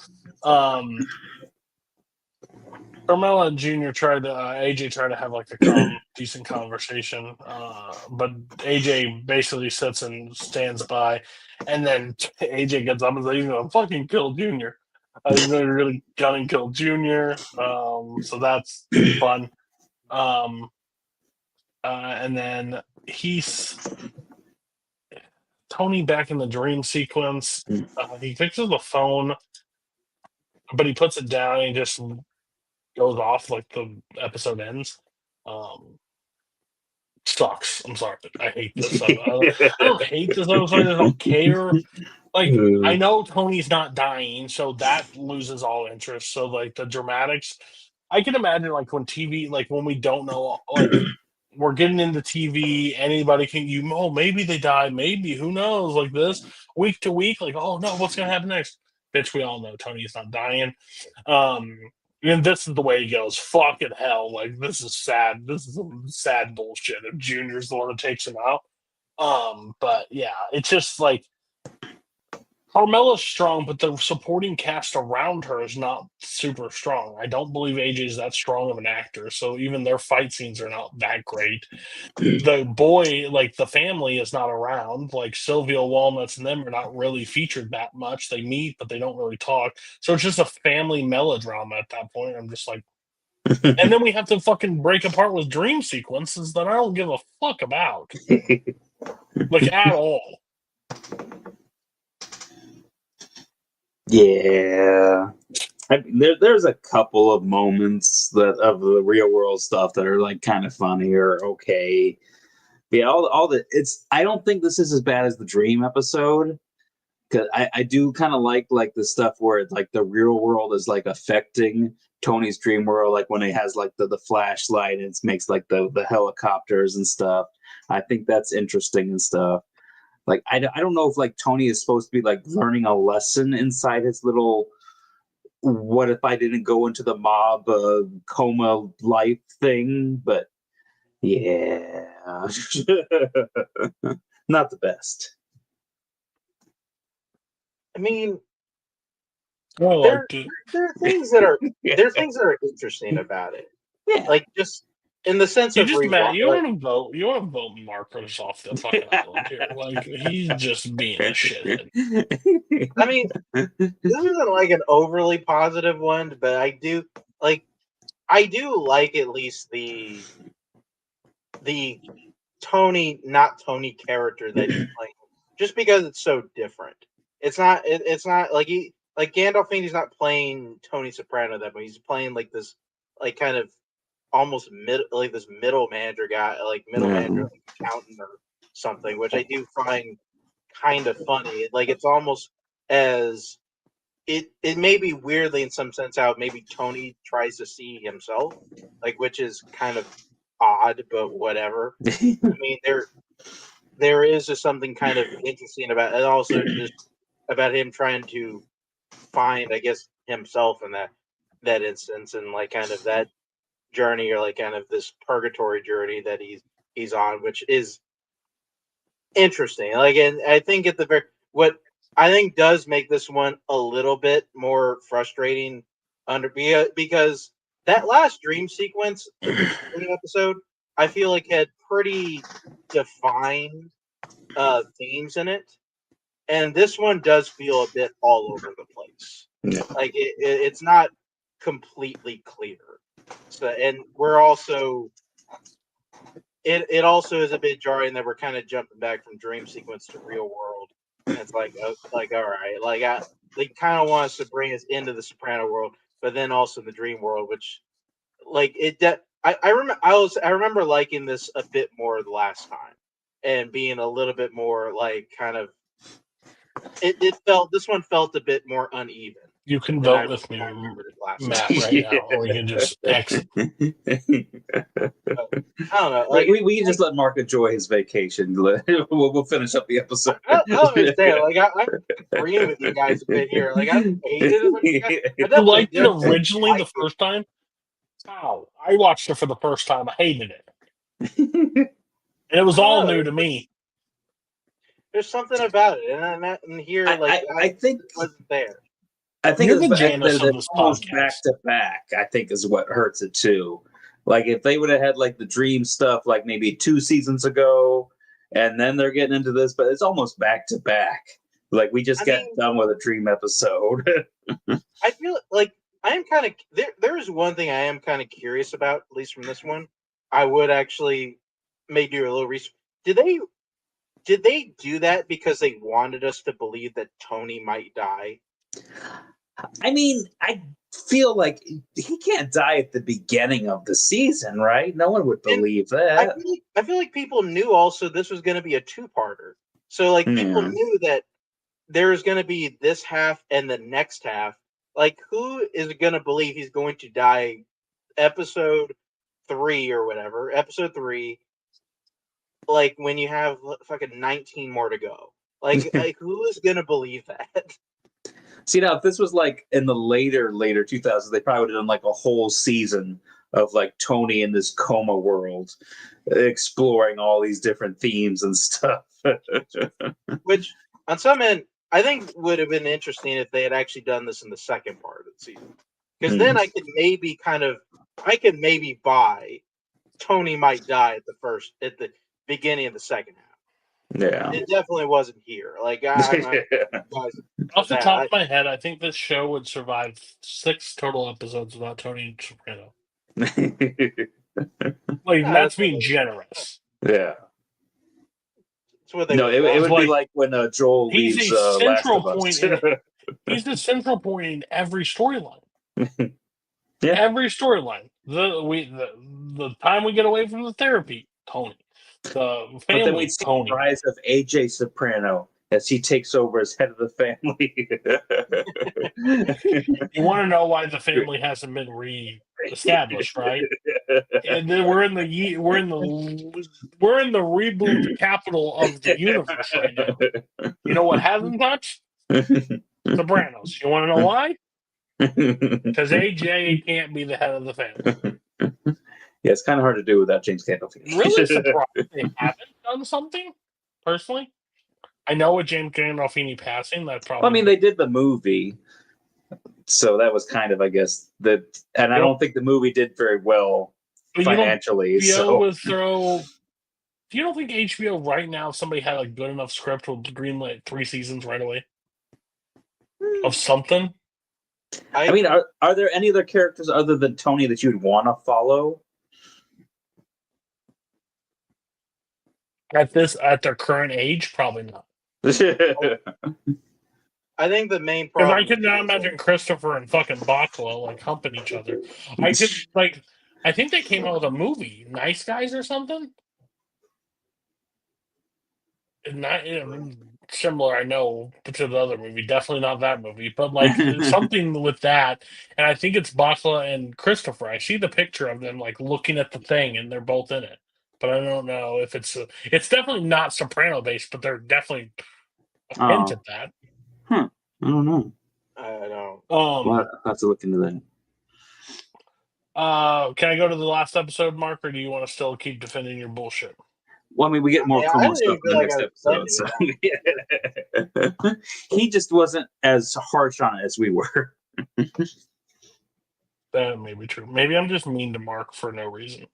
Carmela and Junior tried to AJ tried to have like a decent conversation, but AJ basically sits and stands by, and then AJ gets up and says, "He's gonna fucking kill Junior. He's gonna really gonna kill Junior." So that's fun. And then he's Tony back in the dream sequence. He fixes the phone, but he puts it down and he just goes off like the episode ends. Sucks. I'm sorry. I hate this. I don't hate this episode. I don't care. Like, I know Tony's not dying, so that loses all interest. So, like, the dramatics, I can imagine, like, when TV, like, when we don't know, like, we're getting into TV, anybody can, maybe they died, maybe, who knows, like this, week to week, like, oh, no, what's going to happen next? Bitch, we all know Tony's not dying. And this is the way he goes. Fucking hell. Like, this is sad. This is some sad bullshit if Junior's the one that takes him out. But yeah, it's just like Carmela's strong, but the supporting cast around her is not super strong. I don't believe AJ's that strong of an actor, so even their fight scenes are not that great. The boy, like the family, is not around. Like Sylvia, Walnuts, and them are not really featured that much. They meet, but they don't really talk. So it's just a family melodrama at that point. I'm just like, and then we have to fucking break apart with dream sequences that I don't give a fuck about, like at all.
Yeah, there's a couple of moments that of the real world stuff that are like kind of funny or okay. But yeah, all the it's. I don't think this is as bad as the Dream episode because I do kind of like the stuff where it's like the real world is like affecting Tony's dream world, like when he has like the flashlight and it makes like the helicopters and stuff. I think that's interesting and stuff. Like, I don't know if, like, Tony is supposed to be, like, learning a lesson inside his little, what if I didn't go into the mob coma life thing, but, yeah. Not the best.
I mean,
Oh,
there are things that are interesting about it.
Yeah.
Like, just in the sense
you
of
just
rewatch,
you want to vote. You want to vote Marcos off the fucking island here. Like he's just being a shithead.
I mean, this isn't like an overly positive one, but I do like at least the Tony, not Tony character that he's playing, just because it's so different. It's not like Gandolfini's not playing Tony Soprano that way. He's playing like this, like kind of almost this middle manager guy, like manager, like accountant or something, which I do find kind of funny. Like it's almost as it may be weirdly in some sense how maybe Tony tries to see himself, like which is kind of odd, but whatever. I mean, there is just something kind of interesting about it, also just about him trying to find, I guess, himself in that instance, and like kind of that journey, or like kind of this purgatory journey that he's on, which is interesting. Like, and I think what I think does make this one a little bit more frustrating because that last dream sequence in the episode, I feel like had pretty defined themes in it, and this one does feel a bit all over the place. Yeah. Like it's not completely clear. So, and we're also it also is a bit jarring that we're kind of jumping back from dream sequence to real world. And it's like all right, they kind of want us to bring us into the Soprano world, but then also the dream world, which I remember liking this a bit more the last time, and being a little bit more like kind of this one felt a bit more uneven.
You can
than
vote with me,
I remembered it last
Matt,
time.
right now, or you can just exit.
I don't know. Like
we can just let Mark enjoy his vacation. We'll finish up the episode.
I don't understand. Like I'm agreeing with you guys a bit here. Like I hated it.
You liked it originally the first time? Wow. I watched it for the first time. I hated it. And it was all new to me.
There's something about it, and here, like
I think
it wasn't there.
I think
You're
the Janus of this podcast.
Back to back, I think, is what hurts it too. Like if they would have had like the dream stuff, like maybe 2 seasons ago, and then they're getting into this, but it's almost back to back. Like we just got done with a dream episode.
I feel like I am kind of there's one thing I am kind of curious about, at least from this one. I would actually maybe do a little research. Did they do that because they wanted us to believe that Tony might die?
I mean, I feel like he can't die at the beginning of the season, right? No one would believe that.
I feel like people knew also this was going to be a 2-parter. So like people knew that there's going to be this half and the next half. Like who is going to believe he's going to die episode 3 or whatever, episode 3, like when you have fucking 19 more to go. Like who is going to believe that?
See, now if this was like in the later 2000s, they probably would have done like a whole season of like Tony in this coma world, exploring all these different themes and stuff.
Which, on some end, I think would have been interesting if they had actually done this in the second part of the season. Because then I could maybe buy Tony might die at the beginning of the second half.
Yeah,
it definitely wasn't here. Like
off the top of my head, I think this show would survive 6 total episodes without Tony Soprano. Like that's being generous.
Yeah.
It
would be like when Joel leaves.
He's a central
Last
point. He's the central point in every storyline.
Yeah.
Every storyline. The time we get away from the therapy, Tony. The family,
but then we see
Tony.
the rise of AJ Soprano as he takes over as head of the family.
You want to know why the family hasn't been re-established, right? And then we're in the reboot capital of the universe right now. You know what hasn't touched? Sopranos. You want to know why? Because AJ can't be the head of the family.
Yeah, it's kind of hard to do without James Gandolfini.
Really surprised they haven't done something, personally. I know with James Gandolfini passing, that probably...
Well, I mean, they did the movie, so that was kind of, I guess, and I don't think the movie did very well financially.
Do you don't think HBO right now, if somebody had a good enough script, would greenlight 3 seasons right away? Of something?
I mean, are there any other characters other than Tony that you'd want to follow?
At their current age, probably not.
I think the main problem.
Because I could not imagine Christopher and fucking Bakla like humping each other. I think they came out with a movie, Nice Guys or something. Not similar, I know, to the other movie. Definitely not that movie, but like something with that. And I think it's Bakla and Christopher. I see the picture of them like looking at the thing, and they're both in it. But I don't know if it's definitely not Soprano based, but they're definitely a hint at that.
I don't know.
I don't.
I'll have to look into that.
Can I go to the last episode, Mark, or do you want to still keep defending your bullshit?
Well, I mean, we get more promo stuff in the next episode. So. He just wasn't as harsh on it as we were.
That may be true. Maybe I'm just mean to Mark for no reason.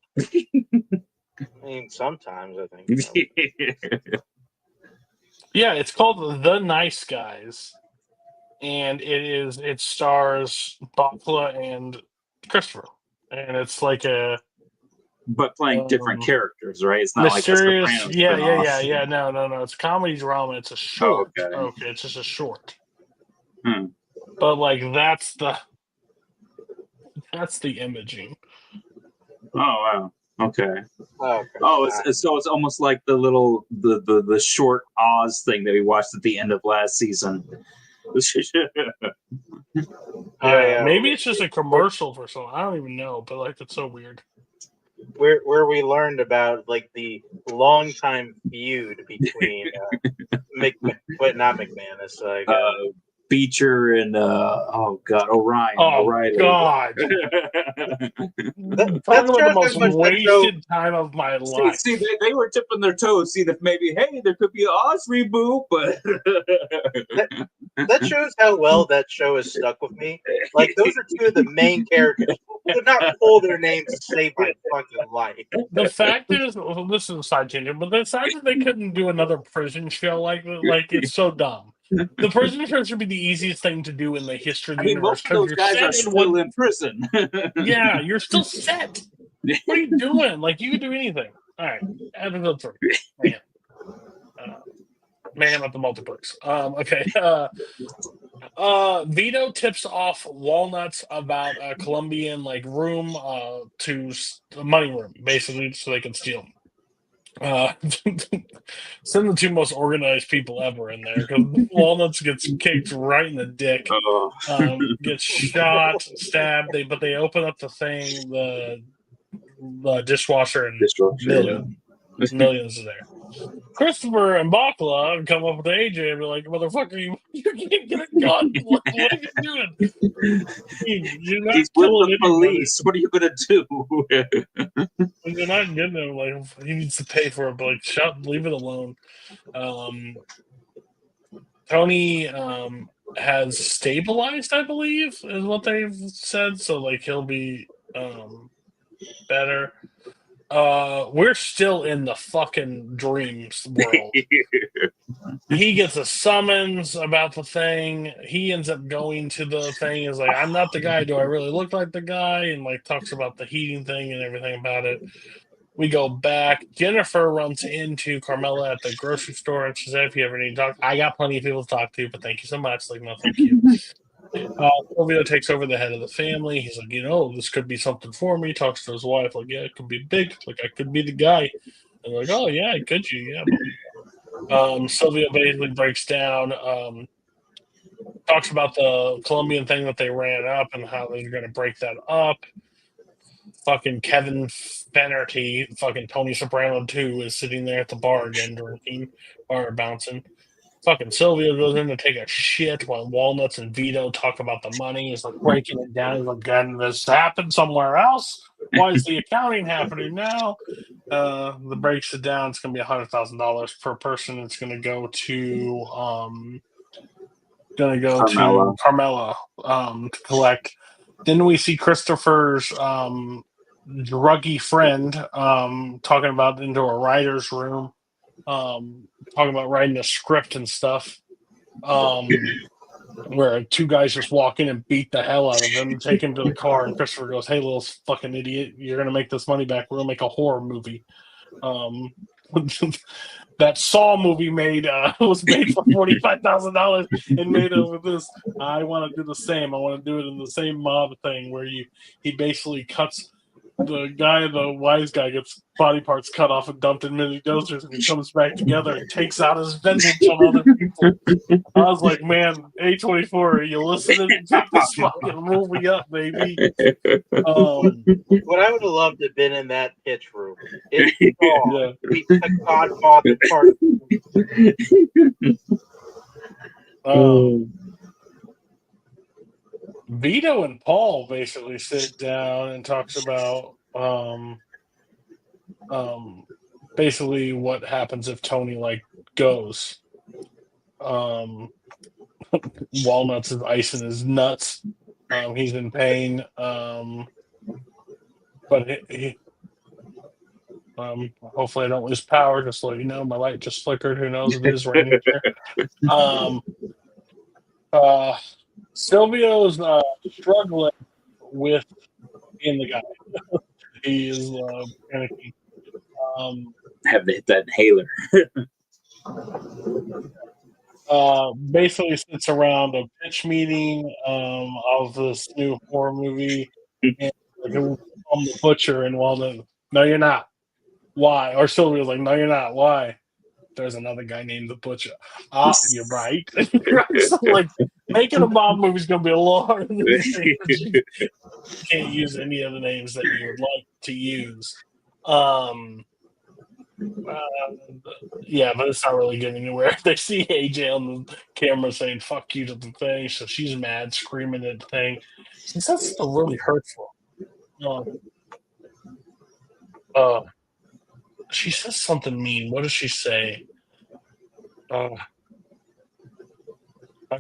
I mean, sometimes I think.
Yeah, it's called The Nice Guys, and it stars Bakla and Christopher, and it's like
But playing different characters, right? It's not
Mysterious.
like a Sopranos
Yeah.
spinoff.
No. It's a comedy drama. It's a
Oh,
short.
okay.
Okay, it's just a short.
Hmm.
But like that's the imaging.
Oh wow. Okay.
Okay.
Oh, it's almost like the short Oz thing that we watched at the end of last season.
Yeah, maybe it's just a commercial for something. I don't even know, but like it's so weird.
Where we learned about like the longtime feud between but not McManus, like
Beecher and Orion.
Oh
O'Reilly.
God!
that
Talking about the
shows
most
how much that
wasted time of my life.
See, they were tipping their toes. See that maybe, hey, there could be an Oz reboot, but
that shows how well that show has stuck with me. Like those are two of the main characters. Could not pull their names to save my fucking life.
The fact is, well, this is a side tangent, but the fact that they couldn't do another prison show like it's so dumb. The prison show should be the easiest thing to do in the history of the universe.
most of those guys are still in prison.
Yeah, you're still set. What are you doing? Like, you can do anything. All right, episode 3. Mayham. Mayham at the Multiplex. Okay. Vito tips off Walnuts about a Colombian room to the money room, basically, so they can steal. Send the two most organized people ever in there because Walnuts gets kicked right in the dick, gets shot, stabbed. But they open up the thing, the dishwasher, and millions are there. Christopher and Bakla come up with AJ and be like, "Motherfucker, you can't get a gun. What are you doing? You're not
He's with the police. What are you gonna do?"
You're not getting him. Like, he needs to pay for it, but leave it alone. Tony has stabilized, I believe, is what they've said. So he'll be better. We're still in the fucking dreams world. He gets a summons about the thing. He ends up going to the thing. Is like, I'm not the guy. Do I really look like the guy? And talks about the heating thing and everything about it. We go back. Jennifer runs into Carmela at the grocery store and she said, "If you ever need to talk, I got plenty of people to talk to, but thank you so much." Like, no, thank you. Silvio takes over the head of the family. He's like, this could be something for me. Talks to his wife, like, yeah, it could be big. Like, I could be the guy. And like, oh, yeah, could you? Yeah. Silvio basically breaks down, talks about the Colombian thing that they ran up and how they're going to break that up. Fucking Kevin Fennerty, fucking Tony Soprano 2 is sitting there at the bar again drinking, bar bouncing. Fucking Silvio goes in to take a shit while Walnuts and Vito talk about the money. He's like breaking it down. He's like, "Can this happen somewhere else? Why is the accounting happening now?" The breaks it down. It's going to be $100,000 per person. It's going to go to Carmela to collect. Then we see Christopher's druggy friend talking about into a writer's room. Talking about writing a script and stuff, where two guys just walk in and beat the hell out of him and take him to the car, and Christopher goes, "Hey, little fucking idiot, you're gonna make this money back. We're gonna make a horror movie." That Saw movie was made for $45,000 and made over this. I want to do the same. I want to do it in the same mob thing where he basically cuts. The wise guy gets body parts cut off and dumped in mini dosers, and he comes back together and takes out his vengeance on other people. I was like, man, A24, are you listening? Take this fucking movie up, baby.
What I would have loved to have been in that pitch room. We took Godfather Part.
Vito and Paul basically sit down and talks about basically what happens if Tony goes. Walnuts is icing his nuts. He's in pain. But he hopefully I don't lose power. Just to let you know, my light just flickered. Who knows if it is raining here. Silvio's struggling with being the guy. He is panicking.
Have they hit that inhaler?
Basically sits around a pitch meeting of this new horror movie, and like, I'm the butcher, and Walden, no, you're not. Why? Or Sylvia's like, no, you're not. Why? There's another guy named the butcher. Ah, you're right. So, like, making a mob movie is gonna be a little harder than you think. You can't use any of the names that you would like to use. Yeah, but it's not really getting anywhere. They see AJ on the camera saying "fuck you" to the thing, so she's mad, screaming at the thing. She says something really hurtful. Uh, uh, she says something mean. What does she say? A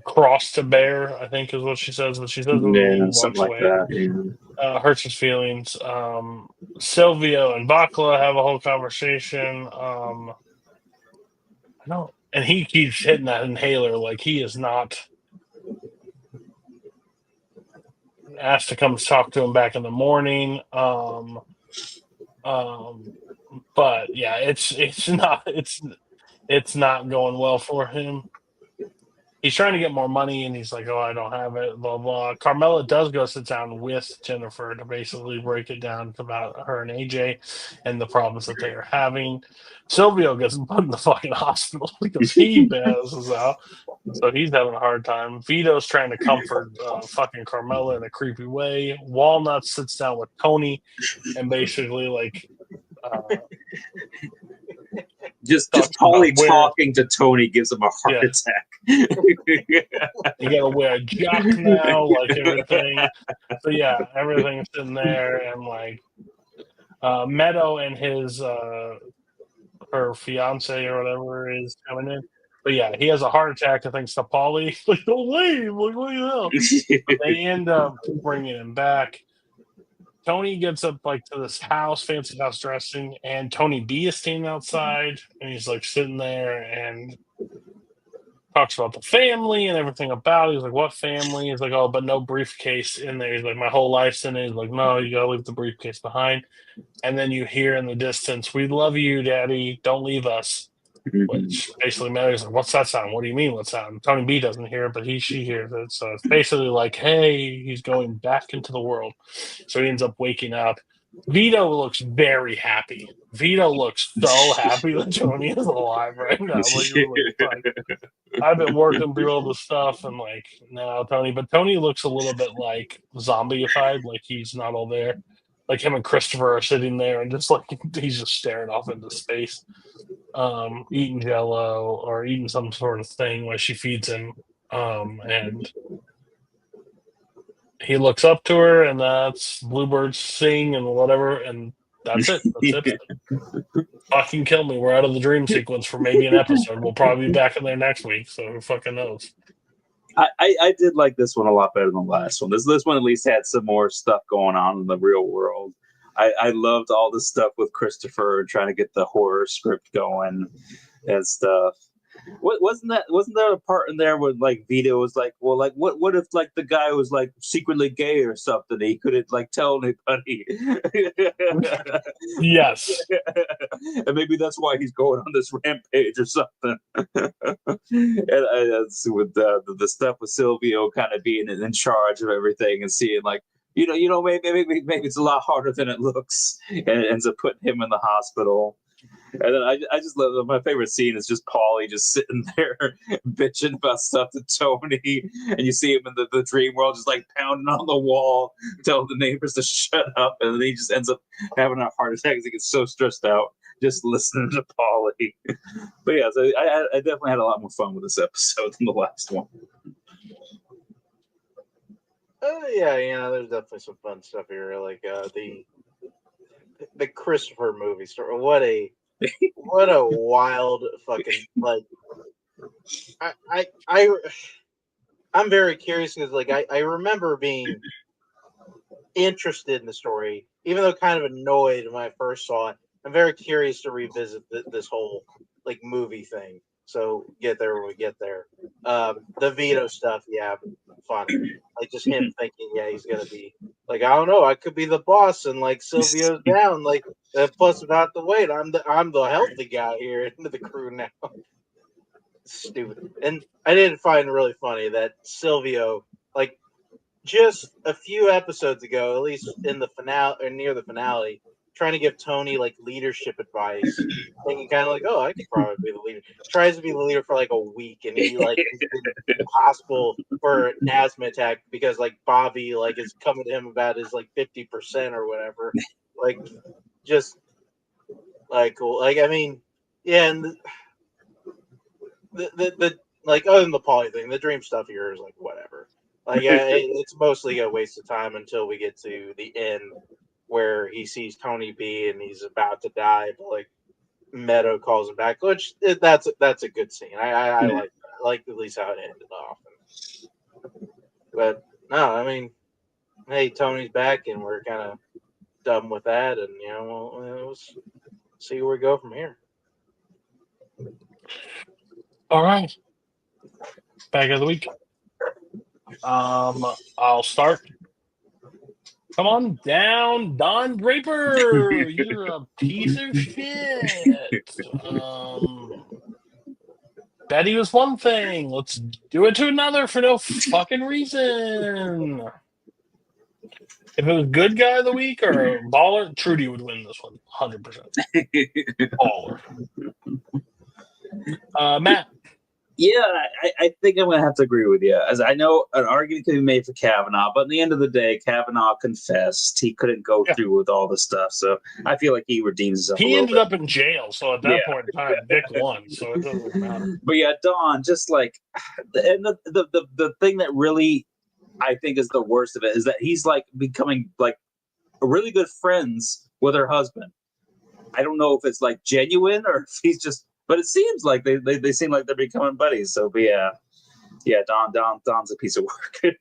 cross to bear, I think, is what she says. But she says it
Yeah,
mean,
something
walks
like
away.
that. Yeah.
Hurts his feelings. Silvio and Bakla have a whole conversation. I don't, and he keeps hitting that inhaler like he is not asked to come talk to him back in the morning. But yeah, it's not going well for him. He's trying to get more money, and he's like, "Oh, I don't have it." Blah blah. Carmela does go sit down with Jennifer to basically break it down about her and AJ and the problems that they are having. Silvio gets put in the fucking hospital because he passes out. So he's having a hard time. Vito's trying to comfort fucking Carmela in a creepy way. Walnut sits down with Tony and basically like
Just
talks
Paulie
about where
talking to Tony gives him a heart
Yeah.
attack.
you gotta wear a jock now, like everything. So yeah, everything's in there, and like Meadow and his her fiance or whatever is coming in. But yeah, he has a heart attack. Thanks to Paulie. Like, don't leave. Like, what the hell? But they end up bringing him back. Tony gets up like to this house, fancy house dressing, and Tony B is standing outside, and he's like sitting there and talks about the family and everything about it. He's like, "What family?" He's like, "Oh, but no briefcase in there." He's like, "My whole life's in it." He's like, "No, you gotta leave the briefcase behind." And then you hear in the distance, "We love you, Daddy. Don't leave us." Which basically matters. Like, what's that sound? What do you mean, what's that? And Tony B doesn't hear it, but she hears it. So it's basically like, hey, he's going back into the world. So he ends up waking up. Vito looks very happy. Vito looks so happy that Tony is alive right now. Like, I've been working through all the stuff and like now Tony, but Tony looks a little bit like zombieified, like he's not all there. Like him and Christopher are sitting there and just like he's just staring off into space, eating jello or eating some sort of thing while she feeds him. And he looks up to her, and that's bluebirds sing and whatever, and that's it. That's it. Fucking kill me. We're out of the dream sequence for maybe an episode. We'll probably be back in there next week, so who fucking knows?
I did like this one a lot better than the last one. This one at least had some more stuff going on in the real world. I loved all the stuff with Christopher trying to get the horror script going and stuff. Wasn't there a part in there where like Vito was like, well, like what if like the guy was like secretly gay or something? He couldn't like tell anybody.
Yes.
And maybe that's why he's going on this rampage or something. And with the stuff with Silvio kind of being in charge of everything and seeing like, maybe it's a lot harder than it looks, and it ends up putting him in the hospital. And then I just love my favorite scene is just Paulie just sitting there bitching about stuff to Tony, and you see him in the dream world just like pounding on the wall, telling the neighbors to shut up, and then he just ends up having a heart attack because he gets so stressed out just listening to Paulie. But yeah, so I definitely had a lot more fun with this episode than the last one.
Yeah, there's definitely some fun stuff here, like the Christopher movie story. What a wild fucking like. I'm very curious because like I remember being interested in the story, even though kind of annoyed when I first saw it. I'm very curious to revisit this whole like movie thing. So get there when we get there. The Vito stuff, yeah, fun. Like just him thinking, yeah, he's gonna be like I don't know, I could be the boss, and like Silvio's down, like plus about the weight, I'm the healthy guy here into the crew now. Stupid. And I did find it really funny that Silvio, like just a few episodes ago, at least in the finale or near the finale, trying to give Tony like leadership advice, thinking kind of like, oh, I could probably be the leader. Tries to be the leader for like a week, and he like it's been impossible for an asthma attack because like Bobby like is coming to him about his like 50% or whatever, like just like cool. Like I mean, yeah, and the like other than the poly thing, the dream stuff here is like whatever. Like it's mostly a waste of time until we get to the end where he sees Tony B and he's about to die, but like Meadow calls him back, which that's a good scene. I like that. I like at least how it ended off. But no, I mean, hey, Tony's back and we're kind of done with that, and you know we'll see where we go from here.
All right. Bag of the week. I'll start. Come on down, Don Draper. You're a piece of shit. Betty was one thing. Let's do it to another for no fucking reason. If it was good guy of the week or baller, Trudy would win this one, 100%. Baller. Matt.
Yeah, I think I'm going to have to agree with you. As I know an argument can be made for Kavanaugh, but at the end of the day, Kavanaugh confessed he couldn't go through with all the stuff. So I feel like he redeems himself.
He ended up in jail, so at that point in time, Dick won, so it doesn't matter.
But yeah, Dawn, just like, and the thing that really I think is the worst of it is that he's like becoming like really good friends with her husband. I don't know if it's like genuine or if he's just. But it seems like they seem like they're becoming buddies. So, but yeah, Don's a piece of work.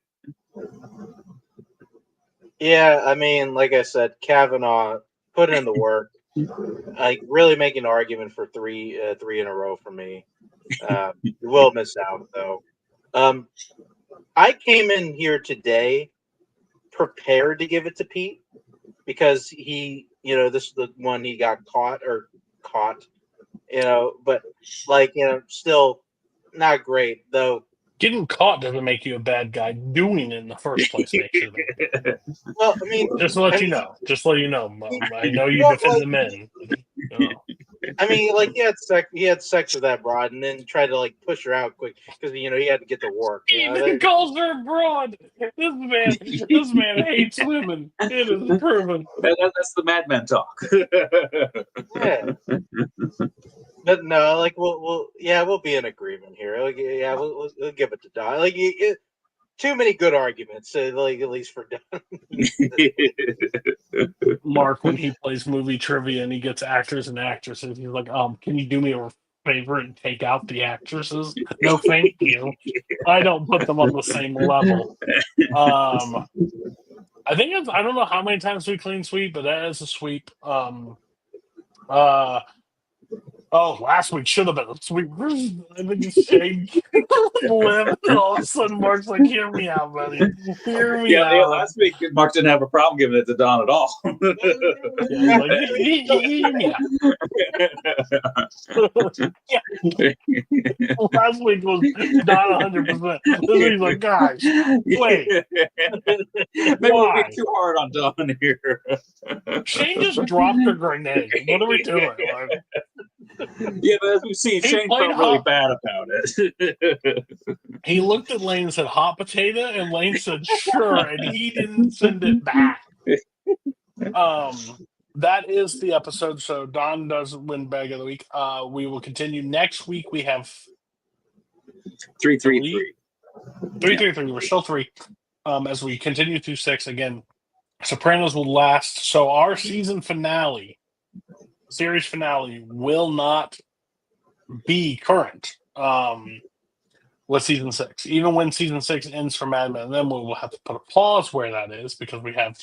Yeah, I mean, like I said, Kavanaugh put in the work, like really making an argument for three in a row for me. You will miss out though. I came in here today prepared to give it to Pete because he, this is the one he got caught. But like, still not great though.
Getting caught doesn't make you a bad guy. Doing it in the first place makes you bad.
Well, I mean,
just to let you know. I know you defend the men.
I mean, like he had sex with that broad, and then tried to like push her out quick because he had to get to work.
He calls her a broad. This man hates women. It is proven.
That's the madman talk.
Yeah. But no, like we'll be in agreement here. Like, yeah, we'll give it to Don. Like too many good arguments, like at least for Don.
Mark, when he plays movie trivia and he gets actors and actresses, he's like, can you do me a favor and take out the actresses? No, thank you. I don't put them on the same level. I think I don't know how many times we clean sweep, but that is a sweep. Last week should have been a sweep. I think it's Shane Liv, and all of a sudden Mark's like, hear me out, buddy. Hear me out.
Yeah, last week Mark didn't have a problem giving it to Don at all.
Yeah, like, hear me out. Yeah. Last week was not 100%. This week's like, guys, wait.
Maybe we're being too hard on Don here.
Shane just dropped a grenade. What are we doing?
Yeah, but as we've seen, Shane felt really bad about it.
He looked at Lane and said, hot potato, and Lane said, sure, and he didn't send it back. That is the episode, so Don does win bag of the week. We will continue. Next week, we have
333.
333. We're still 3. As we continue through 6, again, Sopranos will last. So our series finale will not be current with season 6. Even when season 6 ends for Mad Men, then we'll have to put a pause where that is because we have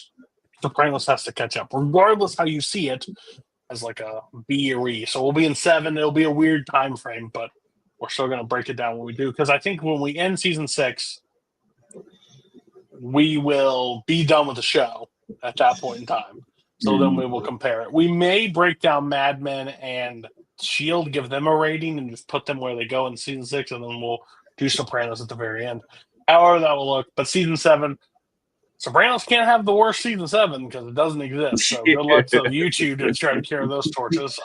Sopranos has to catch up, regardless how you see it as like a B or E. So we'll be in 7. It'll be a weird time frame, but we're still going to break it down when we do because I think when we end season 6, we will be done with the show at that point in time. So then we will compare it. We may break down Mad Men and Shield, give them a rating, and just put them where they go in season 6, and then we'll do Sopranos at the very end. However that will look. But season 7, Sopranos can't have the worst season 7 because it doesn't exist. So good luck to YouTube to try to carry those torches.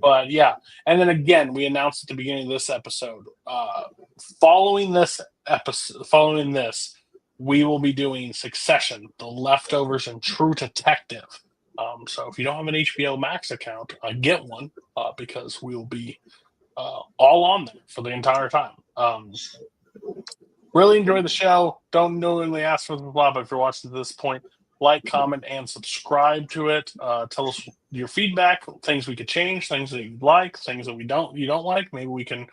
But yeah, and then again, we announced at the beginning of this episode. Following this, we will be doing Succession, The Leftovers, and True Detective. So if you don't have an HBO Max account, get one because we will be all on there for the entire time. Really enjoy the show. Don't knowingly ask for the blah, but if you're watching to this point, like, comment, and subscribe to it. Tell us your feedback, things we could change, things that you like, things that you don't like. Maybe we can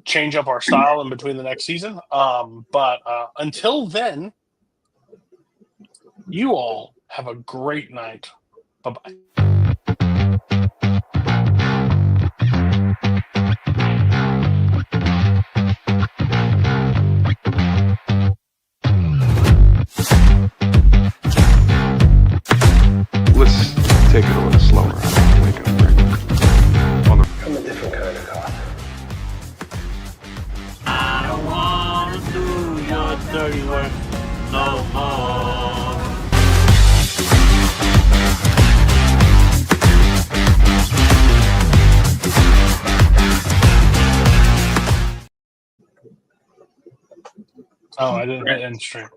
change up our style in between the next season. But until then, you all have a great night. Bye-bye.
Let's take it a little slower. Take a break.
I'm a different kind of cop.
I don't wanna do your dirty work no more.
Oh, I didn't hit end stream.